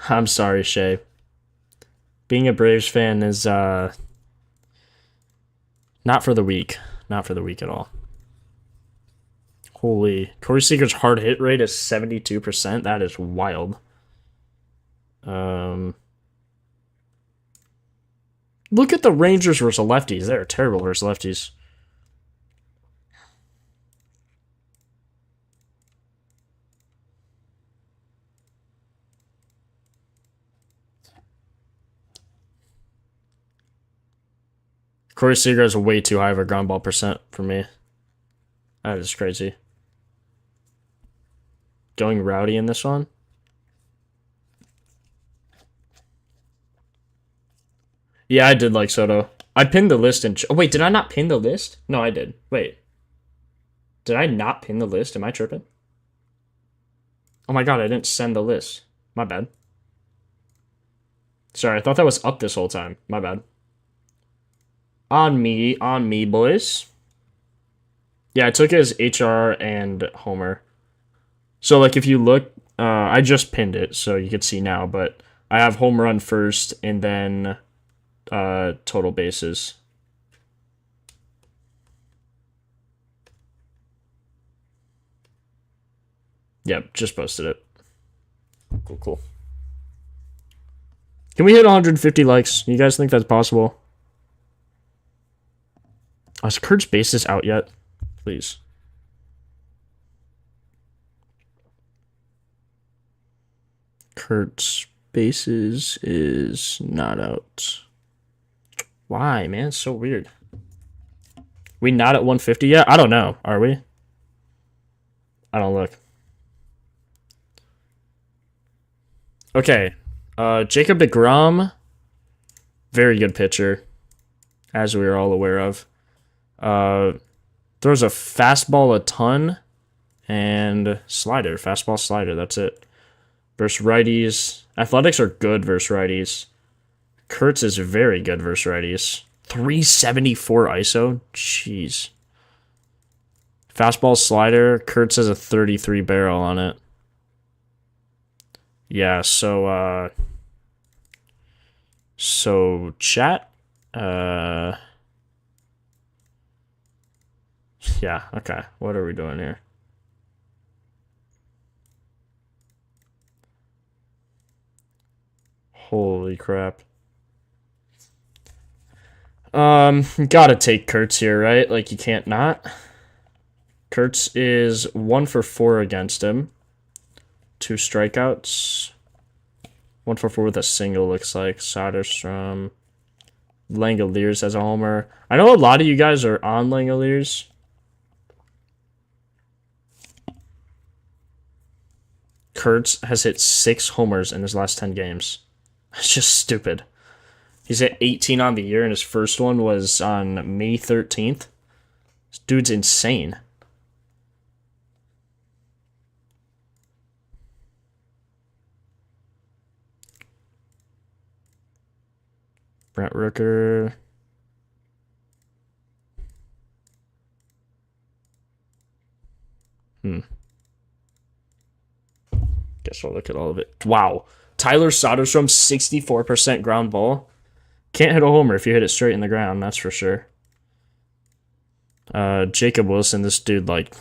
I'm sorry, Shay. Being a Braves fan is not for the weak. Not for the weak at all. Holy. Corey Seager's hard hit rate is 72%. That is wild. Look at the Rangers versus lefties. They're terrible versus lefties. Corey Seager is way too high of a ground ball percent for me. That is crazy. Going rowdy in this one. Yeah, I did like Soto. I pinned the list and... Oh, wait, did I not pin the list? No, I did. Wait. Did I not pin the list? Am I tripping? Oh my god, I didn't send the list. My bad. Sorry, I thought that was up this whole time. My bad. On me, boys. Yeah, I took it as HR and Homer. So, like, if you look, I just pinned it, so you can see now, but I have home run first, and then total bases. Yep, just posted it. Cool. Can we hit 150 likes? You guys think that's possible? Is Kurt's bases out yet? Please. Kurt's bases is not out. Why, man? It's so weird. We not at 150 yet? I don't know. Are we? I don't look. Okay. Jacob deGrom. Very good pitcher. As we are all aware of. Throws a fastball a ton. And slider. Fastball, slider. That's it. Versus righties. Athletics are good versus righties. Kurtz is very good versus righties. 374 ISO? Jeez. Fastball, slider. Kurtz has a 33 barrel on it. Yeah, so chat. Yeah, okay. What are we doing here? Holy crap. Gotta take Kurtz here, right? Like, you can't not. Kurtz is 1 for 4 against him. 2 strikeouts. 1 for 4 with a single, looks like. Soderstrom. Langoliers has a homer. I know a lot of you guys are on Langoliers. Kurtz has hit 6 homers in his last 10 games. It's just stupid. He's hit 18 on the year, and his first one was on May 13th. This dude's insane. Brent Rooker. Guess we'll look at all of it. Wow. Tyler Soderstrom, 64% ground ball. Can't hit a homer if you hit it straight in the ground, that's for sure. Jacob Wilson, this dude, like,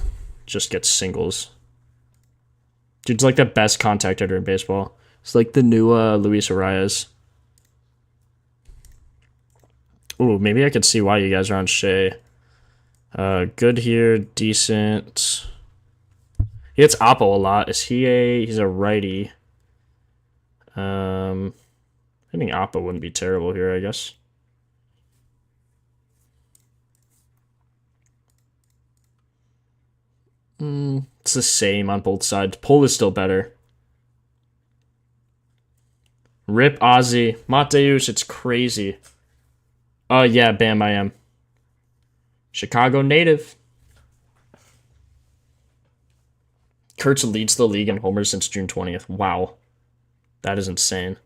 just gets singles. Dude's like the best contact hitter in baseball. It's like the new Luis Arias. Ooh, maybe I could see why you guys are on Shea. Good here, decent. He hits Oppo a lot. Is he he's a righty. Hitting Oppo wouldn't be terrible here, I guess. It's the same on both sides. Pull is still better. Rip Ozzy. Mateus, it's crazy. Yeah, Bam, I am. Chicago native. Kurtz leads the league in homers since June 20th. Wow. That is insane.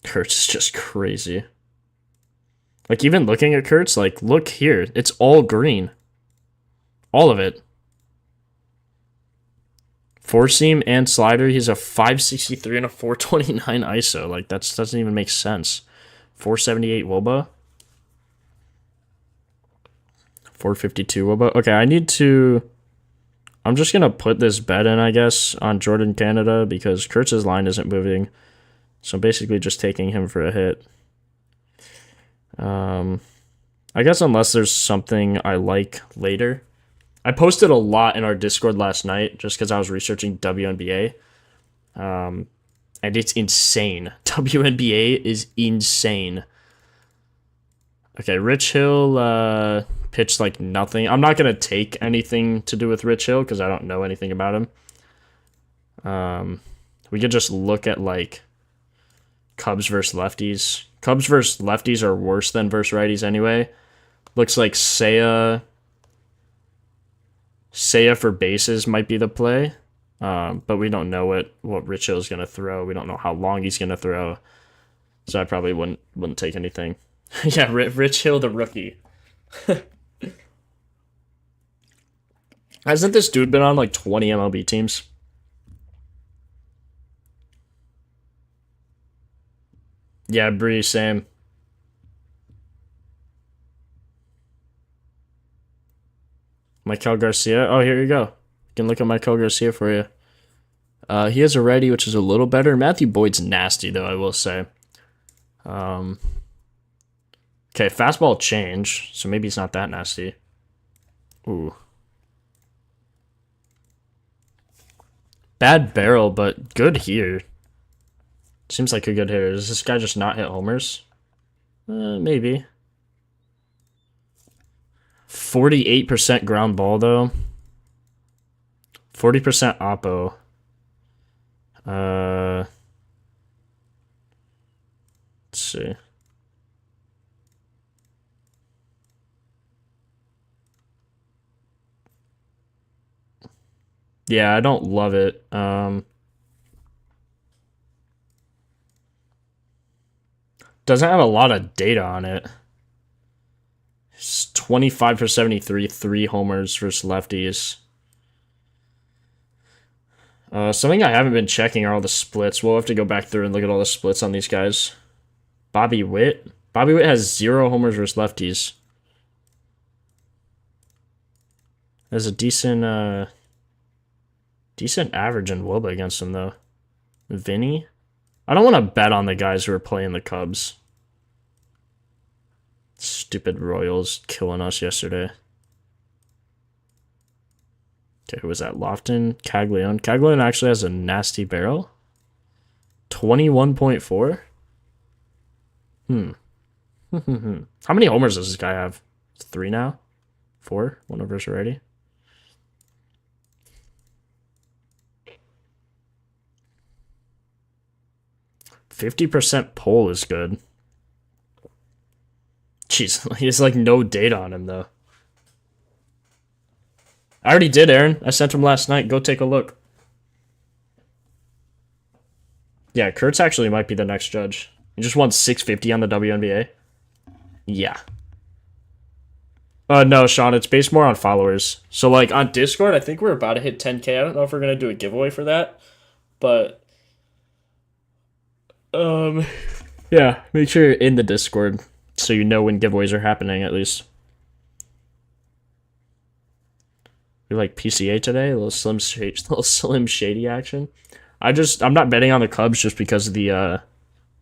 Kurtz is just crazy. Like, even looking at Kurtz, like, look here. It's all green. All of it. Four seam and slider. He's a 563 and a 429 ISO. Like, that doesn't even make sense. 478 Woba. 452 Woba. Okay, I need to... I'm just going to put this bet in, I guess, on Jordan Canada because Kurtz's line isn't moving. So I'm basically just taking him for a hit. I guess unless there's something I like later. I posted a lot in our Discord last night just because I was researching WNBA. And it's insane. WNBA is insane. Okay, Rich Hill pitched like nothing. I'm not going to take anything to do with Rich Hill because I don't know anything about him. We could just look at like Cubs versus lefties. Cubs versus lefties are worse than versus righties anyway. Looks like Seiya for bases might be the play. But we don't know what Rich Hill's going to throw. We don't know how long he's going to throw. So I probably wouldn't take anything. Yeah, Rich Hill, the rookie. Hasn't this dude been on like 20 MLB teams? Yeah, Bree, same. Michael Garcia. Oh, here you go. You can look at Michael Garcia for you. He has a righty, which is a little better. Matthew Boyd's nasty, though, I will say. Okay, fastball change, so maybe he's not that nasty. Ooh. Bad barrel, but good here. Seems like a good hitter. Does this guy just not hit homers? Maybe. 48% ground ball, though. 40% oppo. Let's see. Yeah, I don't love it. Doesn't have a lot of data on it. It's 25 for 73, 3 homers versus lefties. Something I haven't been checking are all the splits. We'll have to go back through and look at all the splits on these guys. Bobby Witt. Bobby Witt has 0 homers versus lefties. There's a decent average in WOBA against him, though. Vinny? I don't want to bet on the guys who are playing the Cubs. Stupid Royals killing us yesterday. Okay, who was that? Lofton? Caglione. Caglione actually has a nasty barrel. 21.4? How many homers does this guy have? 3 now? 4? One of us already. %50 pull is good. Jeez, he has like no data on him though. I already did, Aaron. I sent him last night. Go take a look. Yeah, Kurtz actually might be the next judge. He just won 650 on the WNBA. Yeah. No, Sean, it's based more on followers. So, like, on Discord, I think we're about to hit 10K. I don't know if we're going to do a giveaway for that. But, um, yeah, make sure you're in the Discord so you know when giveaways are happening, at least. We like PCA today, a little slim shady action. I'm not betting on the Cubs just because of the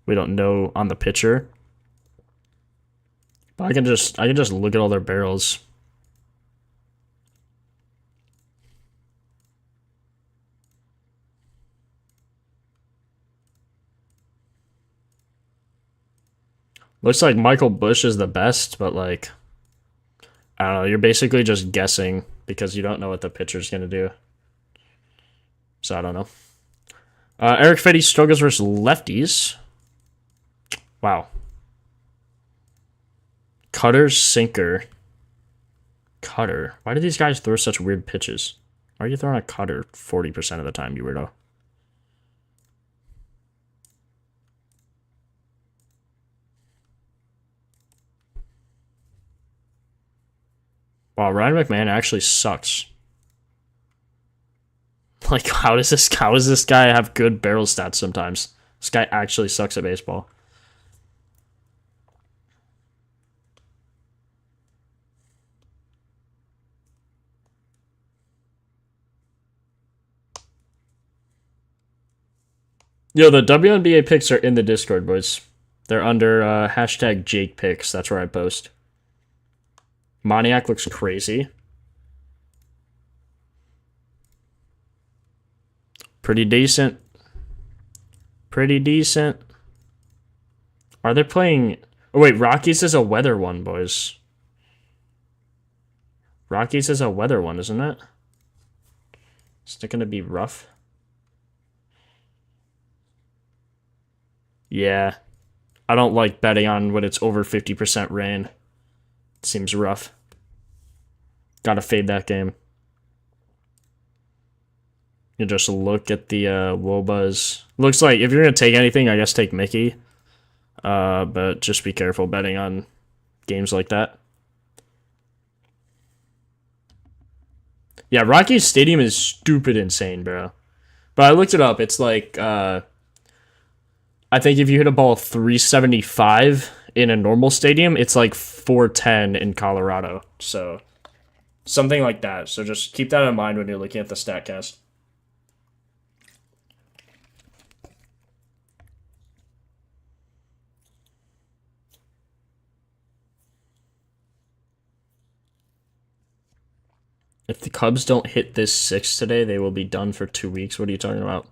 we don't know on the pitcher. But I can just look at all their barrels. Looks like Michael Bush is the best, but like I don't know, you're basically just guessing because you don't know what the pitcher's gonna do. So I don't know. Eric Fetty struggles versus lefties. Wow. Cutter, sinker. Cutter. Why do these guys throw such weird pitches? Why are you throwing a cutter 40% of the time, you weirdo? Wow, Ryan McMahon actually sucks. Like, how does this guy have good barrel stats sometimes? This guy actually sucks at baseball. Yo, the WNBA picks are in the Discord, boys. They're under hashtag Jake picks. That's where I post. Moniak looks crazy. Pretty decent. Pretty decent. Are they playing... Oh, wait, Rockies is a weather one, boys. Rockies is a weather one, isn't it? Is it going to be rough? Yeah. I don't like betting on when it's over 50% rain. It seems rough. Gotta fade that game. You just look at the Wobas. Looks like if you're going to take anything, I guess take Mickey. But just be careful betting on games like that. Yeah, Rockies Stadium is stupid insane, bro. But I looked it up. It's like, I think if you hit a ball 375 in a normal stadium, it's like 410 in Colorado. So, something like that. So just keep that in mind when you're looking at the StatCast. If the Cubs don't hit this 6 today, they will be done for 2 weeks. What are you talking about?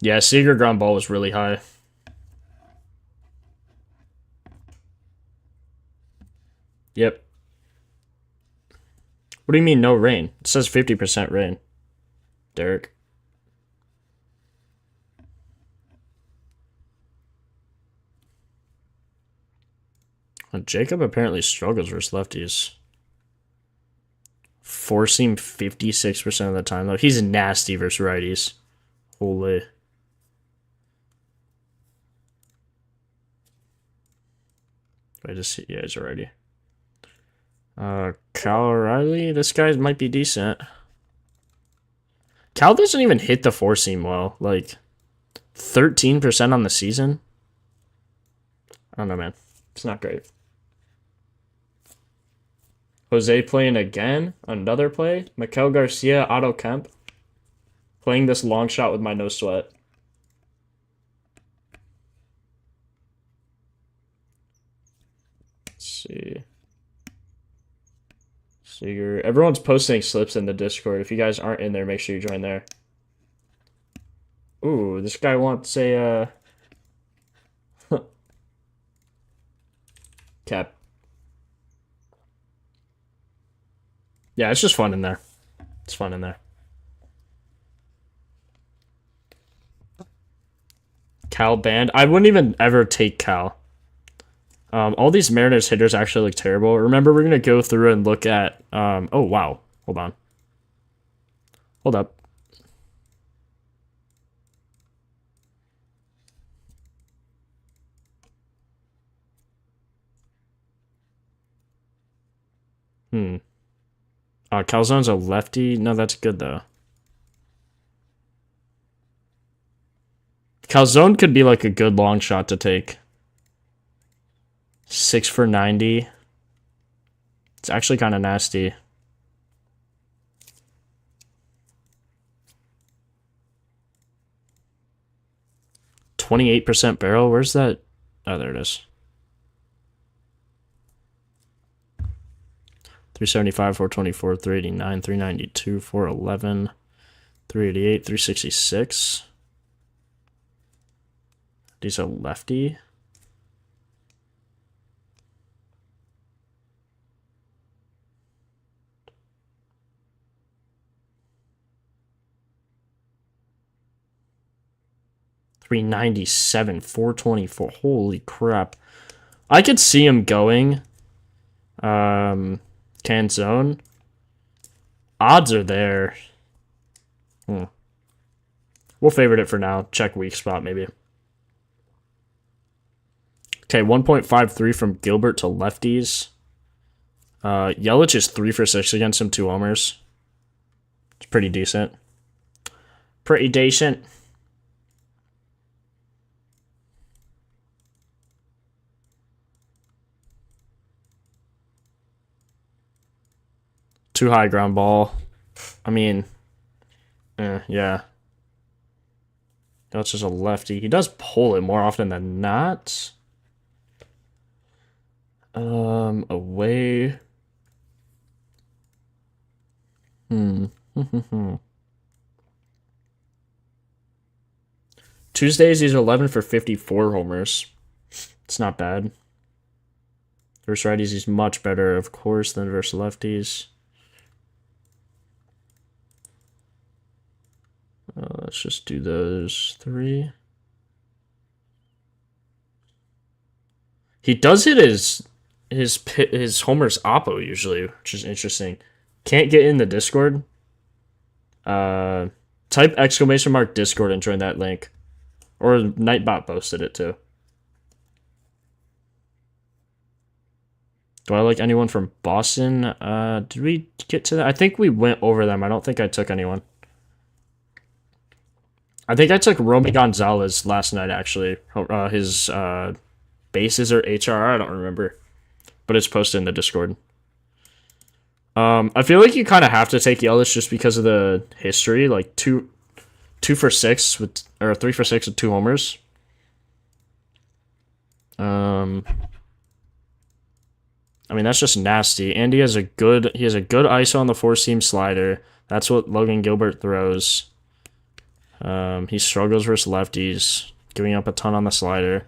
Yeah, Seager ground ball was really high. Yep. What do you mean no rain? It says 50% rain. Derek. Jacob apparently struggles versus lefties. Four seam 56% of the time, though. He's nasty versus righties. Holy. I just see, yeah, he's a righty. Cal O'Reilly, this guy might be decent. Cal doesn't even hit the four seam well. Like, 13% on the season. I don't know, man. It's not great. Jose playing again. Another play. Mikel Garcia, Otto Kemp. Playing this long shot with my no sweat. Let's see. Seager. Everyone's posting slips in the Discord. If you guys aren't in there, make sure you join there. Ooh, this guy wants a cap. Yeah, it's just fun in there. It's fun in there. Cal banned. I wouldn't even ever take Cal. All these Mariners hitters actually look terrible. Remember, we're going to go through and look at... oh, wow. Hold on. Hold up. Calzone's a lefty. No, that's good though. Calzone could be like a good long shot to take. 6 for 90. It's actually kind of nasty. %28 barrel. Where's that? Oh, there it is. 375, 424, 389, 392, 411, 388, 366. He's a lefty. $397, 424. Holy crap! I could see him going. Canzone. Odds are there. We'll favorite it for now. Check weak spot maybe. Okay, 1.53 from Gilbert to lefties. Yelich is 3 for 6 against him, 2 homers. It's pretty decent. Pretty decent. Too high ground ball. I mean, yeah. That's just a lefty. He does pull it more often than not. Away. Tuesdays, he's 11 for 54 homers. It's not bad. Versus righties, he's much better, of course, than versus lefties. Let's just do those 3. He does hit his homers oppo usually, which is interesting. Can't get in the Discord. Type !Discord and join that link. Or Nightbot posted it too. Do I like anyone from Boston? Did we get to that? I think we went over them. I don't think I took anyone. I think I took Romy Gonzalez last night, actually. His bases are HRR, I don't remember. But it's posted in the Discord. I feel like you kind of have to take Yelich just because of the history. Like, 2 for 6 with, or 3 for 6 with 2 homers. I mean, that's just nasty. And he has a good ISO on the 4-seam slider. That's what Logan Gilbert throws. He struggles versus lefties, giving up a ton on the slider.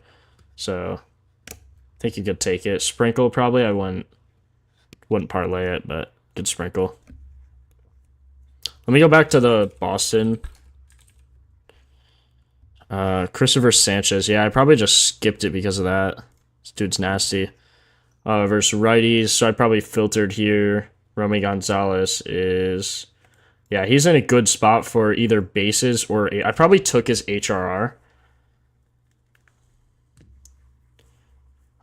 So, I think you could take it. Sprinkle, probably. I wouldn't parlay it, but good sprinkle. Let me go back to the Boston. Christopher Sanchez. Yeah, I probably just skipped it because of that. This dude's nasty. Versus righties, so I probably filtered here. Romy Gonzalez is... Yeah, he's in a good spot for either bases or... I probably took his HRR.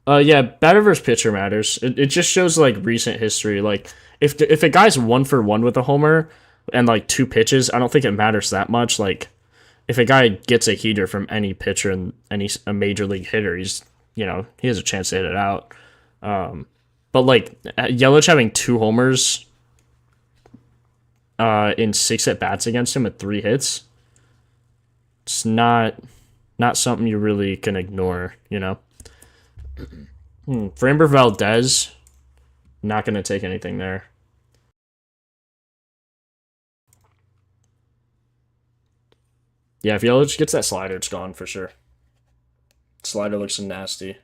Yeah, batter versus pitcher matters. It just shows, like, recent history. Like, if a guy's 1 for 1 with a homer and, like, 2 pitches, I don't think it matters that much. Like, if a guy gets a heater from any pitcher and he's a major league hitter, he's, he has a chance to hit it out. But, like, Yelich having 2 homers... in 6 at-bats against him with 3 hits, it's not something you really can ignore, Framber Valdez, not going to take anything there. Yeah, if Yelich gets that slider, it's gone for sure. Slider looks nasty.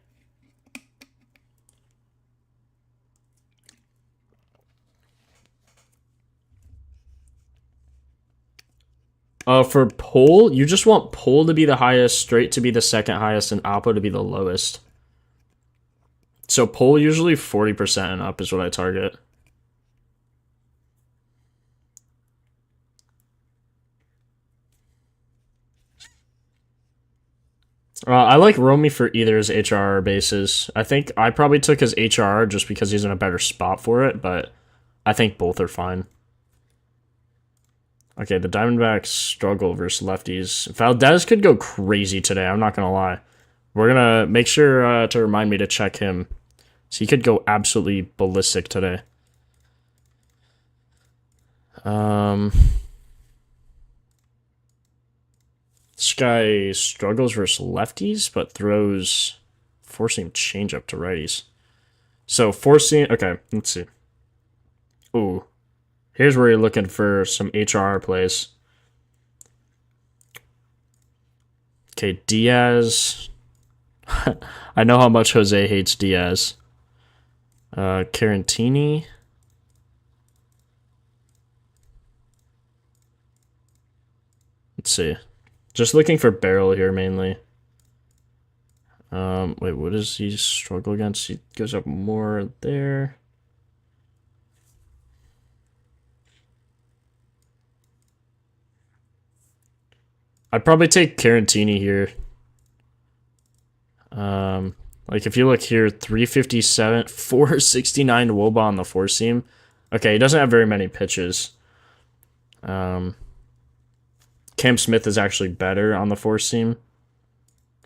For pull, you just want pull to be the highest, straight to be the second highest, and oppo to be the lowest. So pull usually 40% and up is what I target. I like Romy for either his HRR bases. I think I probably took his HRR just because he's in a better spot for it, but I think both are fine. Okay, the Diamondbacks struggle versus lefties. Valdez could go crazy today, I'm not going to lie. We're going to make sure to remind me to check him. So he could go absolutely ballistic today. This guy struggles versus lefties, but throws four-seam changeup to righties. So four-seam, okay, let's see. Ooh, here's where you're looking for some HRR plays. Okay, Diaz. I know how much Jose hates Diaz. Carantini. Let's see. Just looking for barrel here mainly. Wait, what does he struggle against? He goes up more there. I'd probably take Carantini here. Like if you look here, 357, 469 Woba on the four seam. Okay, he doesn't have very many pitches. Cam Smith is actually better on the four seam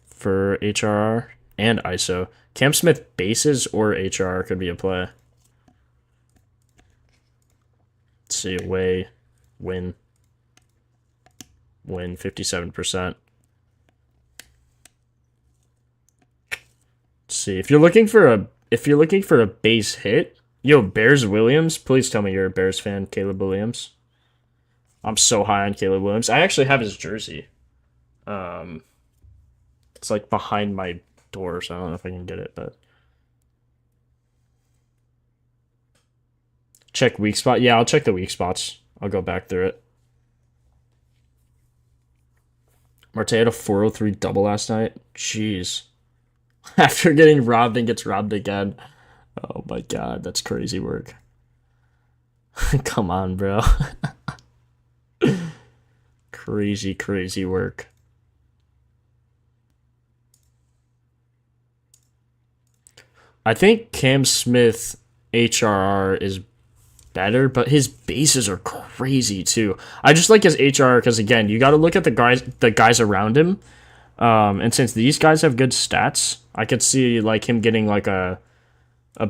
for HRR and ISO. Cam Smith bases or HRR could be a play. Let's see, away, win 57%. Let's see, if you're looking for a base hit, yo, Bears Williams, please tell me you're a Bears fan, Caleb Williams. I'm so high on Caleb Williams. I actually have his jersey. It's like behind my door, so I don't know if I can get it, but check weak spot. Yeah, I'll check the weak spots. I'll go back through it. Marte had a 403 double last night. Jeez. After getting robbed and gets robbed again. Oh my god, that's crazy work. Come on, bro. Crazy work. I think Cam Smith HRR is better, but his bases are crazy too. I just like his HRR because again, you got to look at the guys around him. And since these guys have good stats, I could see like him getting like a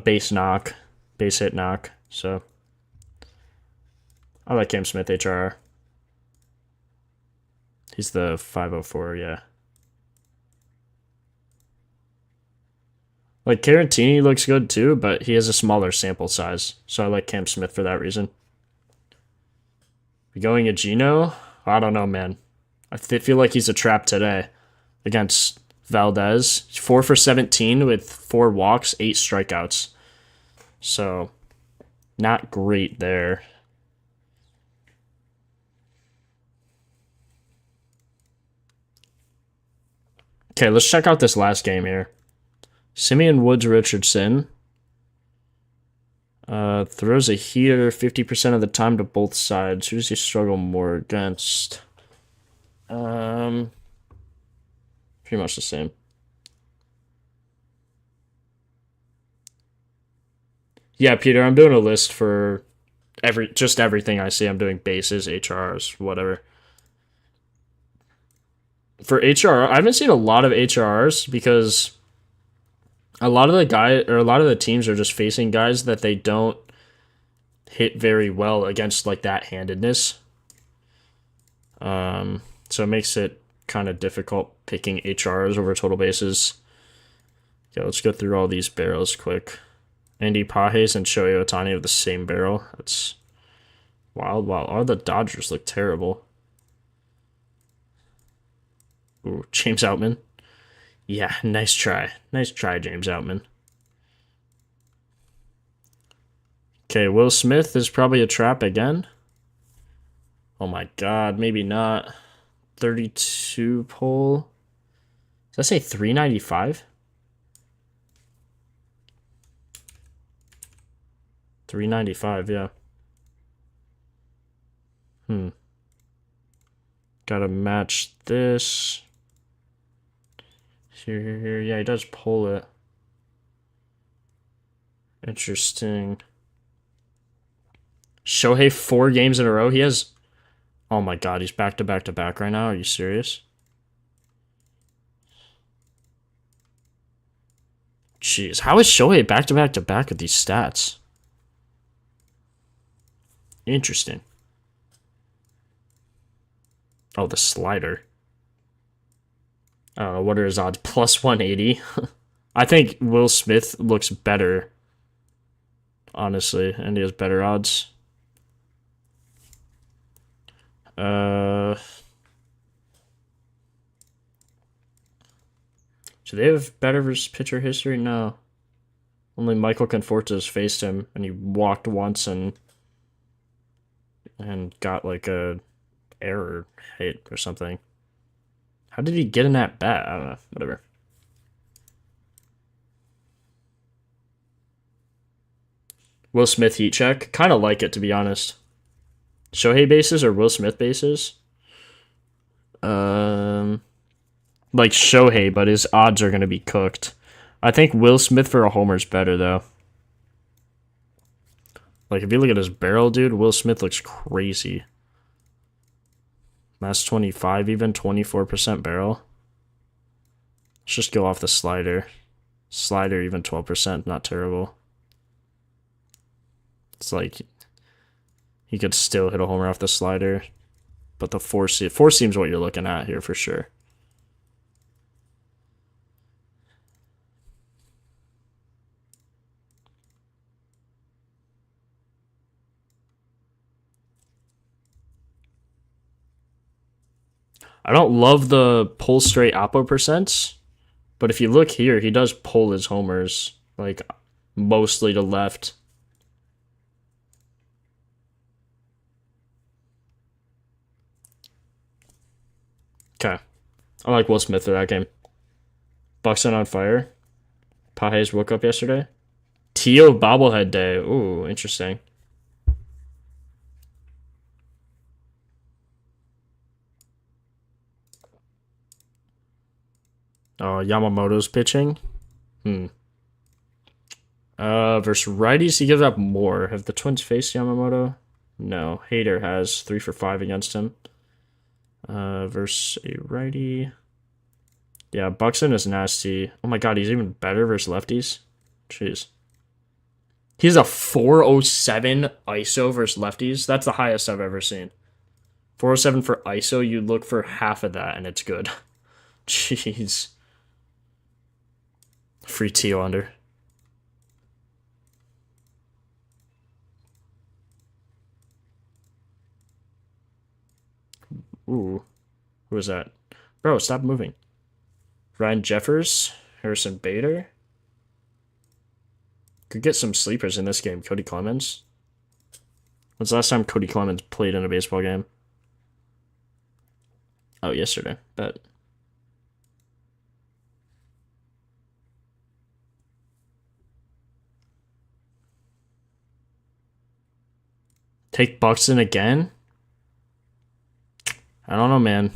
base hit knock. So I like Cam Smith HRR. He's the 504, yeah. Like Carantini looks good too, but he has a smaller sample size, so I like Cam Smith for that reason. Going a Gino? I don't know, man. I feel like he's a trap today against Valdez. 4 for 17 with 4 walks, 8 strikeouts. So, not great there. Okay, let's check out this last game here. Simeon Woods Richardson throws a heater 50% of the time to both sides. Who does he struggle more against? Pretty much the same. Yeah, Peter, I'm doing a list for everything I see. I'm doing bases, HRs, whatever. For HR, I haven't seen a lot of HRs because a lot of the teams are just facing guys that they don't hit very well against like that handedness. So it makes it kind of difficult picking HRs over total bases. Yeah, let's go through all these barrels quick. Andy Pajes and Shohei Ohtani have the same barrel. That's wild. Wow, all the Dodgers look terrible. Ooh, James Outman. Yeah, nice try. Nice try, James Outman. Okay, Will Smith is probably a trap again. Oh my god, maybe not. 32 pull. Does that say 395? 395, yeah. Gotta match this. Here. Yeah, he does pull it. Interesting. Shohei 4 games in a row. He has. Oh my god, he's back to back to back right now. Are you serious? Jeez, how is Shohei back to back to back with these stats? Interesting. Oh, the slider. What are his odds? Plus 180. I think Will Smith looks better, honestly, and he has better odds. Do they have better versus pitcher history? No. Only Michael Conforto's faced him, and he walked once and got like a error hit or something. How did he get in that bat? I don't know. Whatever. Will Smith heat check. Kind of like it, to be honest. Shohei bases or Will Smith bases? Like Shohei, but his odds are going to be cooked. I think Will Smith for a homer is better, though. Like, if you look at his barrel, dude, Will Smith looks crazy. Last 25, even 24% barrel. Let's just go off the slider. Slider, even 12%, not terrible. It's like he could still hit a homer off the slider, but the four seam's what you're looking at here for sure. I don't love the pull straight oppo percents, but if you look here, he does pull his homers like mostly to left. Okay. I like Will Smith for that game. Buxton on fire. Pages woke up yesterday. Tio bobblehead day. Ooh, interesting. Oh, Yamamoto's pitching. Versus righties, he gives up more. Have the Twins faced Yamamoto? No. Hader has 3 for 5 against him. Versus a righty. Yeah, Buxton is nasty. Oh my god, he's even better versus lefties. Jeez. He's a 407 ISO versus lefties. That's the highest I've ever seen. 407 for ISO, you look for half of that and it's good. Jeez. Free Tio under. Ooh. Who was that? Bro, stop moving. Ryan Jeffers. Harrison Bader. Could get some sleepers in this game. Cody Clemens. When's the last time Cody Clemens played in a baseball game? Oh, yesterday. Bet. Take Buxton again? I don't know, man.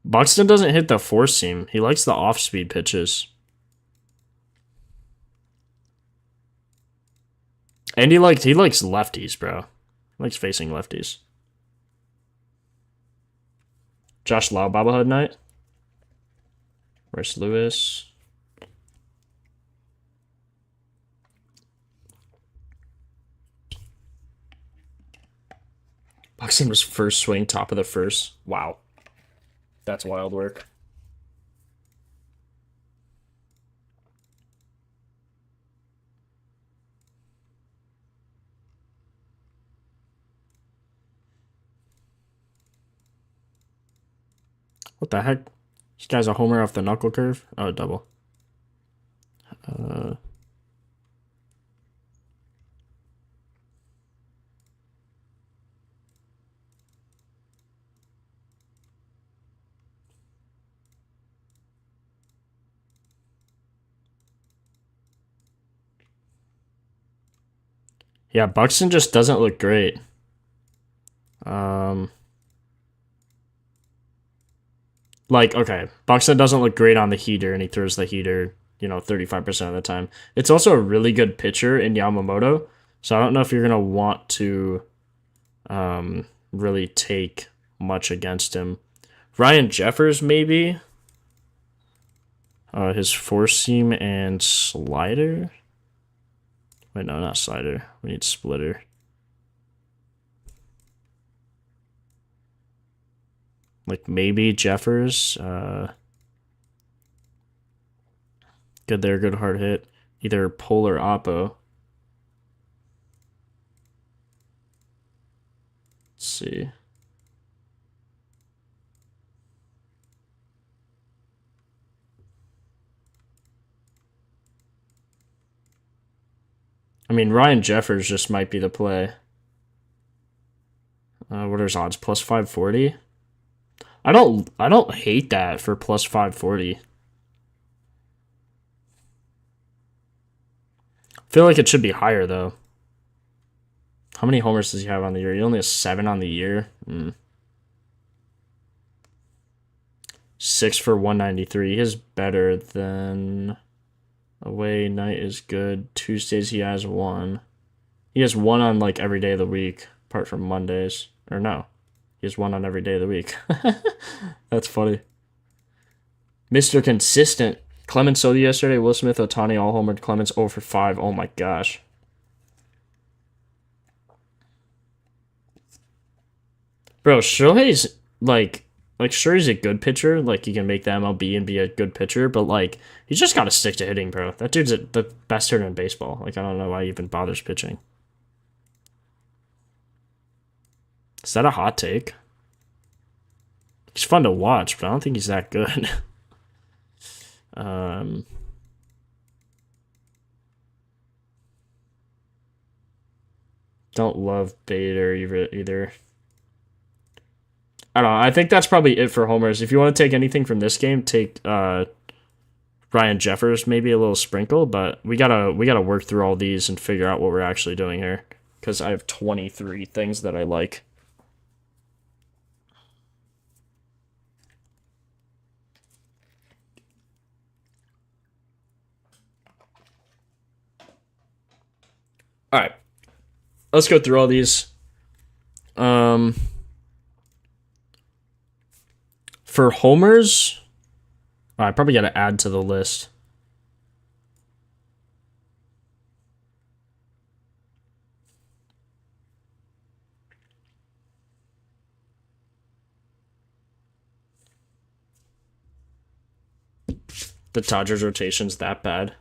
Buxton doesn't hit the four seam. He likes the off-speed pitches. And he likes lefties, bro. He likes facing lefties. Josh Lau bobblehead night. Where's Lewis? Buxton was first swing, top of the first. Wow. That's wild work. What the heck? This guy's a homer off the knuckle curve? Oh, double. Yeah, Buxton just doesn't look great. Like, okay, Buxton doesn't look great on the heater, and he throws the heater, 35% of the time. It's also a really good pitcher in Yamamoto, so I don't know if you're gonna want to really take much against him. Ryan Jeffers, maybe. His four seam and slider. Wait, no, not slider. We need splitter. Like maybe Jeffers. Good there, good hard hit. Either Pole or Oppo. Let's see. I mean, Ryan Jeffers just might be the play. What are his odds? Plus 540. I don't hate that for plus 540. I feel like it should be higher though. How many homers does he have on the year? He only has 7 on the year. 6 for 193. He is better than away night is good. Tuesdays he has 1. He has 1 on like every day of the week, apart from Mondays. Or no. He has 1 on every day of the week. That's funny. Mr. Consistent. Clemens Soda yesterday. Will Smith, Otani, all homered. Clemens 0 for 5. Oh my gosh. Bro, Shohei's like sure he's a good pitcher. Like he can make the MLB and be a good pitcher, but like he's just got to stick to hitting, bro. That dude's the best hitter in baseball. Like I don't know why he even bothers pitching. Is that a hot take? He's fun to watch, but I don't think he's that good. Don't love Bader either. I don't know. I think that's probably it for homers. If you want to take anything from this game, take Ryan Jeffers, maybe a little sprinkle, but we gotta work through all these and figure out what we're actually doing here. Because I have 23 things that I like. All right, let's go through all these. For homers, I probably got to add to the list. The Dodgers rotation's that bad.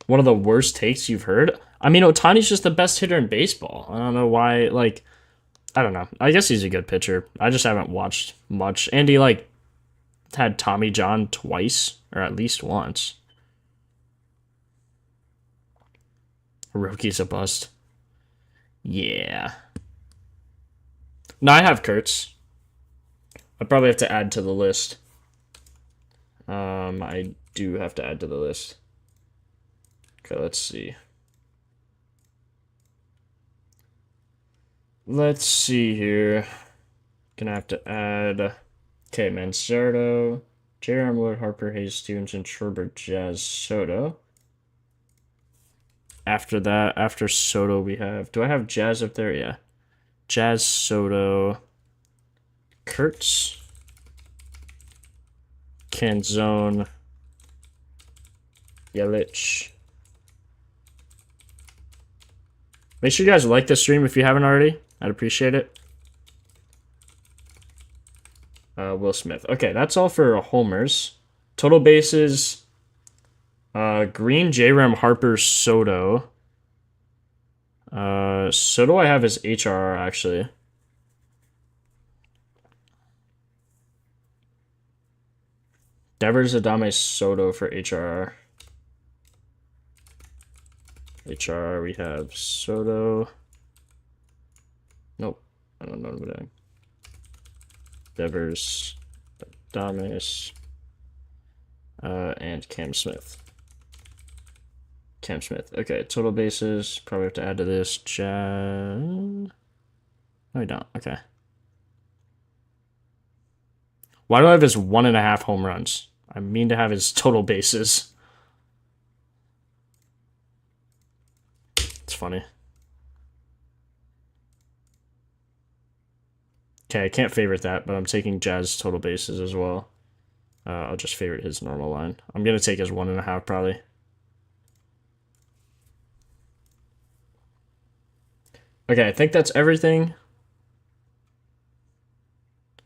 One of the worst takes you've heard? I mean, Otani's just the best hitter in baseball. I don't know why, like, I don't know. I guess he's a good pitcher. I just haven't watched much. And he, like, had Tommy John twice, or at least once. Rookie's a bust. Yeah. No, I have Kurtz. I probably have to add to the list. I do have to add to the list. Okay, let's see. Let's see here. Gonna have to add. Okay, Manzardo, J.R. Wood, Harper, Hayes, Stevenson, Schwarber, Jazz, Soto. After that, after Soto, we have. Do I have Jazz up there? Yeah. Jazz, Soto, Kurtz, Canzone, Yelich. Make sure you guys like this stream if you haven't already. I'd appreciate it. Will Smith. Okay, that's all for homers. Total bases. Green, J-Ram, Harper, Soto. Soto I have as HRR, actually. Devers, Adame, Soto for HRR. HRR, we have Soto. Nope, I don't know what I'm doing. Devers, Adames, and Cam Smith. Cam Smith. Okay, total bases. Probably have to add to this. No, I don't. Okay. Why do I have his 1.5 home runs? I mean to have his total bases. It's funny. Okay, I can't favorite that, but I'm taking Jazz total bases as well. I'll just favorite his normal line. I'm going to take his 1.5 probably. Okay, I think that's everything.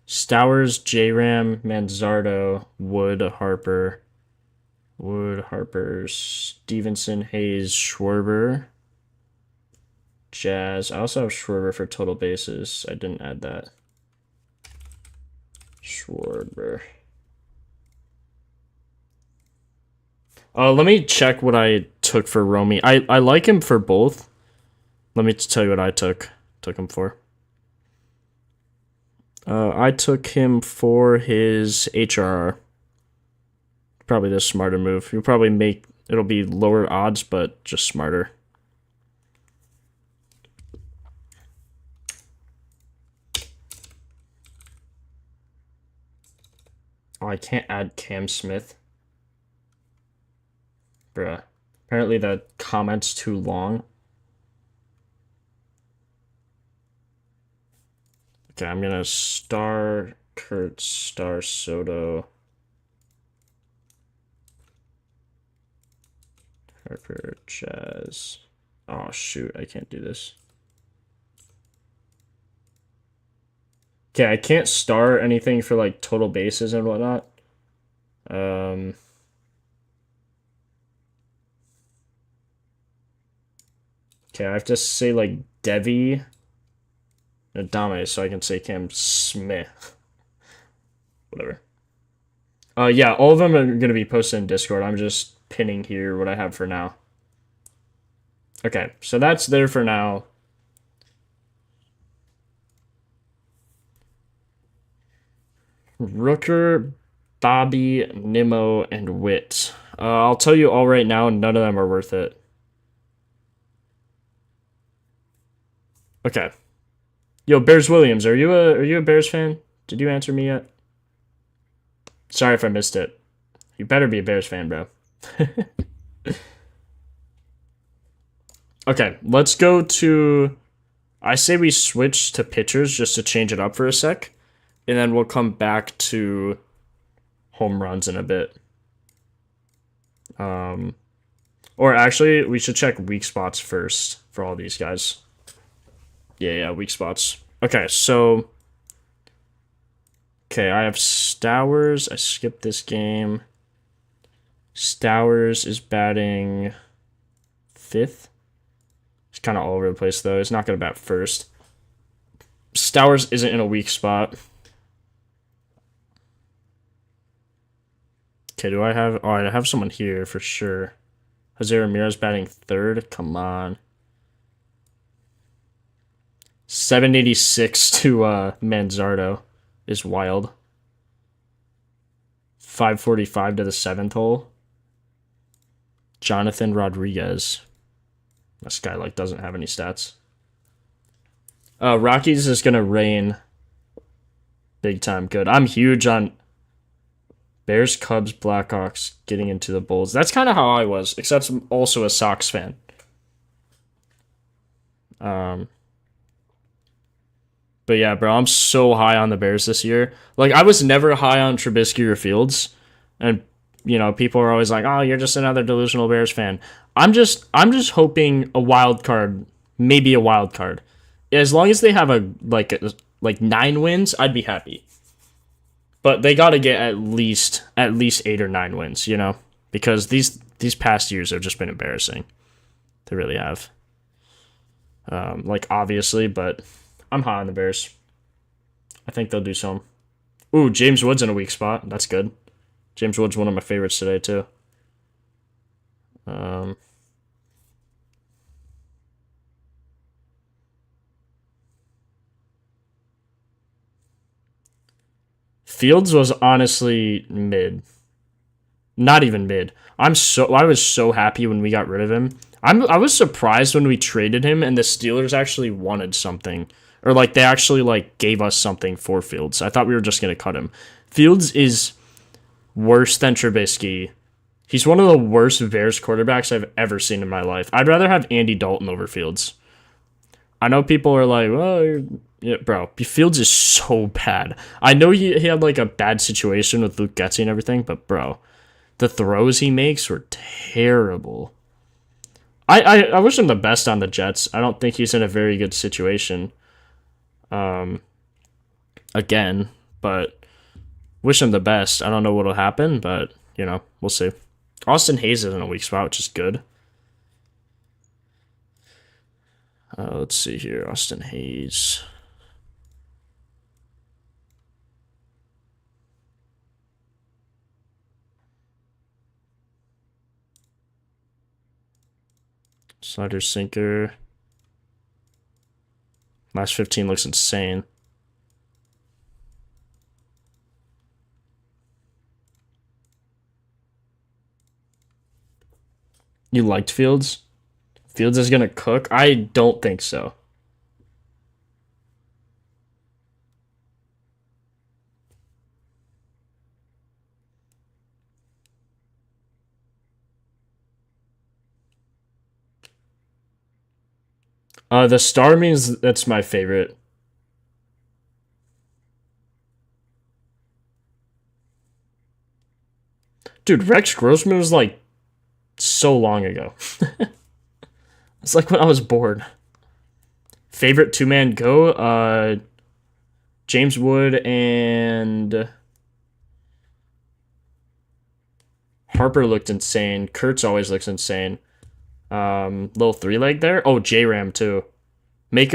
Stowers, J-Ram, Manzardo, Wood, Harper, Stevenson, Hayes, Schwarber, Jazz. I also have Schwarber for total bases. I didn't add that. Schwarber. Let me check what I took for Romy. I like him for both. Let me tell you what I took him for. I took him for his HRR. Probably the smarter move. You'll probably make it'll be lower odds, but just smarter. Oh, I can't add Cam Smith. Bruh. Apparently the comment's too long. Okay, I'm gonna star Kurt, star Soto. Harper, Jazz. Oh shoot, I can't do this. Okay, I can't star anything for like total bases and whatnot. Okay, I have to say like Devi Adame so I can say Cam Smith. Whatever. Yeah, all of them are gonna be posted in Discord. I'm just pinning here what I have for now. Okay, so that's there for now. Rooker, Bobby, Nimmo, and Witt. I'll tell you all right now, none of them are worth it. Okay. Yo, Bears Williams, are you a Bears fan? Did you answer me yet? Sorry if I missed it. You better be a Bears fan, bro. Okay, let's go to. I say we switch to pitchers just to change it up for a sec, and then we'll come back to home runs in a bit. Or actually, we should check weak spots first for all these guys. Yeah, weak spots. Okay, so. Okay, I have Stowers. I skipped this game. Stowers is batting 5th. It's kind of all over the place, though. He's not going to bat first. Stowers isn't in a weak spot. Okay, do I have... Oh, I have someone here for sure. Jose Ramirez batting 3rd. Come on. 786 to Manzardo is wild. 545 to the 7th hole. Jonathan Rodriguez. This guy like doesn't have any stats. Rockies is gonna rain big time. Good. I'm huge on Bears, Cubs, Blackhawks getting into the Bulls. That's kind of how I was, except I'm also a Sox fan. But yeah, bro, I'm so high on the Bears this year. Like, I was never high on Trubisky or Fields, and you know, people are always like, "Oh, you're just another delusional Bears fan." I'm just hoping a wild card, maybe a wild card. As long as they have like 9 wins, I'd be happy. But they got to get at least 8 or 9 wins, you know, because these past years have just been embarrassing. They really have. Like obviously, but I'm high on the Bears. I think they'll do some. Ooh, James Wood's in a weak spot. That's good. James Wood's one of my favorites today too. Fields was honestly mid. Not even mid. I was so happy when we got rid of him. I was surprised when we traded him and the Steelers actually wanted something Or like they actually like gave us something for Fields. I thought we were just gonna cut him. Fields is worse than Trubisky. He's one of the worst Bears quarterbacks I've ever seen in my life. I'd rather have Andy Dalton over Fields. I know people are like, well, yeah, bro, Fields is so bad. I know he had like a bad situation with Luke Getsy and everything, but bro, the throws he makes were terrible. I wish him the best on the Jets. I don't think he's in a very good situation. Again, but wish him the best. I don't know what'll happen, but we'll see. Austin Hayes is in a weak spot, which is good. Let's see here, Austin Hayes. Slider sinker. Last 15 looks insane. You liked Fields? Fields is going to cook? I don't think so. The star means that's my favorite. Dude, Rex Grossman was like so long ago. It's like when I was born. Favorite two-man go? James Wood and Harper looked insane. Kurtz always looks insane. Little three leg there. Oh, J Ram too. Make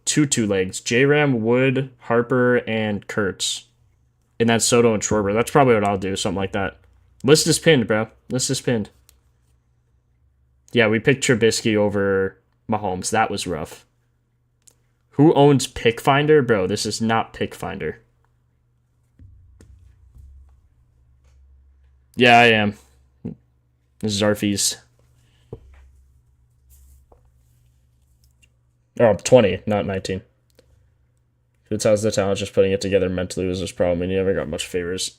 two legs. J Ram, Wood, Harper, and Kurtz. And that's Soto and Schwarber. That's probably what I'll do. Something like that. List is pinned, bro. List is pinned. Yeah, we picked Trubisky over Mahomes. That was rough. Who owns Pickfinder? Bro, this is not Pickfinder. Yeah, I am. Zarfies. Oh, 20, not 19. Who has the talent, just putting it together mentally was his problem, and he never got much favors.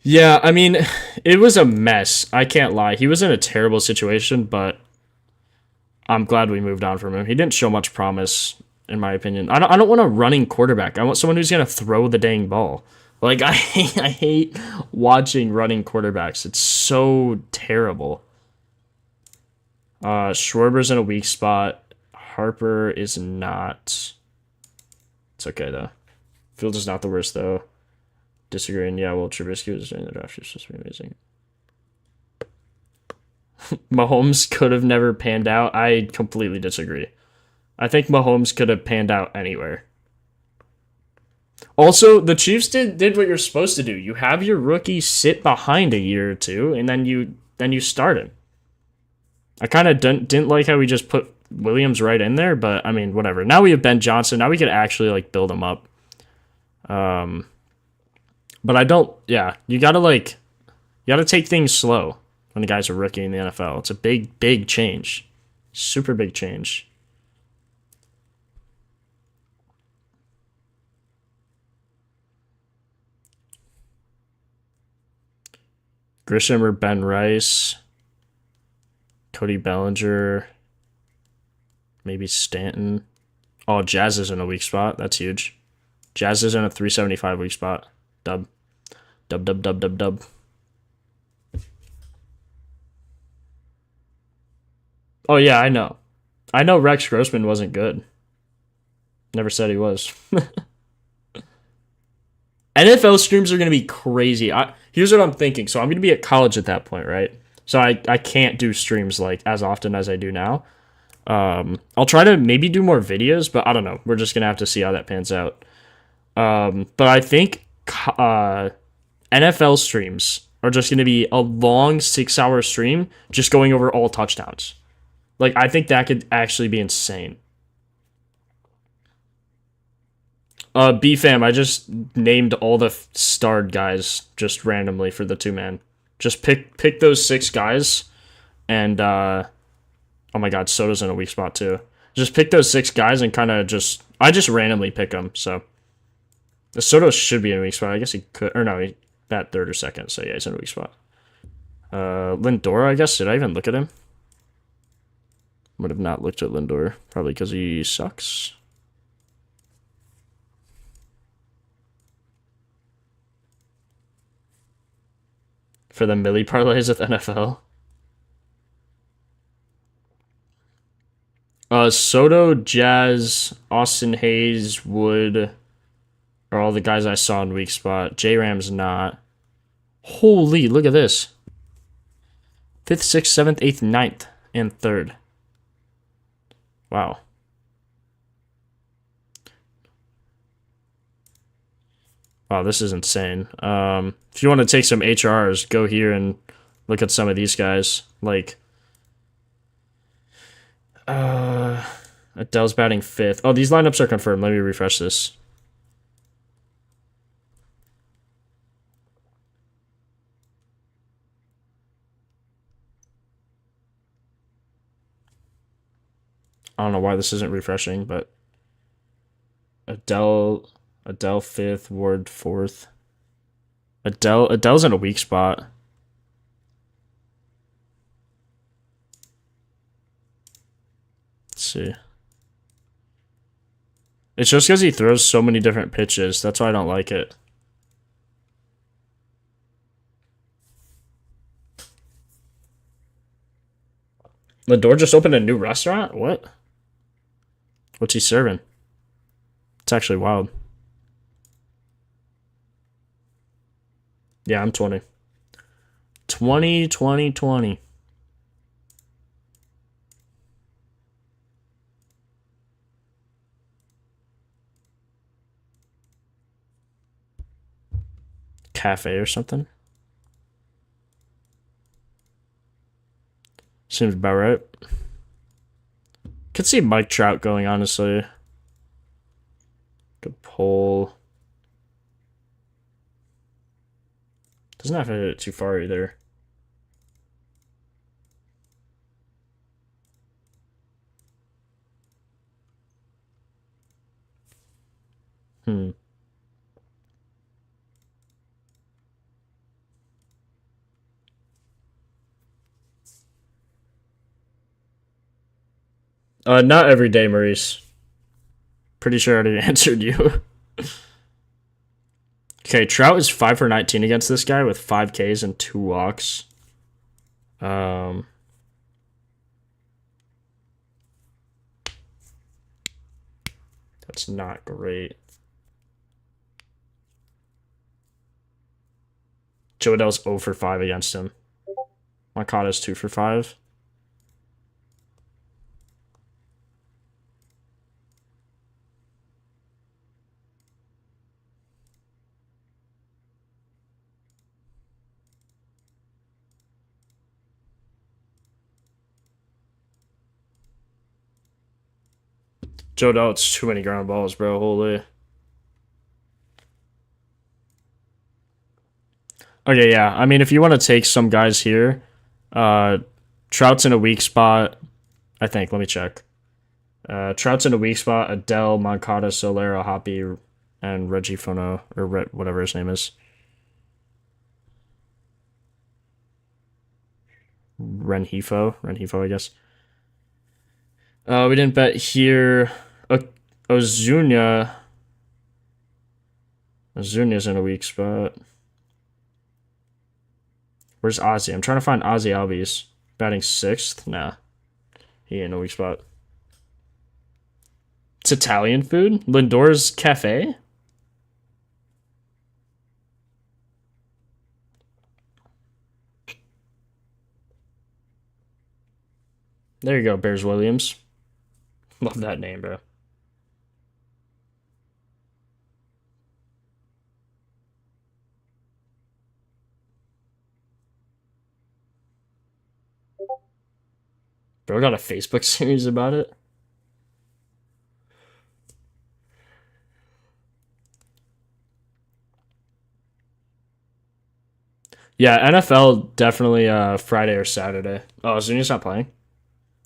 Yeah, I mean, it was a mess. I can't lie. He was in a terrible situation, but I'm glad we moved on from him. He didn't show much promise, in my opinion. I don't want a running quarterback. I want someone who's going to throw the dang ball. Like, I hate watching running quarterbacks. It's so terrible. Schwarber's in a weak spot. Harper is not. It's okay, though. Fields is not the worst, though. Disagreeing. Yeah, well, Trubisky was during the draft. He was supposed to be amazing. Mahomes could have never panned out. I completely disagree. I think Mahomes could have panned out anywhere. Also, the Chiefs did what you're supposed to do. You have your rookie sit behind a year or two, and then you start him. I kind of didn't like how we just put Williams right in there, but I mean, whatever. Now we have Ben Johnson. Now we can actually like build him up. But I don't. Yeah, you gotta take things slow when the guy's a rookie in the NFL. It's a big change, super big change. Grisham or Ben Rice, Cody Bellinger, maybe Stanton. Oh, Jazz is in a weak spot. That's huge. Jazz is in a 375 weak spot. Dub. Oh, yeah, I know. I know Rex Grossman wasn't good. Never said he was. NFL streams are going to be crazy. Here's what I'm thinking. So I'm going to be at college at that point, right? So I can't do streams like as often as I do now. I'll try to maybe do more videos, but I don't know. We're just going to have to see how that pans out. But I think NFL streams are just going to be a long 6-hour stream just going over all touchdowns. Like, I think that could actually be insane. BFAM, I just named all the starred guys just randomly for the two-man. Just pick those 6 guys, and oh my god, Soto's in a weak spot too. Just pick those 6 guys and kind of just... I just randomly pick them, so... The Soto should be in a weak spot. I guess he could... Or no, he bat third or second, so yeah, he's in a weak spot. Lindor, I guess. Did I even look at him? Would have not looked at Lindor. Probably because he sucks. For the Millie parlays with NFL. Soto, Jazz, Austin Hayes, Wood are all the guys I saw in weak spot. J-Ram's not. Holy, look at this. 5th, 6th, 7th, 8th, 9th, and 3rd. Wow. Wow, this is insane. If you want to take some HRs, go here and look at some of these guys. Like, Adele's batting 5th. Oh, these lineups are confirmed. Let me refresh this. I don't know why this isn't refreshing, but Adele 5th, Ward 4th. Adele's in a weak spot. Let's see. It's just because he throws so many different pitches. That's why I don't like it. Lindor just opened a new restaurant? What? What's he serving? It's actually wild. Yeah, I'm 20. 20. Cafe or something? Seems about right. Could see Mike Trout going, honestly. Good pull. Doesn't have to hit it too far either. Not every day, Maurice. Pretty sure I already answered you. Okay, Trout is 5 for 19 against this guy with 5 Ks and 2 walks. That's not great. Joe Adele's 0 for 5 against him. Moncada's 2 for 5. Joe Adele, it's too many ground balls, bro. Holy. Okay, yeah. I mean, if you want to take some guys here, Trout's in a weak spot, I think. Let me check. Trout's in a weak spot. Adele, Moncada, Solero, Hoppy, and Reggie Fono, or whatever his name is. Renhefo, I guess. We didn't bet here. Ozuna. Ozuna's in a weak spot. Where's Ozzy? I'm trying to find Ozzy Albies. Batting 6th? Nah. He ain't in a weak spot. It's Italian food? Lindor's Cafe? There you go, Bears Williams. Love that name, bro. Bro got a Facebook series about it. Yeah, NFL definitely Friday or Saturday. Oh, Zuna's not playing?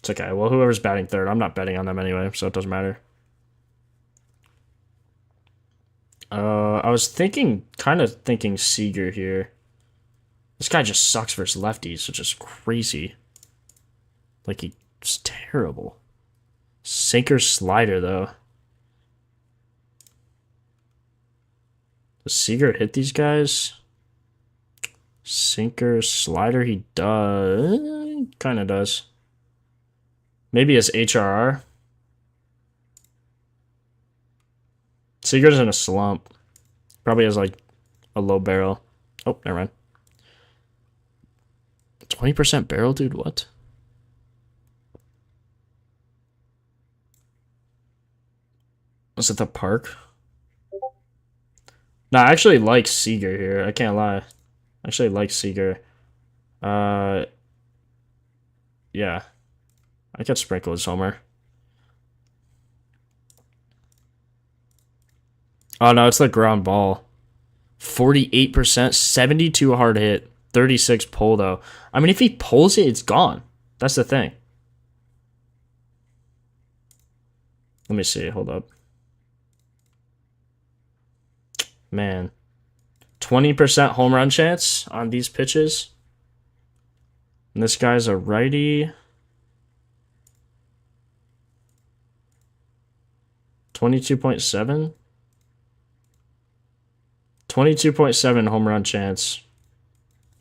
It's okay. Well, whoever's batting third, I'm not betting on them anyway, so it doesn't matter. I was kind of thinking Seager here. This guy just sucks versus lefties, which is crazy. Like, he's terrible. Sinker slider, though. Does Seager hit these guys? Sinker slider, he does. Kind of does. Maybe his HRR. Seager's in a slump. Probably has like a low barrel. Oh, never mind. 20% barrel, dude? What? Was it the park? No, I actually like Seager here. I can't lie. I actually like Seager. Yeah. I could sprinkle his homer. Oh, no, it's the ground ball. 48%, 72 hard hit, 36 pull, though. I mean, if he pulls it, it's gone. That's the thing. Let me see. Hold up. Man. 20% home run chance on these pitches. And this guy's a righty. 22.7? 22.7 home run chance.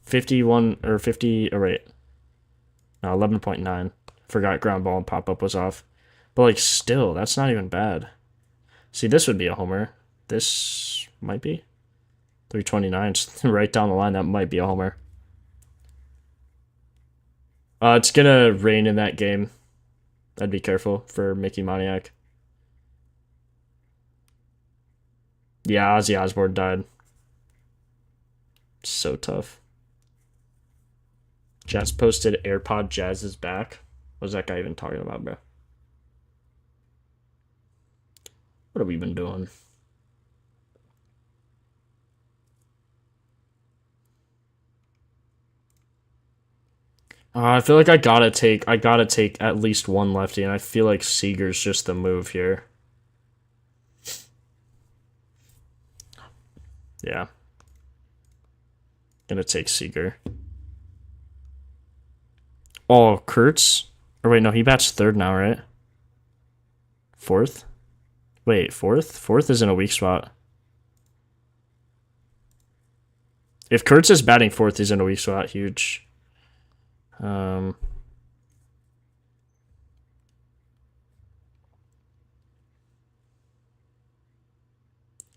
51 or 50. Oh, wait. No, 11.9. Forgot ground ball and pop up was off. But, like, still, that's not even bad. See, this would be a homer. This might be. 329. Right down the line, that might be a homer. It's gonna rain in that game. I'd be careful for Mickey Moniak. Yeah, Ozzy Osbourne died. So tough. Jazz posted AirPod Jazz is back. What's that guy even talking about, bro? What have we been doing? I feel like I gotta take at least one lefty, and I feel like Seager's just the move here. Yeah. Gonna take Seager. Oh, Kurtz? Or wait, no, he bats third now, right? Fourth? Wait, fourth? Fourth is in a weak spot. If Kurtz is batting fourth, he's in a weak spot. Huge.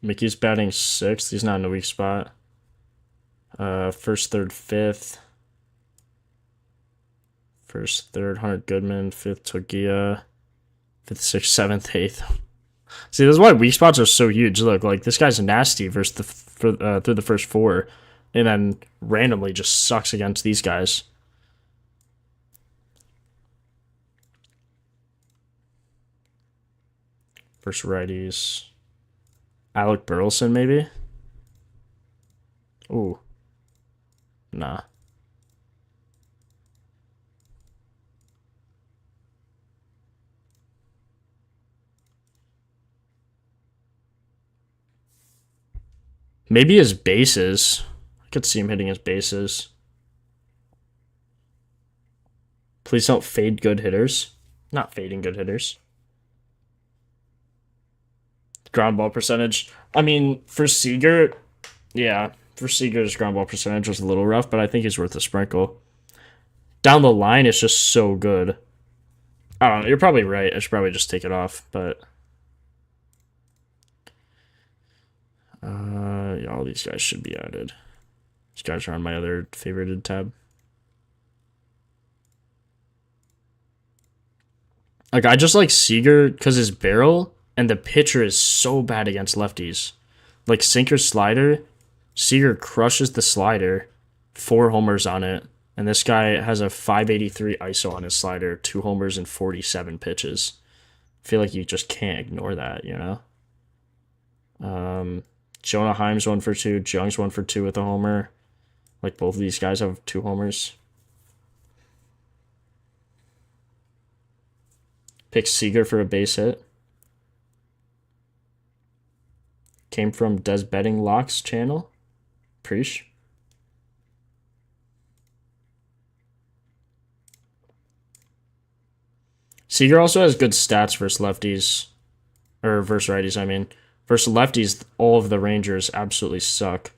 Mickey's batting sixth. He's not in a weak spot. First, third, fifth. First, third, Hunter Goodman. Fifth, Togia. Fifth, sixth, seventh, eighth. See, this is why weak spots are so huge. Look, like this guy's nasty versus through the first four, and then randomly just sucks against these guys. First righties. Alec Burleson, maybe? Ooh. Nah. Maybe his bases. I could see him hitting his bases. Please don't fade good hitters. Not fading good hitters. Ground ball percentage. I mean, for Seager, yeah, for Seager's ground ball percentage was a little rough, but I think he's worth a sprinkle. Down the line, it's just so good. I don't know. You're probably right. I should probably just take it off, but yeah, all these guys should be added. These guys are on my other favorited tab. Like, I just like Seager because his barrel and the pitcher is so bad against lefties. Like, sinker slider, Seager crushes the slider, 4 homers on it, and this guy has a 583 ISO on his slider, 2 homers and 47 pitches. I feel like you just can't ignore that, you know? Jonah Heim's 1 for 2, Jung's 1 for 2 with a homer. Like, both of these guys have 2 homers. Pick Seager for a base hit. Came from Des Betting Locks channel. Preach. Seager also has good stats versus lefties. Or versus righties, I mean. Versus lefties, all of the Rangers absolutely suck.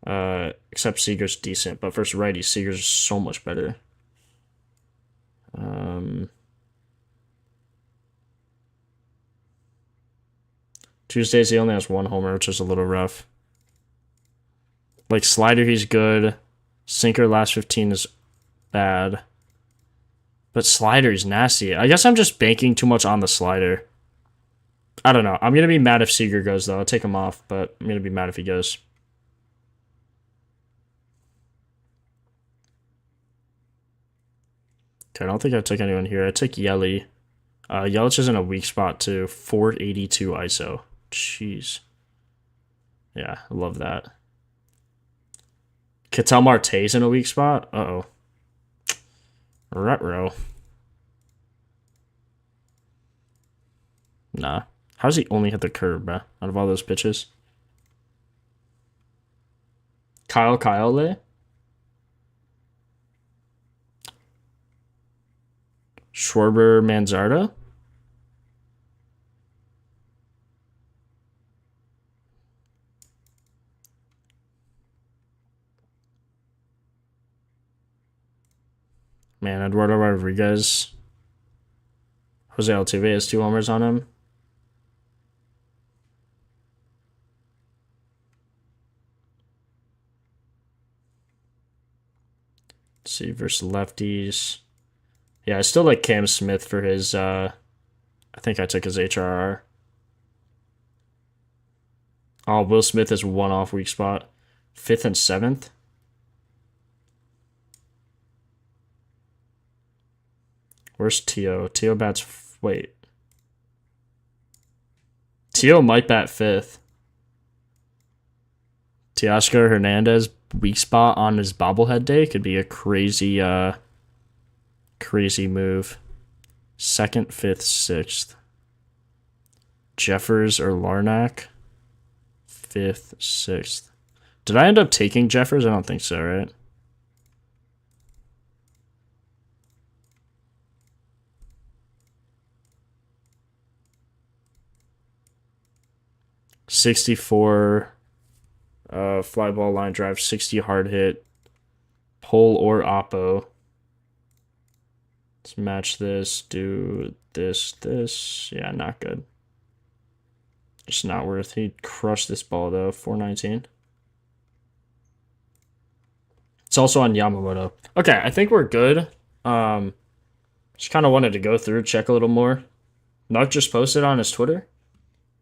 Except Seager's decent, but versus righties, Seager's so much better. Tuesdays, he only has one homer, which is a little rough. Like, slider, he's good. Sinker, last 15 is bad. But slider is nasty. I guess I'm just banking too much on the slider. I don't know. I'm going to be mad if Seager goes, though. I'll take him off, but I'm going to be mad if he goes. Okay, I don't think I took anyone here. I took Yeli. Yelich is in a weak spot, too. 482 ISO. Jeez. Yeah, I love that. Ketel Marte's in a weak spot? Uh-oh. Ruh-roh. Nah. How does he only hit the curve, bruh? Out of all those pitches? Kyle Kyle? Schwarber Manzardo? Man, Eduardo Rodriguez. Jose Altuve has 2 homers on him. Let's see, versus lefties. Yeah, I still like Cam Smith for his, I think I took his HRR. Oh, Will Smith is 1 off weak spot. 5th and 7th. Where's Tio? Tio bats... Wait. Tio might bat 5th. Teoscar Hernandez, weak spot on his bobblehead day, could be a crazy, crazy move. 2nd, 5th, 6th. Jeffers or Larnack. 5th, 6th. Did I end up taking Jeffers? I don't think so, right? $64 fly ball line drive, 60 hard hit, pole or oppo. Let's match this, do this. Yeah, not good. Just not worth. He crushed this ball though, 419. It's also on Yamamoto. Okay, I think we're good. Just kind of wanted to go through, check a little more. Nuck just posted on his Twitter.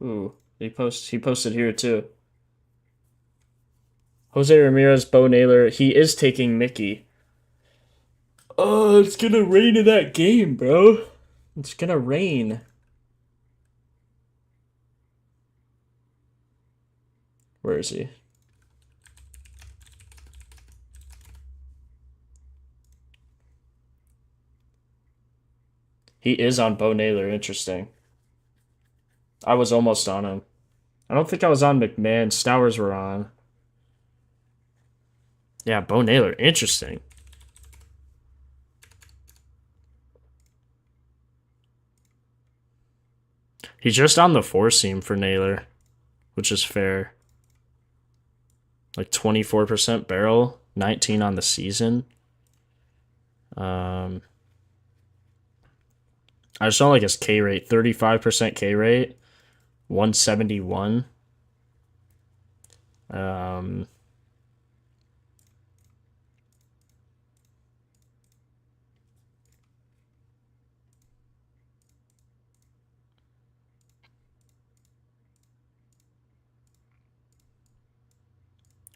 Ooh, he posted here too. Jose Ramirez, Bo Naylor. He is taking Mickey. Oh, it's gonna rain in that game, bro. It's gonna rain. Where is he? He is on Bo Naylor. Interesting. I was almost on him. I don't think I was on McMahon. Stowers were on. Yeah, Bo Naylor. Interesting. He's just on the 4-seam for Naylor, which is fair. Like 24% barrel, 19 on the season. I just don't like his K rate. 35% K rate, 171.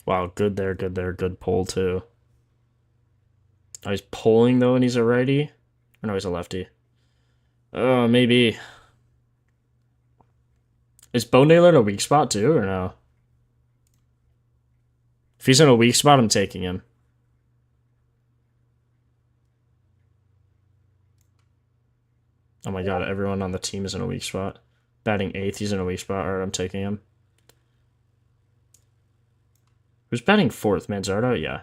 Wow, good there, good there, good pull too. Oh, he's pulling though, and he's a righty. Or no, he's a lefty. Oh, maybe. Is Bo Naylor in a weak spot too, or no? If he's in a weak spot, I'm taking him. Oh my god, everyone on the team is in a weak spot. Batting 8th, he's in a weak spot. Alright, I'm taking him. Who's batting 4th? Manzardo? Yeah.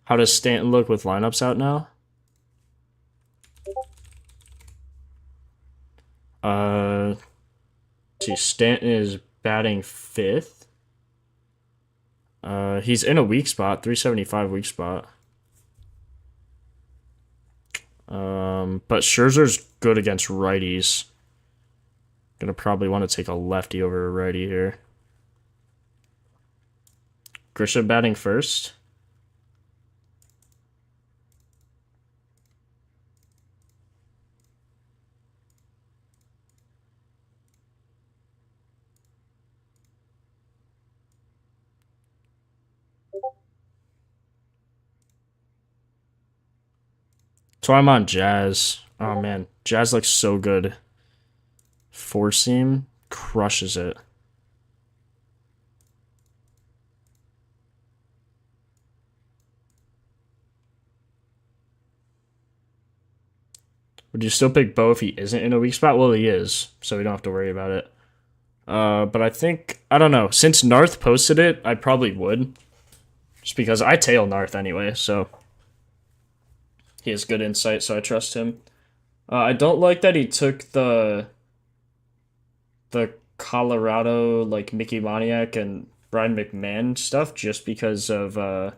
How does Stanton look with lineups out now? See, Stanton is batting 5th. He's in a weak spot, 375 weak spot. But Scherzer's good against righties. Gonna probably want to take a lefty over a righty here. Grisha batting first. So I'm on Jazz. Oh man, Jazz looks so good. Four seam crushes it. Would you still pick Bo if he isn't in a weak spot? Well, he is, so we don't have to worry about it. But I think, I don't know, since Narth posted it, I probably would. Just because I tail Narth anyway, so he has good insight, so I trust him. I don't like that he took the Colorado, like, Mickey Moniak and Brian McMahon stuff just because of the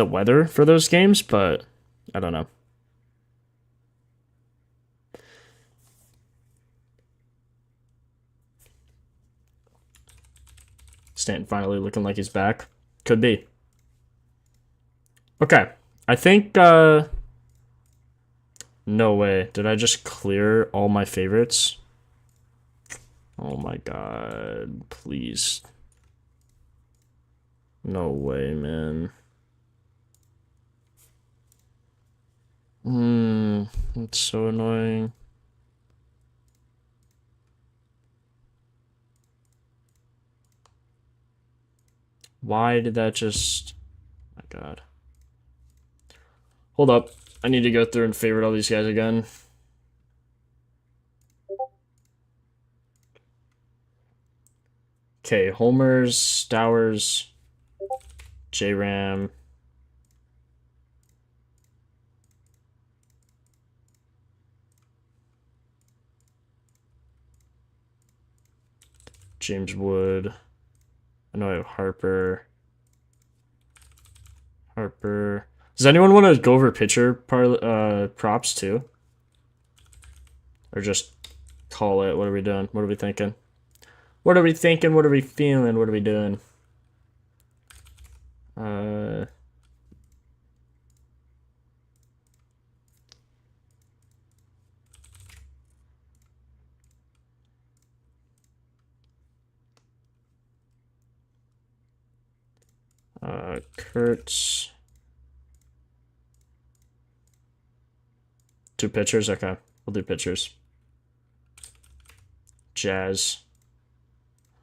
weather for those games, but I don't know. Stanton finally looking like he's back. Could be. Okay. I think, no way. Did I just clear all my favorites? Oh my god. Please. No way, man. It's so annoying. Why did that just... Oh my god. Hold up. I need to go through and favorite all these guys again. Okay, Homers, Stowers, J-Ram. James Wood. I know I have Harper. Does anyone want to go over pitcher props too? Or just call it? What are we doing? What are we thinking? What are we thinking? What are we feeling? What are we doing? Kurtz. 2 pitchers? Okay. We'll do pitchers. Jazz.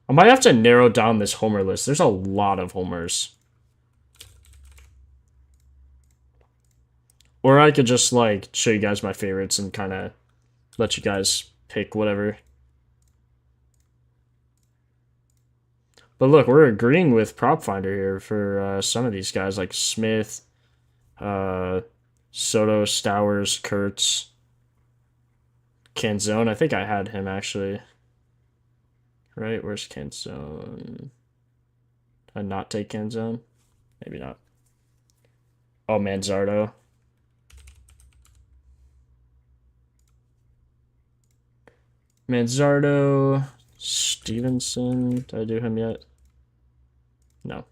I might have to narrow down this homer list. There's a lot of homers. Or I could just, like, show you guys my favorites and kind of let you guys pick whatever. But look, we're agreeing with Propfinder here for some of these guys, like Smith, Soto, Stowers, Kurtz, Canzone. I think I had him, actually. Right? Where's Canzone? Did I not take Canzone? Maybe not. Oh, Manzardo. Manzardo, Stevenson. Did I do him yet? No.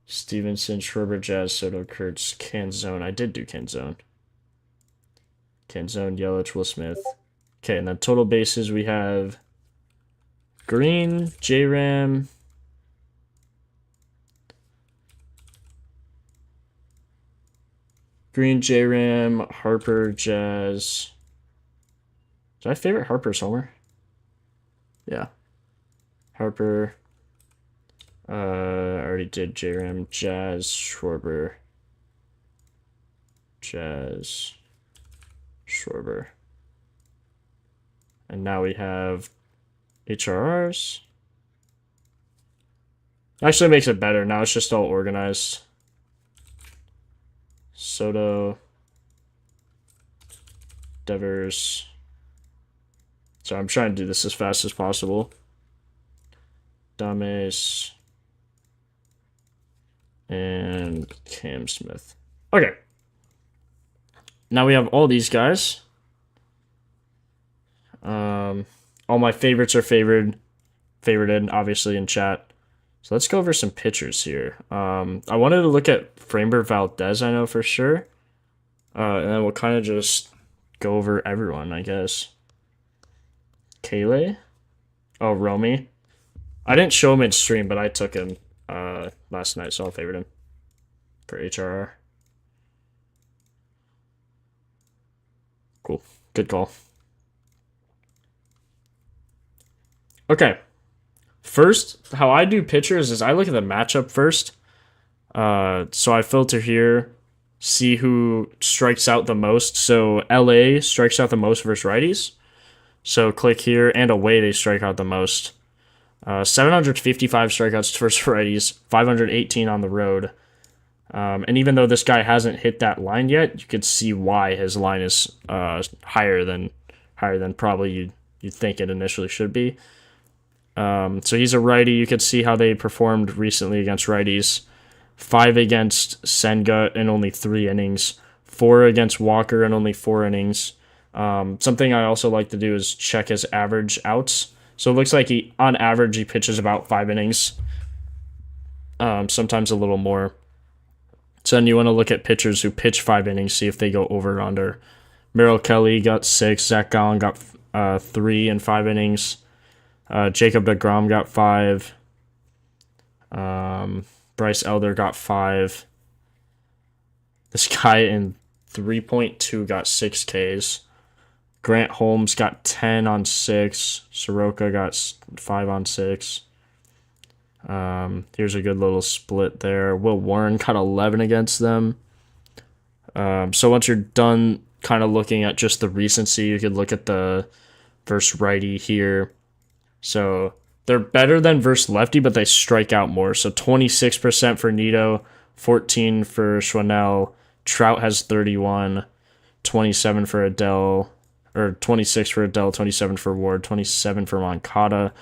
Stevenson, Schwarber, Jazz, Soto, Kurtz, Canzone. I did do Canzone. Canzone, Yelich, Will Smith. Okay, and then total bases we have Green, J-Ram, Green, J-Ram, Harper, Jazz. Is my favorite Harper's Homer? Yeah. Harper. I already did J-Ram, Jazz, Schwarber. Jazz, Schwarber. And now we have HRRs. Actually makes it better. Now it's just all organized. Soto. Devers. So I'm trying to do this as fast as possible. Dames. And Cam Smith. Okay. Now we have all these guys. All my favorites are favorited, obviously, in chat. So let's go over some pitchers here. I wanted to look at Framber Valdez, I know for sure. And then we'll kind of just go over everyone, I guess. Kale? Oh, Romy. I didn't show him in stream, but I took him last night, so I'll favorite him for HRR. Cool. Good call. Okay. First, how I do pitchers is I look at the matchup first. So I filter here, see who strikes out the most. So LA strikes out the most versus righties. So click here, and away they strike out the most. 755 strikeouts versus righties, 518 on the road. And even though this guy hasn't hit that line yet, you could see why his line is higher than probably you'd think it initially should be. So he's a righty. You could see how they performed recently against righties. 5 against Senga in only 3 innings. 4 against Walker in only 4 innings. Something I also like to do is check his average outs. So it looks like on average, he pitches about 5 innings. Sometimes a little more. So then you want to look at pitchers who pitch 5 innings, see if they go over or under. Merrill Kelly got 6. Zach Gallen got 3 in 5 innings. Jacob deGrom got 5. Bryce Elder got 5. This guy in 3.2 got 6 Ks. Grant Holmes got 10 on 6. Soroka got 5 on 6. Here's a good little split there. Will Warren got 11 against them. So once you're done kind of looking at just the recency, you could look at the versus righty here. So they're better than versus lefty, but they strike out more. So 26% for Nito, 14 for Schwanel. Trout has 31, 27 for Adele, or 26 for Adele, 27 for Ward, 27 for Moncada.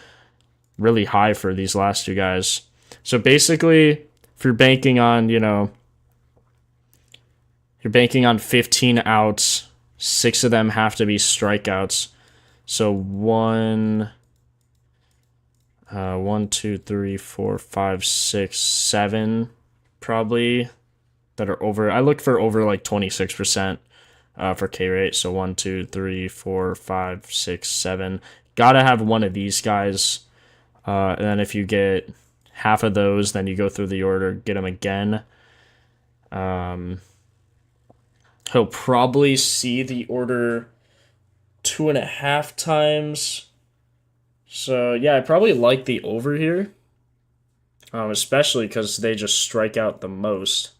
Really high for these last 2 guys. So basically, if you're banking on, you're banking on 15 outs, 6 of them have to be strikeouts. So 1, 2, 3, 4, 5, 6, 7 probably that are over. I look for over like 26% for K rate. So 1, 2, 3, 4, 5, 6, 7. Gotta have one of these guys. And then if you get half of those, then you go through the order, get them again. He'll probably see the order 2.5 times. So, yeah, I probably like the over here. Especially because they just strike out the most.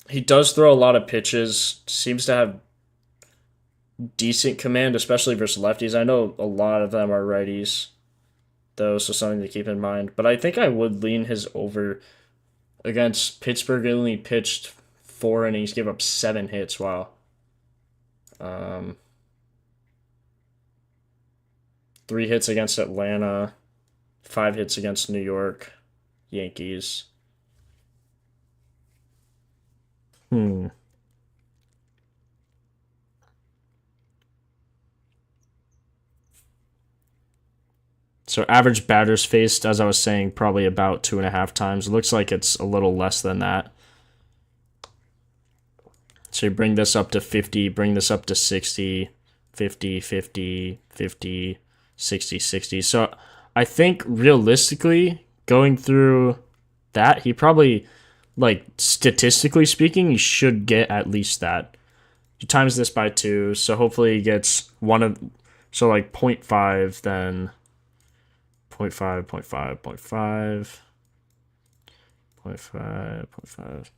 He does throw a lot of pitches. Seems to have decent command, especially versus lefties. I know a lot of them are righties, though, so something to keep in mind. But I think I would lean his over against Pittsburgh. He only pitched 4 innings, gave up 7 hits. Wow. 3 hits against Atlanta, 5 hits against New York Yankees. So average batters faced, as I was saying, probably about 2.5 times. It looks like it's a little less than that. So you bring this up to 50, bring this up to 60, 50, 50, 50, 60, 60. So I think realistically, going through that, he probably, like, statistically speaking, he should get at least that. You times this by 2, so hopefully he gets one of, so like 0. 0.5, then 0. 0.5, 0. 0.5, 0. 0.5, 0.5, 0.5.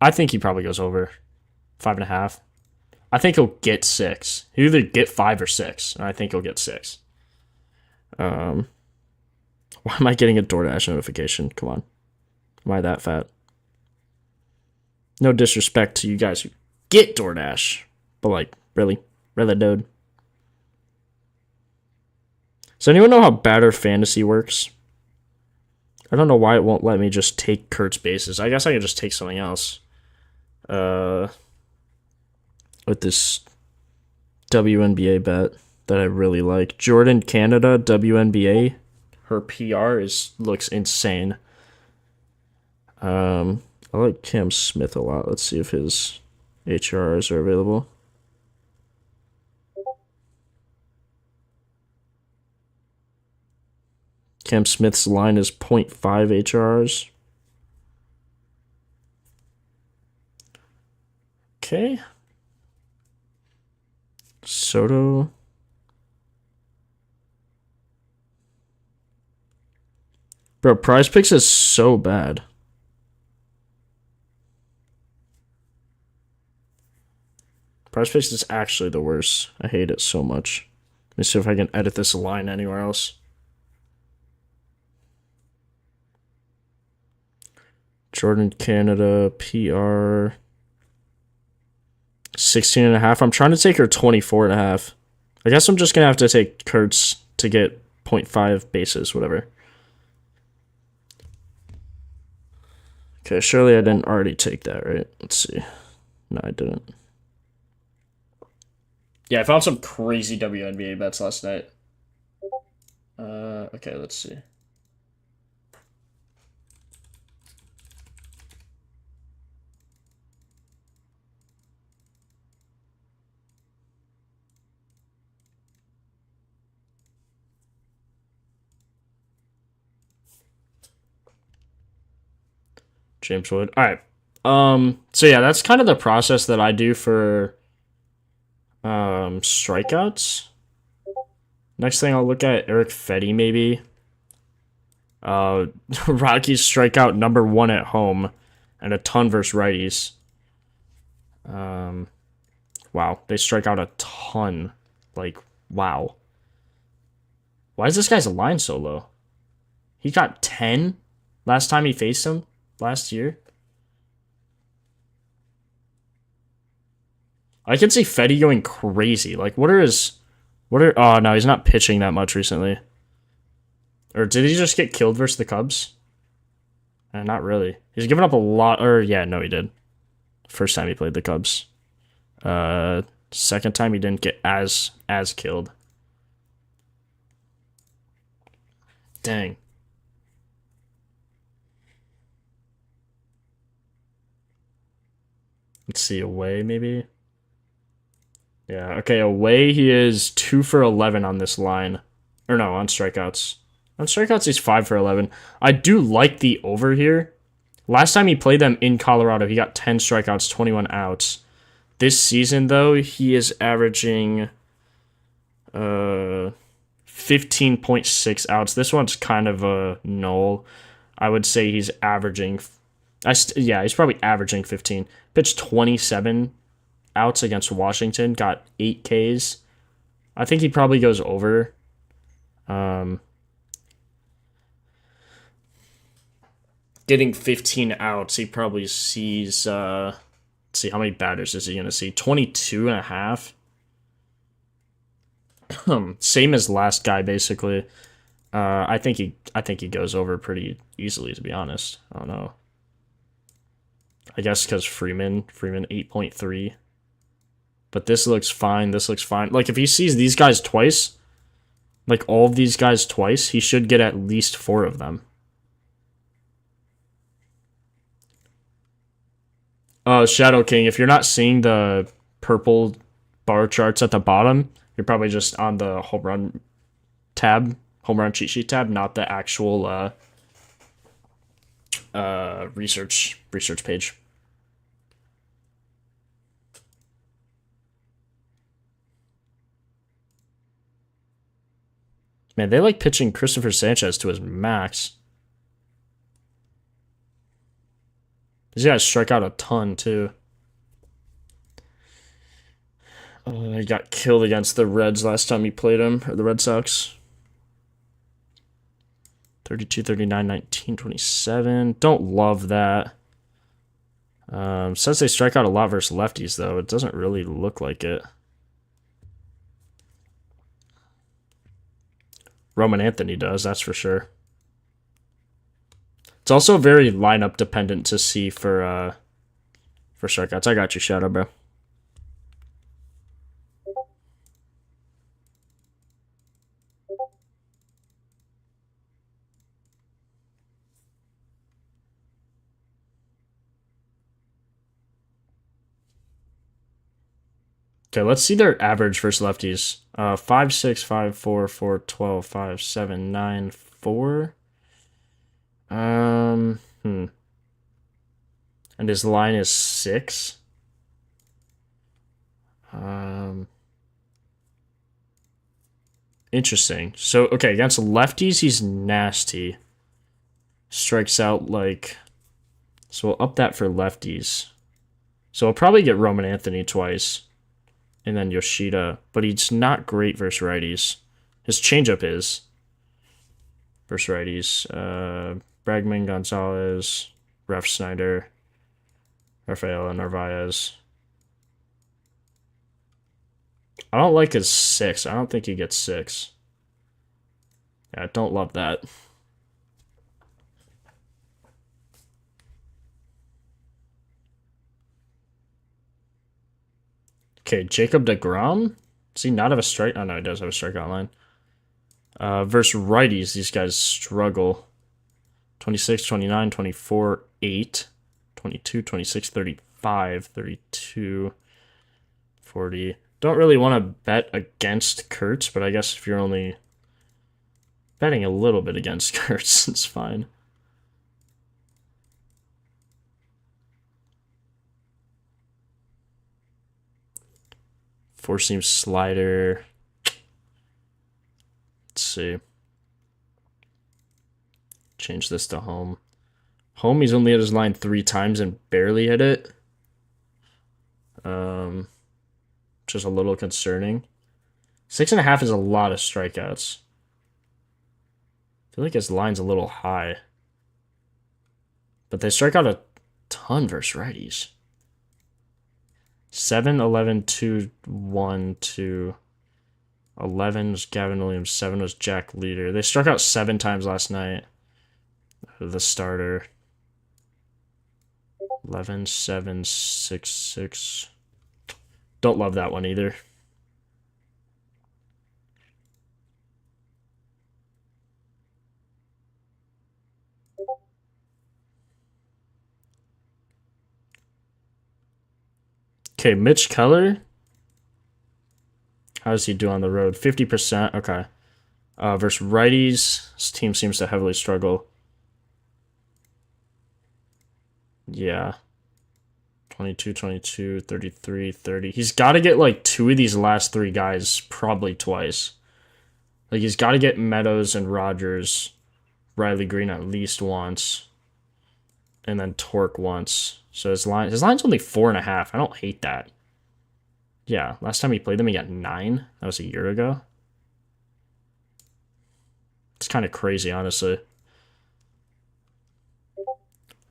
I think he probably goes over 5.5. I think he'll get 6. He'll either get 5 or 6, and I think he'll get 6. Why am I getting a DoorDash notification? Come on. Am I that fat? No disrespect to you guys who get DoorDash, but like, really? Really, dude? Does anyone know how batter fantasy works? I don't know why it won't let me just take Kurt's bases. I guess I could just take something else. With this WNBA bet that I really like. Jordan Canada WNBA. Her PR looks insane. I like Cam Smith a lot. Let's see if his HRs are available. Cam Smith's line is 0.5 HRs. Okay. Soto. Bro, Prize Picks is so bad. Prize Picks is actually the worst. I hate it so much. Let me see if I can edit this line anywhere else. Jordan Canada, PR. 16.5. I'm trying to take her 24.5. I guess I'm just going to have to take Kurtz to get 0.5 bases, whatever. Okay, surely I didn't already take that, right? Let's see. No, I didn't. Yeah, I found some crazy WNBA bets last night. Okay, let's see. James Wood. All right. So yeah, that's kind of the process that I do for strikeouts. Next thing I'll look at Eric Fetty maybe. Rockies strikeout number 1 at home and a ton versus righties. Wow, they strike out a ton. Like, wow. Why is this guy's line so low? He got 10 last time he faced him last year. I can see Fetty going crazy. Like, oh no, he's not pitching that much recently. Or did he just get killed versus the Cubs? Not really. He's given up a lot, or yeah, no he did. First time he played the Cubs. Second time he didn't get as killed. Dang. Let's see, away maybe? Yeah, okay, away he is 2 for 11 on this line. Or no, on strikeouts. On strikeouts he's 5 for 11. I do like the over here. Last time he played them in Colorado, he got 10 strikeouts, 21 outs. This season, though, he is averaging 15.6 outs. This one's kind of a null. I would say he's averaging... he's probably averaging 15. Pitched 27 outs against Washington, got 8 Ks. I think he probably goes over. Getting 15 outs, he probably sees... let's see, how many batters is he going to see? 22.5. Same as last guy, basically. I think he goes over pretty easily, to be honest. I don't know. I guess because Freeman 8.3. But this looks fine. This looks fine. Like, if he sees these guys twice, like all of these guys twice, he should get at least 4 of them. Shadow King, if you're not seeing the purple bar charts at the bottom, you're probably just on the home run tab, home run cheat sheet tab, not the actual research page. Man, they like pitching Christopher Sanchez to his max. These guys strike out a ton too. He got killed against the Reds last time he played him, or the Red Sox. 32, 39, 19, 27. Don't love that. Says they strike out a lot versus lefties, though. It doesn't really look like it. Roman Anthony does, that's for sure. It's also very lineup dependent to see for strikeouts. I got you, Shadow, bro. Okay, let's see their average versus lefties. 5, 6, 5, 4, 4, 12, 5, 7, 9, 4. And his line is 6. Interesting. So, okay, against lefties, he's nasty. Strikes out like... So we'll up that for lefties. So we'll probably get Roman Anthony twice. And then Yoshida. But he's not great versus righties. His changeup is. Versus righties. Bregman, Gonzalez, Ref Snyder, Rafael, and Narvaez. I don't like his 6. I don't think he gets 6. Yeah, I don't love that. Okay, Jacob deGrom? Does he not have a strike? Oh, no, he does have a strikeout line. Versus righties, these guys struggle. 26, 29, 24, 8, 22, 26, 35, 32, 40. Don't really want to bet against Kurtz, but I guess if you're only betting a little bit against Kurtz, it's fine. Four-seam slider. Let's see. Change this to home. Home, he's only hit his line 3 times and barely hit it. Which is a little concerning. 6.5 is a lot of strikeouts. I feel like his line's a little high. But they strike out a ton versus righties. 7, 11, 2, 1, 2. 11 was Gavin Williams. 7 was Jack Leader. They struck out 7 times last night. The starter. 11, 7, 6, 6. Don't love that one either. Okay, Mitch Keller. How does he do on the road? 50%. Okay. Versus righties, his team seems to heavily struggle. Yeah. 22, 22, 33, 30. He's got to get like 2 of these last 3 guys probably twice. Like he's got to get Meadows and Rogers, Riley Green at least once, and then Torque once. So his line's only 4.5. I don't hate that. Yeah, last time he played them, he got 9. That was a year ago. It's kind of crazy, honestly.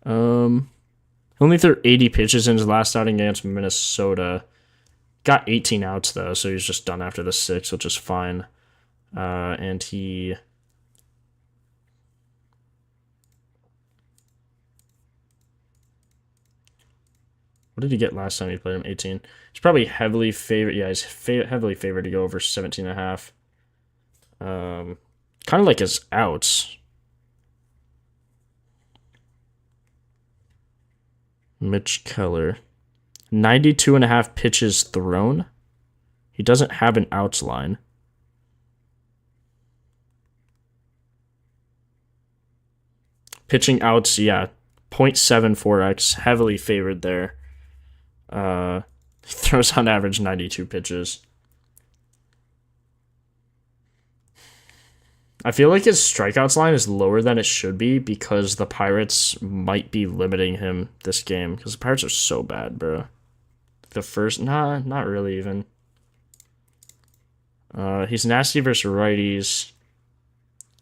Only threw 80 pitches in his last outing against Minnesota. Got 18 outs, though, so he's just done after the 6, which is fine. And he... What did he get last time he played him? 18. He's probably heavily favored. Yeah, he's heavily favored to go over 17.5. Kind of like his outs. Mitch Keller. 92.5 pitches thrown. He doesn't have an outs line. Pitching outs, yeah. .74x, heavily favored there. Throws on average 92 pitches. I feel like his strikeouts line is lower than it should be because the Pirates might be limiting him this game because the Pirates are so bad, bro. The first, not really even. He's nasty versus righties.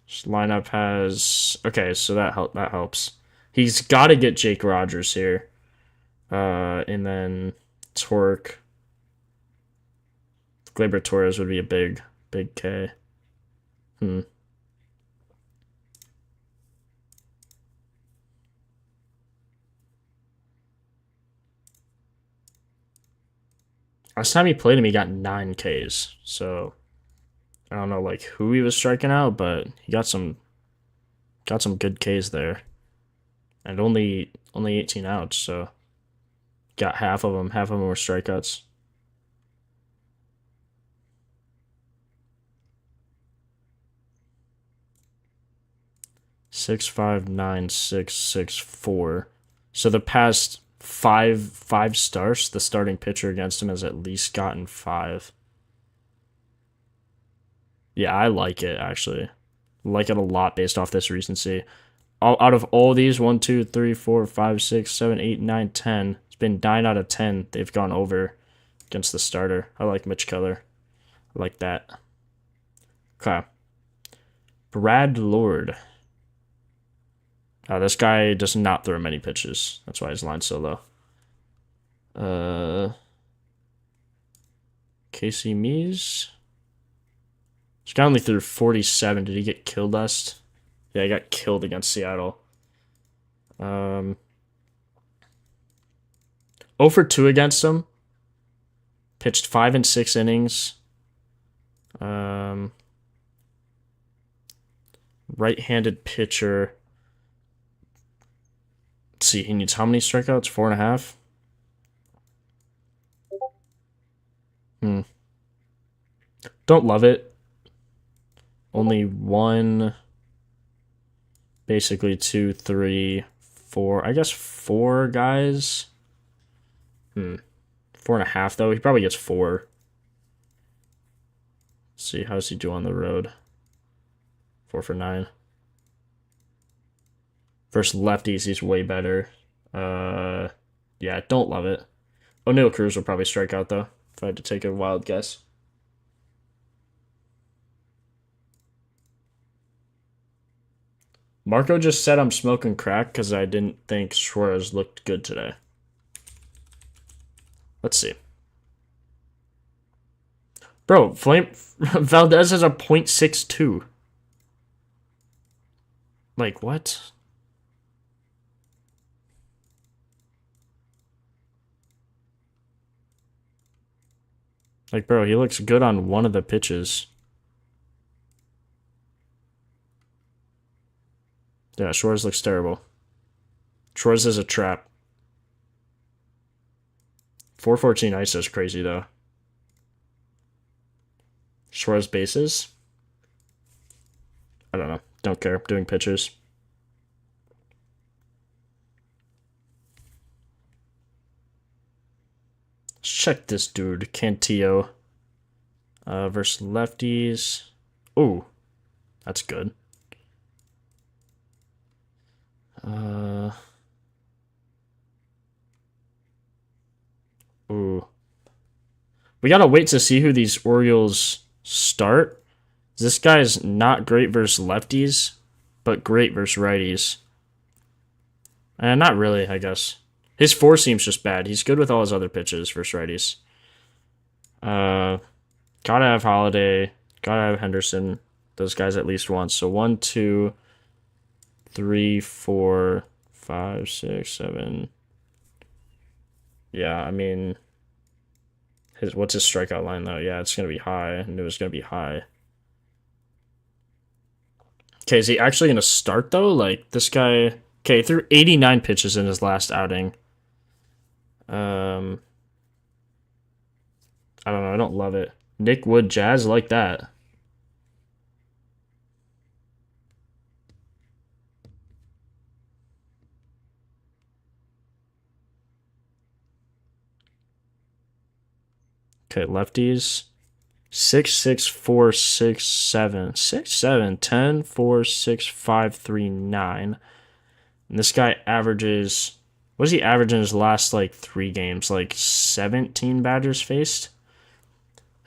His lineup has okay, so that helps. He's got to get Jake Rogers here, and then Torque. Gleyber Torres would be a big K. Last time he played him, he got 9 Ks. So I don't know like who he was striking out, but he got some good Ks there. And only 18 outs, so got half of them. Half of them were strikeouts. Six, 5, 9, 6, 6, 4. So the past five starts, the starting pitcher against him has at least gotten 5. Yeah, I like it actually. Like it a lot based off this recency. Out of all these, 1, 2, 3, 4, 5, 6, 7, 8, 9, 10. It's been 9 out of 10. They've gone over against the starter. I like Mitch Keller. I like that. Okay. Brad Lord. This guy does not throw many pitches. That's why his line's so low. Casey Mees. This guy only threw 47. Did he get killed last? Yeah, he got killed against Seattle. 0 for 2 against him. Pitched 5 and 6 innings. Right-handed pitcher. Let's see, he needs how many strikeouts? 4.5? Don't love it. Only 1, basically 2, 3, 4. I guess 4 guys. 4.5 though. He probably gets 4. Let's see, how does he do on the road? 4 for 9. Versus lefties, he's way better. Yeah, don't love it. O'Neal Cruz will probably strike out though, if I had to take a wild guess. Marco just said I'm smoking crack because I didn't think Suarez looked good today. Let's see. Bro, Valdez has a .62. Like, what? Like, bro, he looks good on one of the pitches. Yeah, Suarez looks terrible. Suarez is a trap. 414 ISO is crazy, though. Suarez bases? I don't know. Don't care. Doing pitchers. Let's check this dude. Cantillo. Versus lefties. Ooh. That's good. Ooh. We gotta wait to see who these Orioles start. This guy's not great versus lefties, but great versus righties. Not really, I guess. His 4 seems just bad. He's good with all his other pitches versus righties. Gotta have Holiday. Gotta have Henderson. Those guys at least once. So 1, 2, 3, 4, 5, 6, 7. Yeah, I mean, what's his strikeout line though? Yeah, it's gonna be high. I knew it was gonna be high. Okay, is he actually gonna start though? Like this guy. Okay, he threw 89 pitches in his last outing. I don't know. I don't love it. Nick Wood Jazz, like that. Okay, lefties. 6, 6, 4, 6, 7. 6, 7, 10, 4, 6, 5, 3, 9. And this guy averages. What does he average in his last like 3 games? Like 17 batters faced?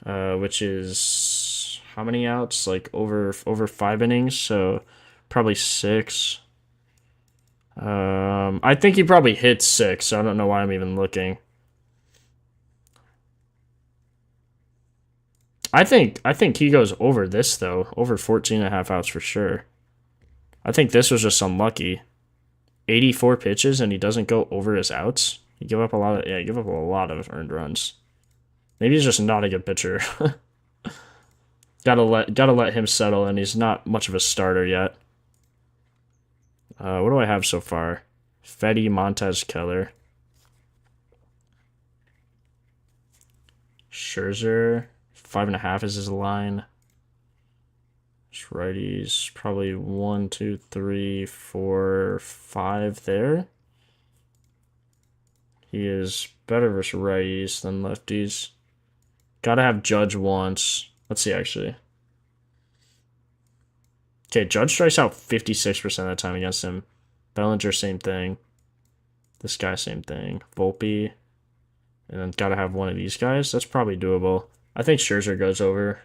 Which is how many outs? Like over 5 innings, so probably 6. I think he probably hit 6, so I don't know why I'm even looking. I think he goes over this though, over 14 and a half outs for sure. I think this was just unlucky. 84 pitches and he doesn't go over his outs. He give up a lot of earned runs. Maybe he's just not a good pitcher. gotta let him settle, and he's not much of a starter yet. What do I have so far? Fetty, Montez, Keller, Scherzer. 5.5 is his line. Just righties, probably 1, 2, 3, 4, 5 there. He is better versus righties than lefties. Gotta have Judge once. Let's see, actually. Okay, Judge strikes out 56% of the time against him. Bellinger, same thing. This guy, same thing. Volpe. And then gotta have one of these guys. That's probably doable. I think Scherzer goes over.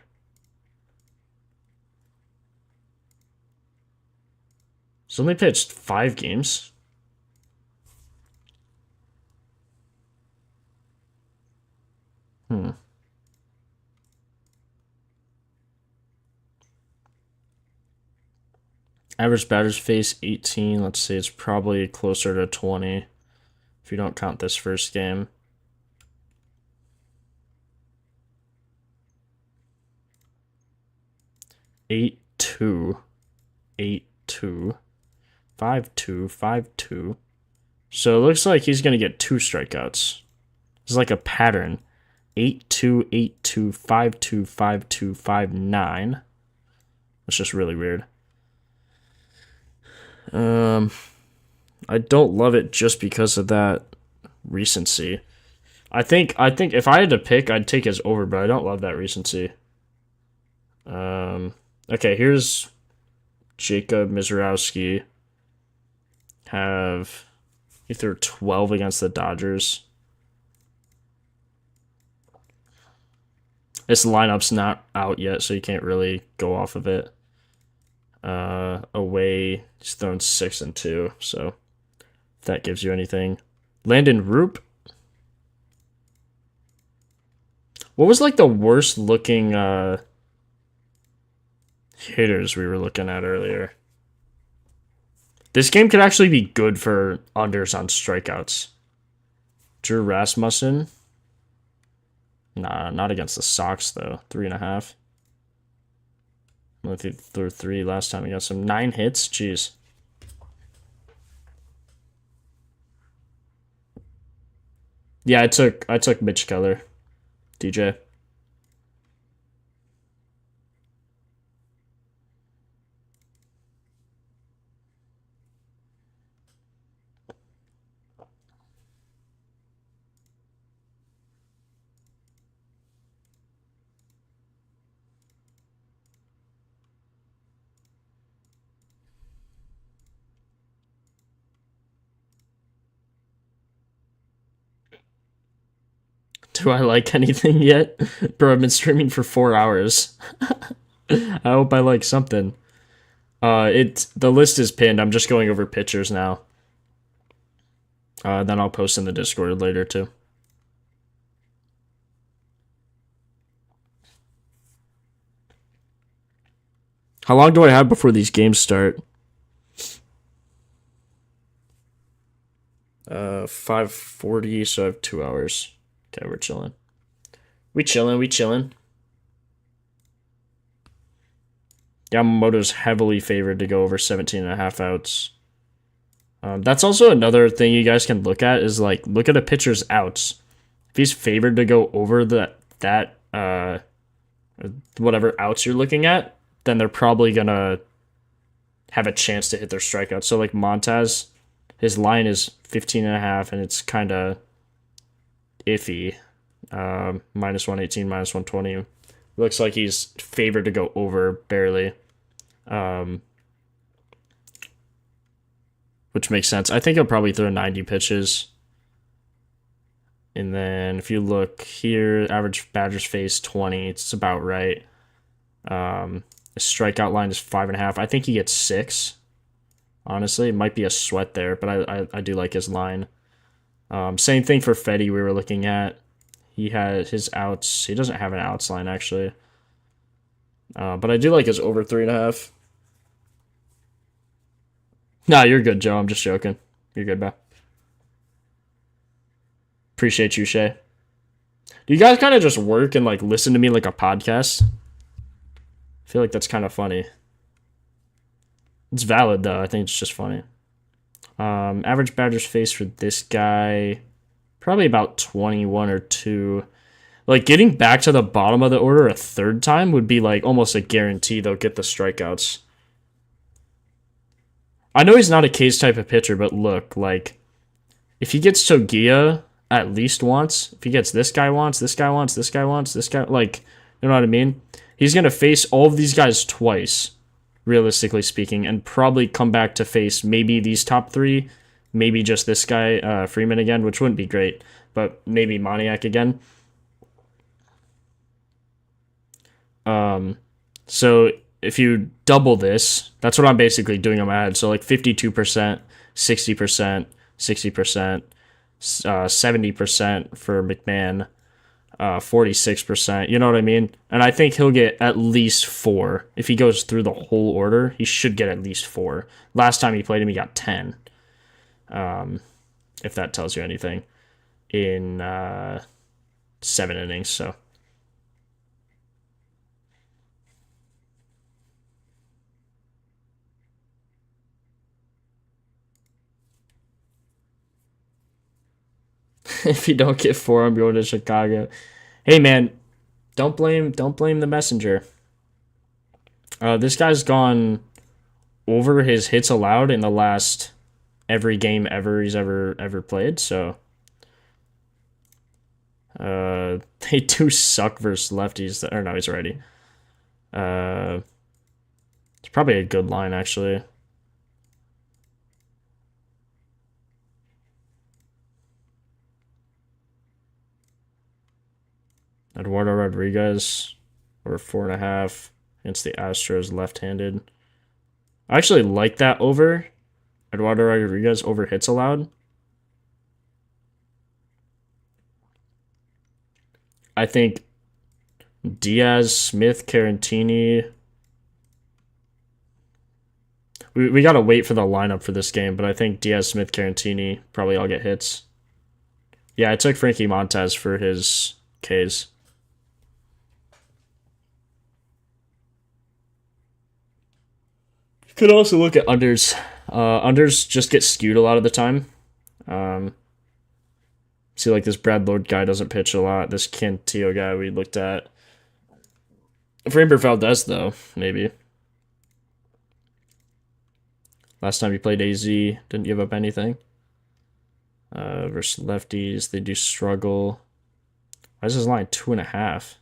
He's only pitched 5 games. Average batters face 18. Let's say it's probably closer to 20 if you don't count this first game. 8-2, 8-2, 5-2, 5-2. So it looks like he's gonna get 2 strikeouts. It's like a pattern. 8-2, 8-2, 5-2, 5-2, 5-9. That's just really weird. I don't love it just because of that recency. I think if I had to pick, I'd take his over, but I don't love that recency. Okay, here's Jacob Mizrowski. He threw 12 against the Dodgers. This lineup's not out yet, so you can't really go off of it. Away, he's thrown 6 and 2, so if that gives you anything. Landon Roop. What was like the worst looking hitters we were looking at earlier? This game could actually be good for unders on strikeouts. Drew Rasmussen. Nah, not against the Sox though. 3.5. I think he threw 3 last time against him. 9 hits. Jeez. Yeah, I took Mitch Keller. DJ. Do I like anything yet? Bro, I've been streaming for 4 hours. I hope I like something. The list is pinned. I'm just going over pictures now. Then I'll post in the Discord later too. How long do I have before these games start? 5:40, so I have 2 hours. Okay, we're chilling. We chilling. Yamamoto's heavily favored to go over 17.5 outs. That's also another thing you guys can look at is like look at a pitcher's outs. If he's favored to go over that whatever outs you're looking at, then they're probably gonna have a chance to hit their strikeouts. So like Montez, his line is 15.5, and it's kind of iffy. minus 118, minus 120. Looks like he's favored to go over barely, um, which makes sense. I think he'll probably throw 90 pitches. And then if you look here, average batters face 20. It's about right. The strikeout line is 5.5. I think he gets 6. Honestly, it might be a sweat there, but I do like his line. Same thing for Fetty we were looking at. He has his outs. He doesn't have an outs line actually. But I do like his over 3.5. Nah, you're good, Joe. I'm just joking. You're good, bro. Appreciate you, Shay. Do you guys kind of just work and like listen to me like a podcast? I feel like that's kind of funny. It's valid though. I think it's just funny. Average batters face for this guy, probably about 21 or 2. Like getting back to the bottom of the order a third time would be like almost a guarantee they'll get the strikeouts. I know he's not a K's type of pitcher, but look, like if he gets Togia at least once, if he gets this guy once, this guy once, this guy once, this guy, like, you know what I mean? He's gonna face all of these guys twice, realistically speaking, and probably come back to face maybe these top 3, maybe just this guy, Freeman again, which wouldn't be great, but maybe Moniak again. So if you double this, that's what I'm basically doing on my head. So like 52%, 60%, 60%, 70% for McMahon, 46%. You know what I mean? And I think he'll get at least 4. If he goes through the whole order, he should get at least 4. Last time he played him, he got 10. If that tells you anything. In 7 innings, so. If you don't get 4, I'm going to Chicago. Hey man, don't blame the messenger. This guy's gone over his hits allowed in the last every game ever he's ever played. So they do suck versus lefties. Or no, he's ready. It's probably a good line actually. Eduardo Rodriguez over 4.5 against the Astros left-handed. I actually like that over. Eduardo Rodriguez over hits allowed. I think Diaz, Smith, Carantini. We got to wait for the lineup for this game, but I think Diaz, Smith, Carantini probably all get hits. Yeah, I took Frankie Montez for his Ks. You could also look at unders. Unders just get skewed a lot of the time. See, like this Brad Lord guy doesn't pitch a lot. This Cantillo guy we looked at. Framber Valdez, though, maybe. Last time he played AZ, didn't give up anything. Versus lefties, they do struggle. Why is his line 2.5?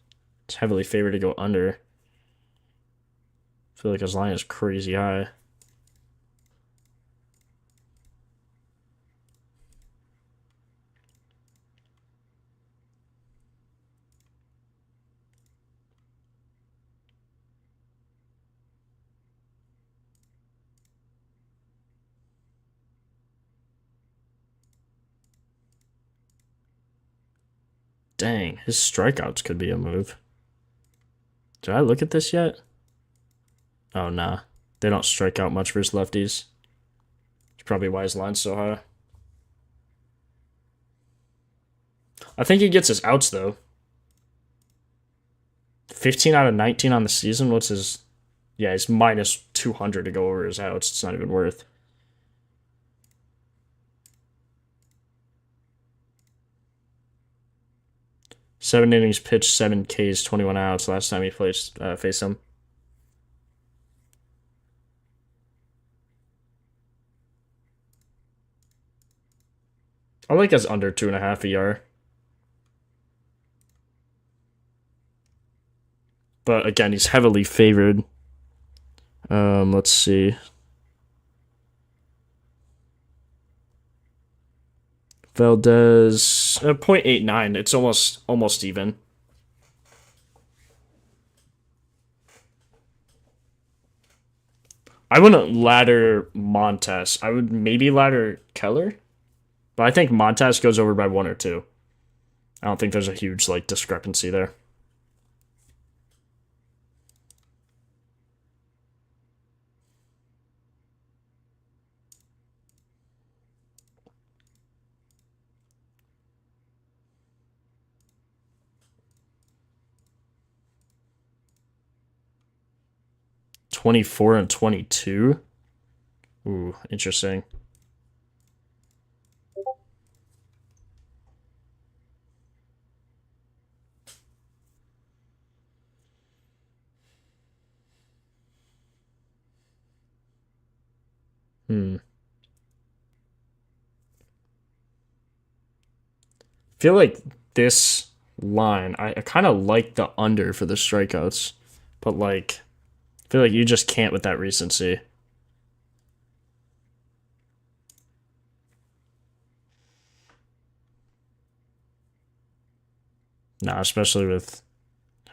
It's heavily favored to go under. I feel like his line is crazy high. Dang, his strikeouts could be a move. Did I look at this yet? Oh, nah. They don't strike out much versus lefties. It's probably why his line's so high. I think he gets his outs, though. 15 out of 19 on the season. What's his... Yeah, he's minus 200 to go over his outs. It's not even worth. Seven innings pitched, 7 Ks, 21 outs last time he faced him. I like his under 2.5 ER. But again, he's heavily favored. Let's see. Valdez 0.89. It's almost even. I wouldn't ladder Montes. I would maybe ladder Keller, but I think Montes goes over by 1 or 2. I don't think there's a huge like discrepancy there. (24 and 22). Ooh, interesting. Feel like this line, I kind of like the under for the strikeouts, but like, I feel like you just can't with that recency. Nah, especially with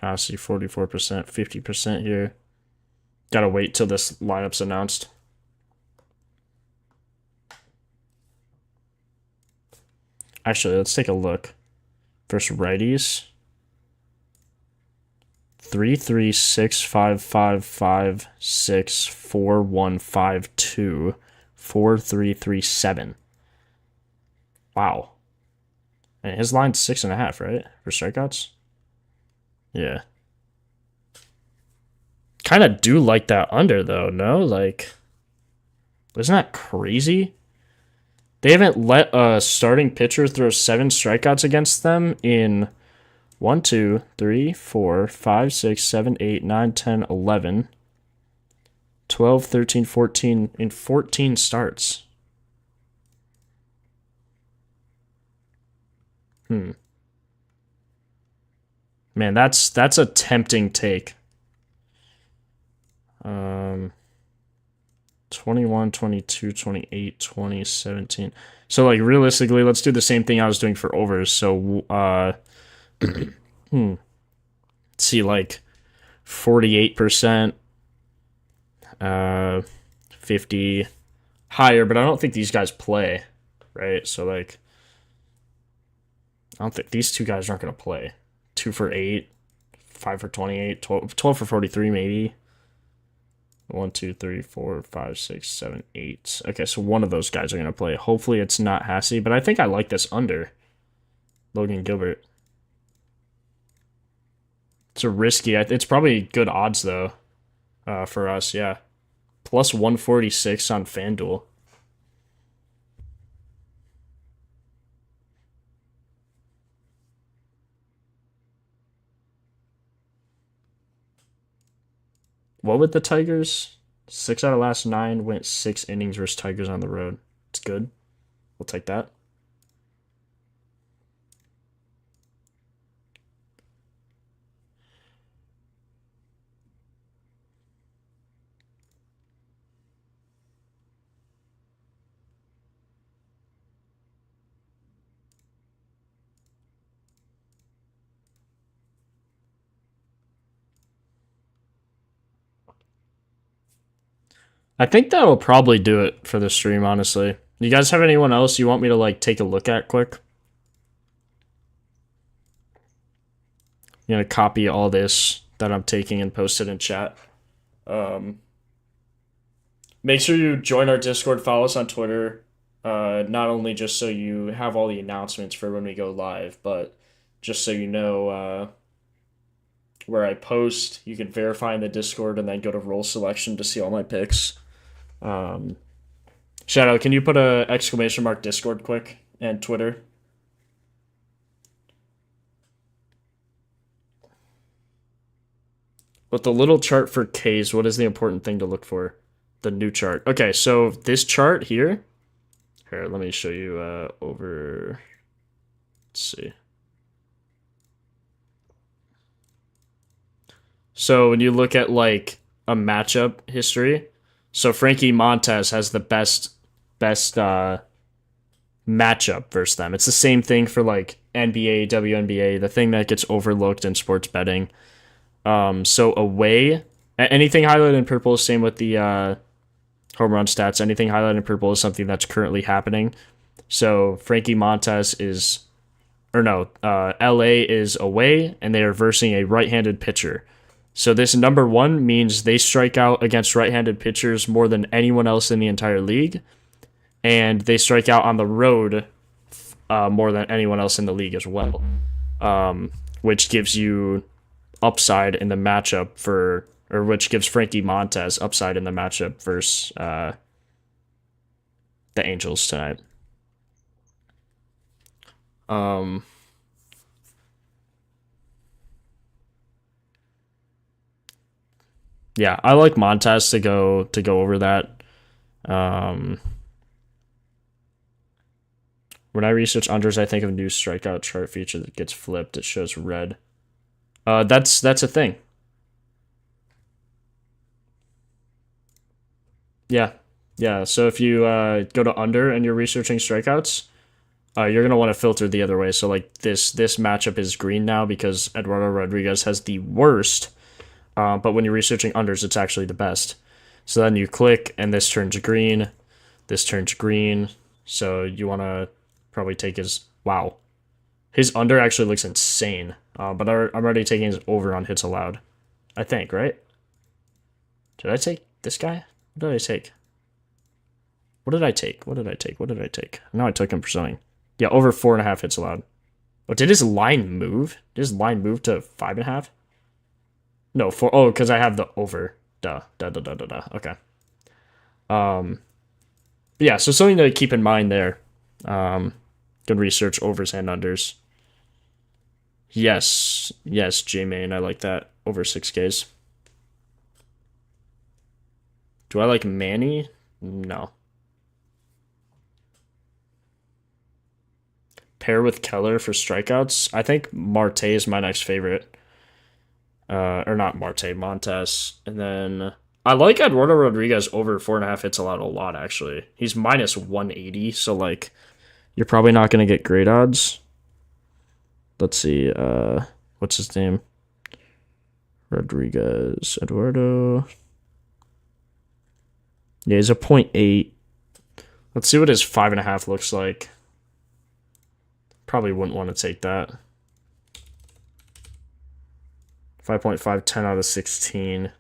Hasse 44%, 50% here. Gotta wait till this lineup's announced. Actually, let's take a look. Versus righties. 3-3-6-5-5-5-6-4-1-5-2 4-3-3-7. Wow. And his line's 6.5, right? For strikeouts? Yeah. Kind of do like that under, though, no? Like, isn't that crazy? They haven't let a starting pitcher throw 7 strikeouts against them in 1, 2, 3, 4, 5, 6, 7, 8, 9, 10, 11, 12, 13, 14 in 14 starts. Man, that's a tempting take. 21, 22, 28, 20, 17. So like realistically, let's do the same thing I was doing for overs. So see like 48%, 50 higher, but I don't think these guys play, right? So like I don't think these two guys aren't going to play. 2 for 8, 5 for 28, 12 for 43 maybe. 1, 2, 3, 4, 5, 6, 7, 8. Okay, so one of those guys are going to play. Hopefully it's not Hasse, but I think I like this under Logan Gilbert. It's a risky. It's probably good odds, though, for us, yeah. Plus 146 on FanDuel. What with the Tigers? 6 out of last 9 went 6 innings versus Tigers on the road. It's good. We'll take that. I think that'll probably do it for the stream, honestly. You guys have anyone else you want me to like take a look at quick? I'm gonna copy all this that I'm taking and post it in chat. Make sure you join our Discord, follow us on Twitter. Not only just so you have all the announcements for when we go live, but just so you know where I post. You can verify in the Discord and then go to role selection to see all my picks. Shadow, can you put a exclamation mark Discord quick and Twitter? But the little chart for K's, what is the important thing to look for? The new chart. Okay, so this chart here. Here, let me show you over. Let's see. So when you look at like a matchup history, so Frankie Montez has the best matchup versus them. It's the same thing for like NBA, WNBA, the thing that gets overlooked in sports betting. So away, anything highlighted in purple is same with the home run stats. Anything highlighted in purple is something that's currently happening. So Frankie Montez is, or no, LA is away, and they are versing a right-handed pitcher. So this number one means they strike out against right-handed pitchers more than anyone else in the entire league, and they strike out on the road more than anyone else in the league as well, which gives you upside in the matchup for, or which gives Frankie Montez upside in the matchup versus the Angels tonight. Yeah, I like Montez to go over that. When I research unders, I think of a new strikeout chart feature that gets flipped. It shows red. That's a thing. Yeah, yeah. So if you go to under and you're researching strikeouts, you're gonna want to filter the other way. So like this matchup is green now because Eduardo Rodriguez has the worst. But when you're researching unders, it's actually the best. So then you click, and this turns green. This turns green. So you want to probably take his... Wow. His under actually looks insane. But I'm already taking his over on hits allowed. I think, right? Did I take this guy? What did I take? What did I take? What did I take? What did I take? No, I took him for something. Yeah, over 4.5 hits allowed. Oh, did his line move? Did his line move to 5.5? No, because I have the over. Duh. Okay. Yeah, so something to keep in mind there. Good research overs and unders. Yes, J-Main, I like that. Over 6Ks. Do I like Manny? No. Pair with Keller for strikeouts. I think Marte is my next favorite. Or not Marte, Montes. And then I like Eduardo Rodriguez over 4.5 hits allowed a lot, actually. He's minus 180, so like you're probably not gonna get great odds. Let's see, what's his name? Rodriguez, Eduardo. Yeah, he's a 0.8. Let's see what his 5.5 looks like. Probably wouldn't want to take that. 5.5, 10 out of 16.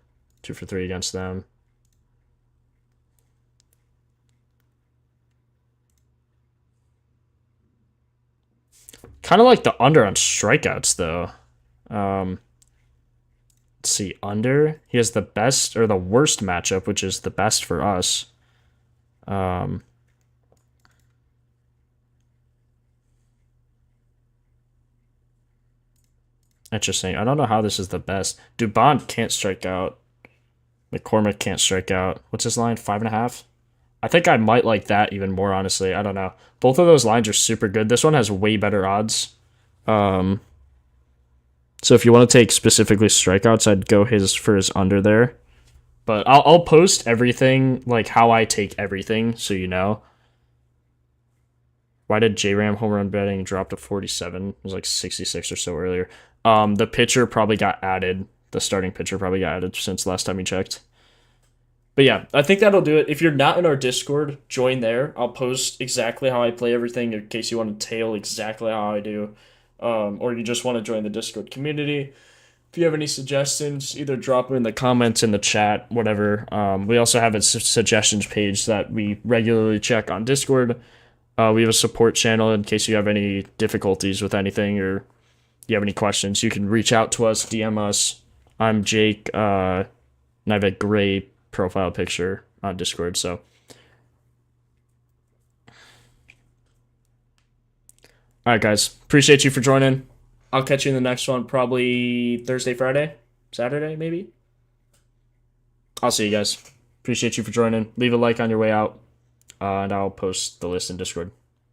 2 for 3 against them. Kind of like the under on strikeouts, though. Let's see, under. He has the best, or the worst matchup, which is the best for us. Interesting. I don't know how this is the best. Dubon can't strike out. McCormick can't strike out. What's his line? 5.5? I think I might like that even more, honestly. I don't know. Both of those lines are super good. This one has way better odds. So if you want to take specifically strikeouts, I'd go for his under there. But I'll post everything, like how I take everything, so you know. Why did J-Ram home run betting drop to 47? It was like 66 or so earlier. The pitcher probably got added. The starting pitcher probably got added since last time we checked. But yeah, I think that'll do it. If you're not in our Discord, join there. I'll post exactly how I play everything in case you want to tail exactly how I do. Or you just want to join the Discord community. If you have any suggestions, either drop them in the comments, in the chat, whatever. We also have a suggestions page that we regularly check on Discord. We have a support channel in case you have any difficulties with anything or you have any questions. You can reach out to us, DM us. I'm Jake, and I have a gray profile picture on Discord, so. Alright, guys. Appreciate you for joining. I'll catch you in the next one, probably Thursday, Friday, Saturday, maybe. I'll see you guys. Appreciate you for joining. Leave a like on your way out, and I'll post the list in Discord.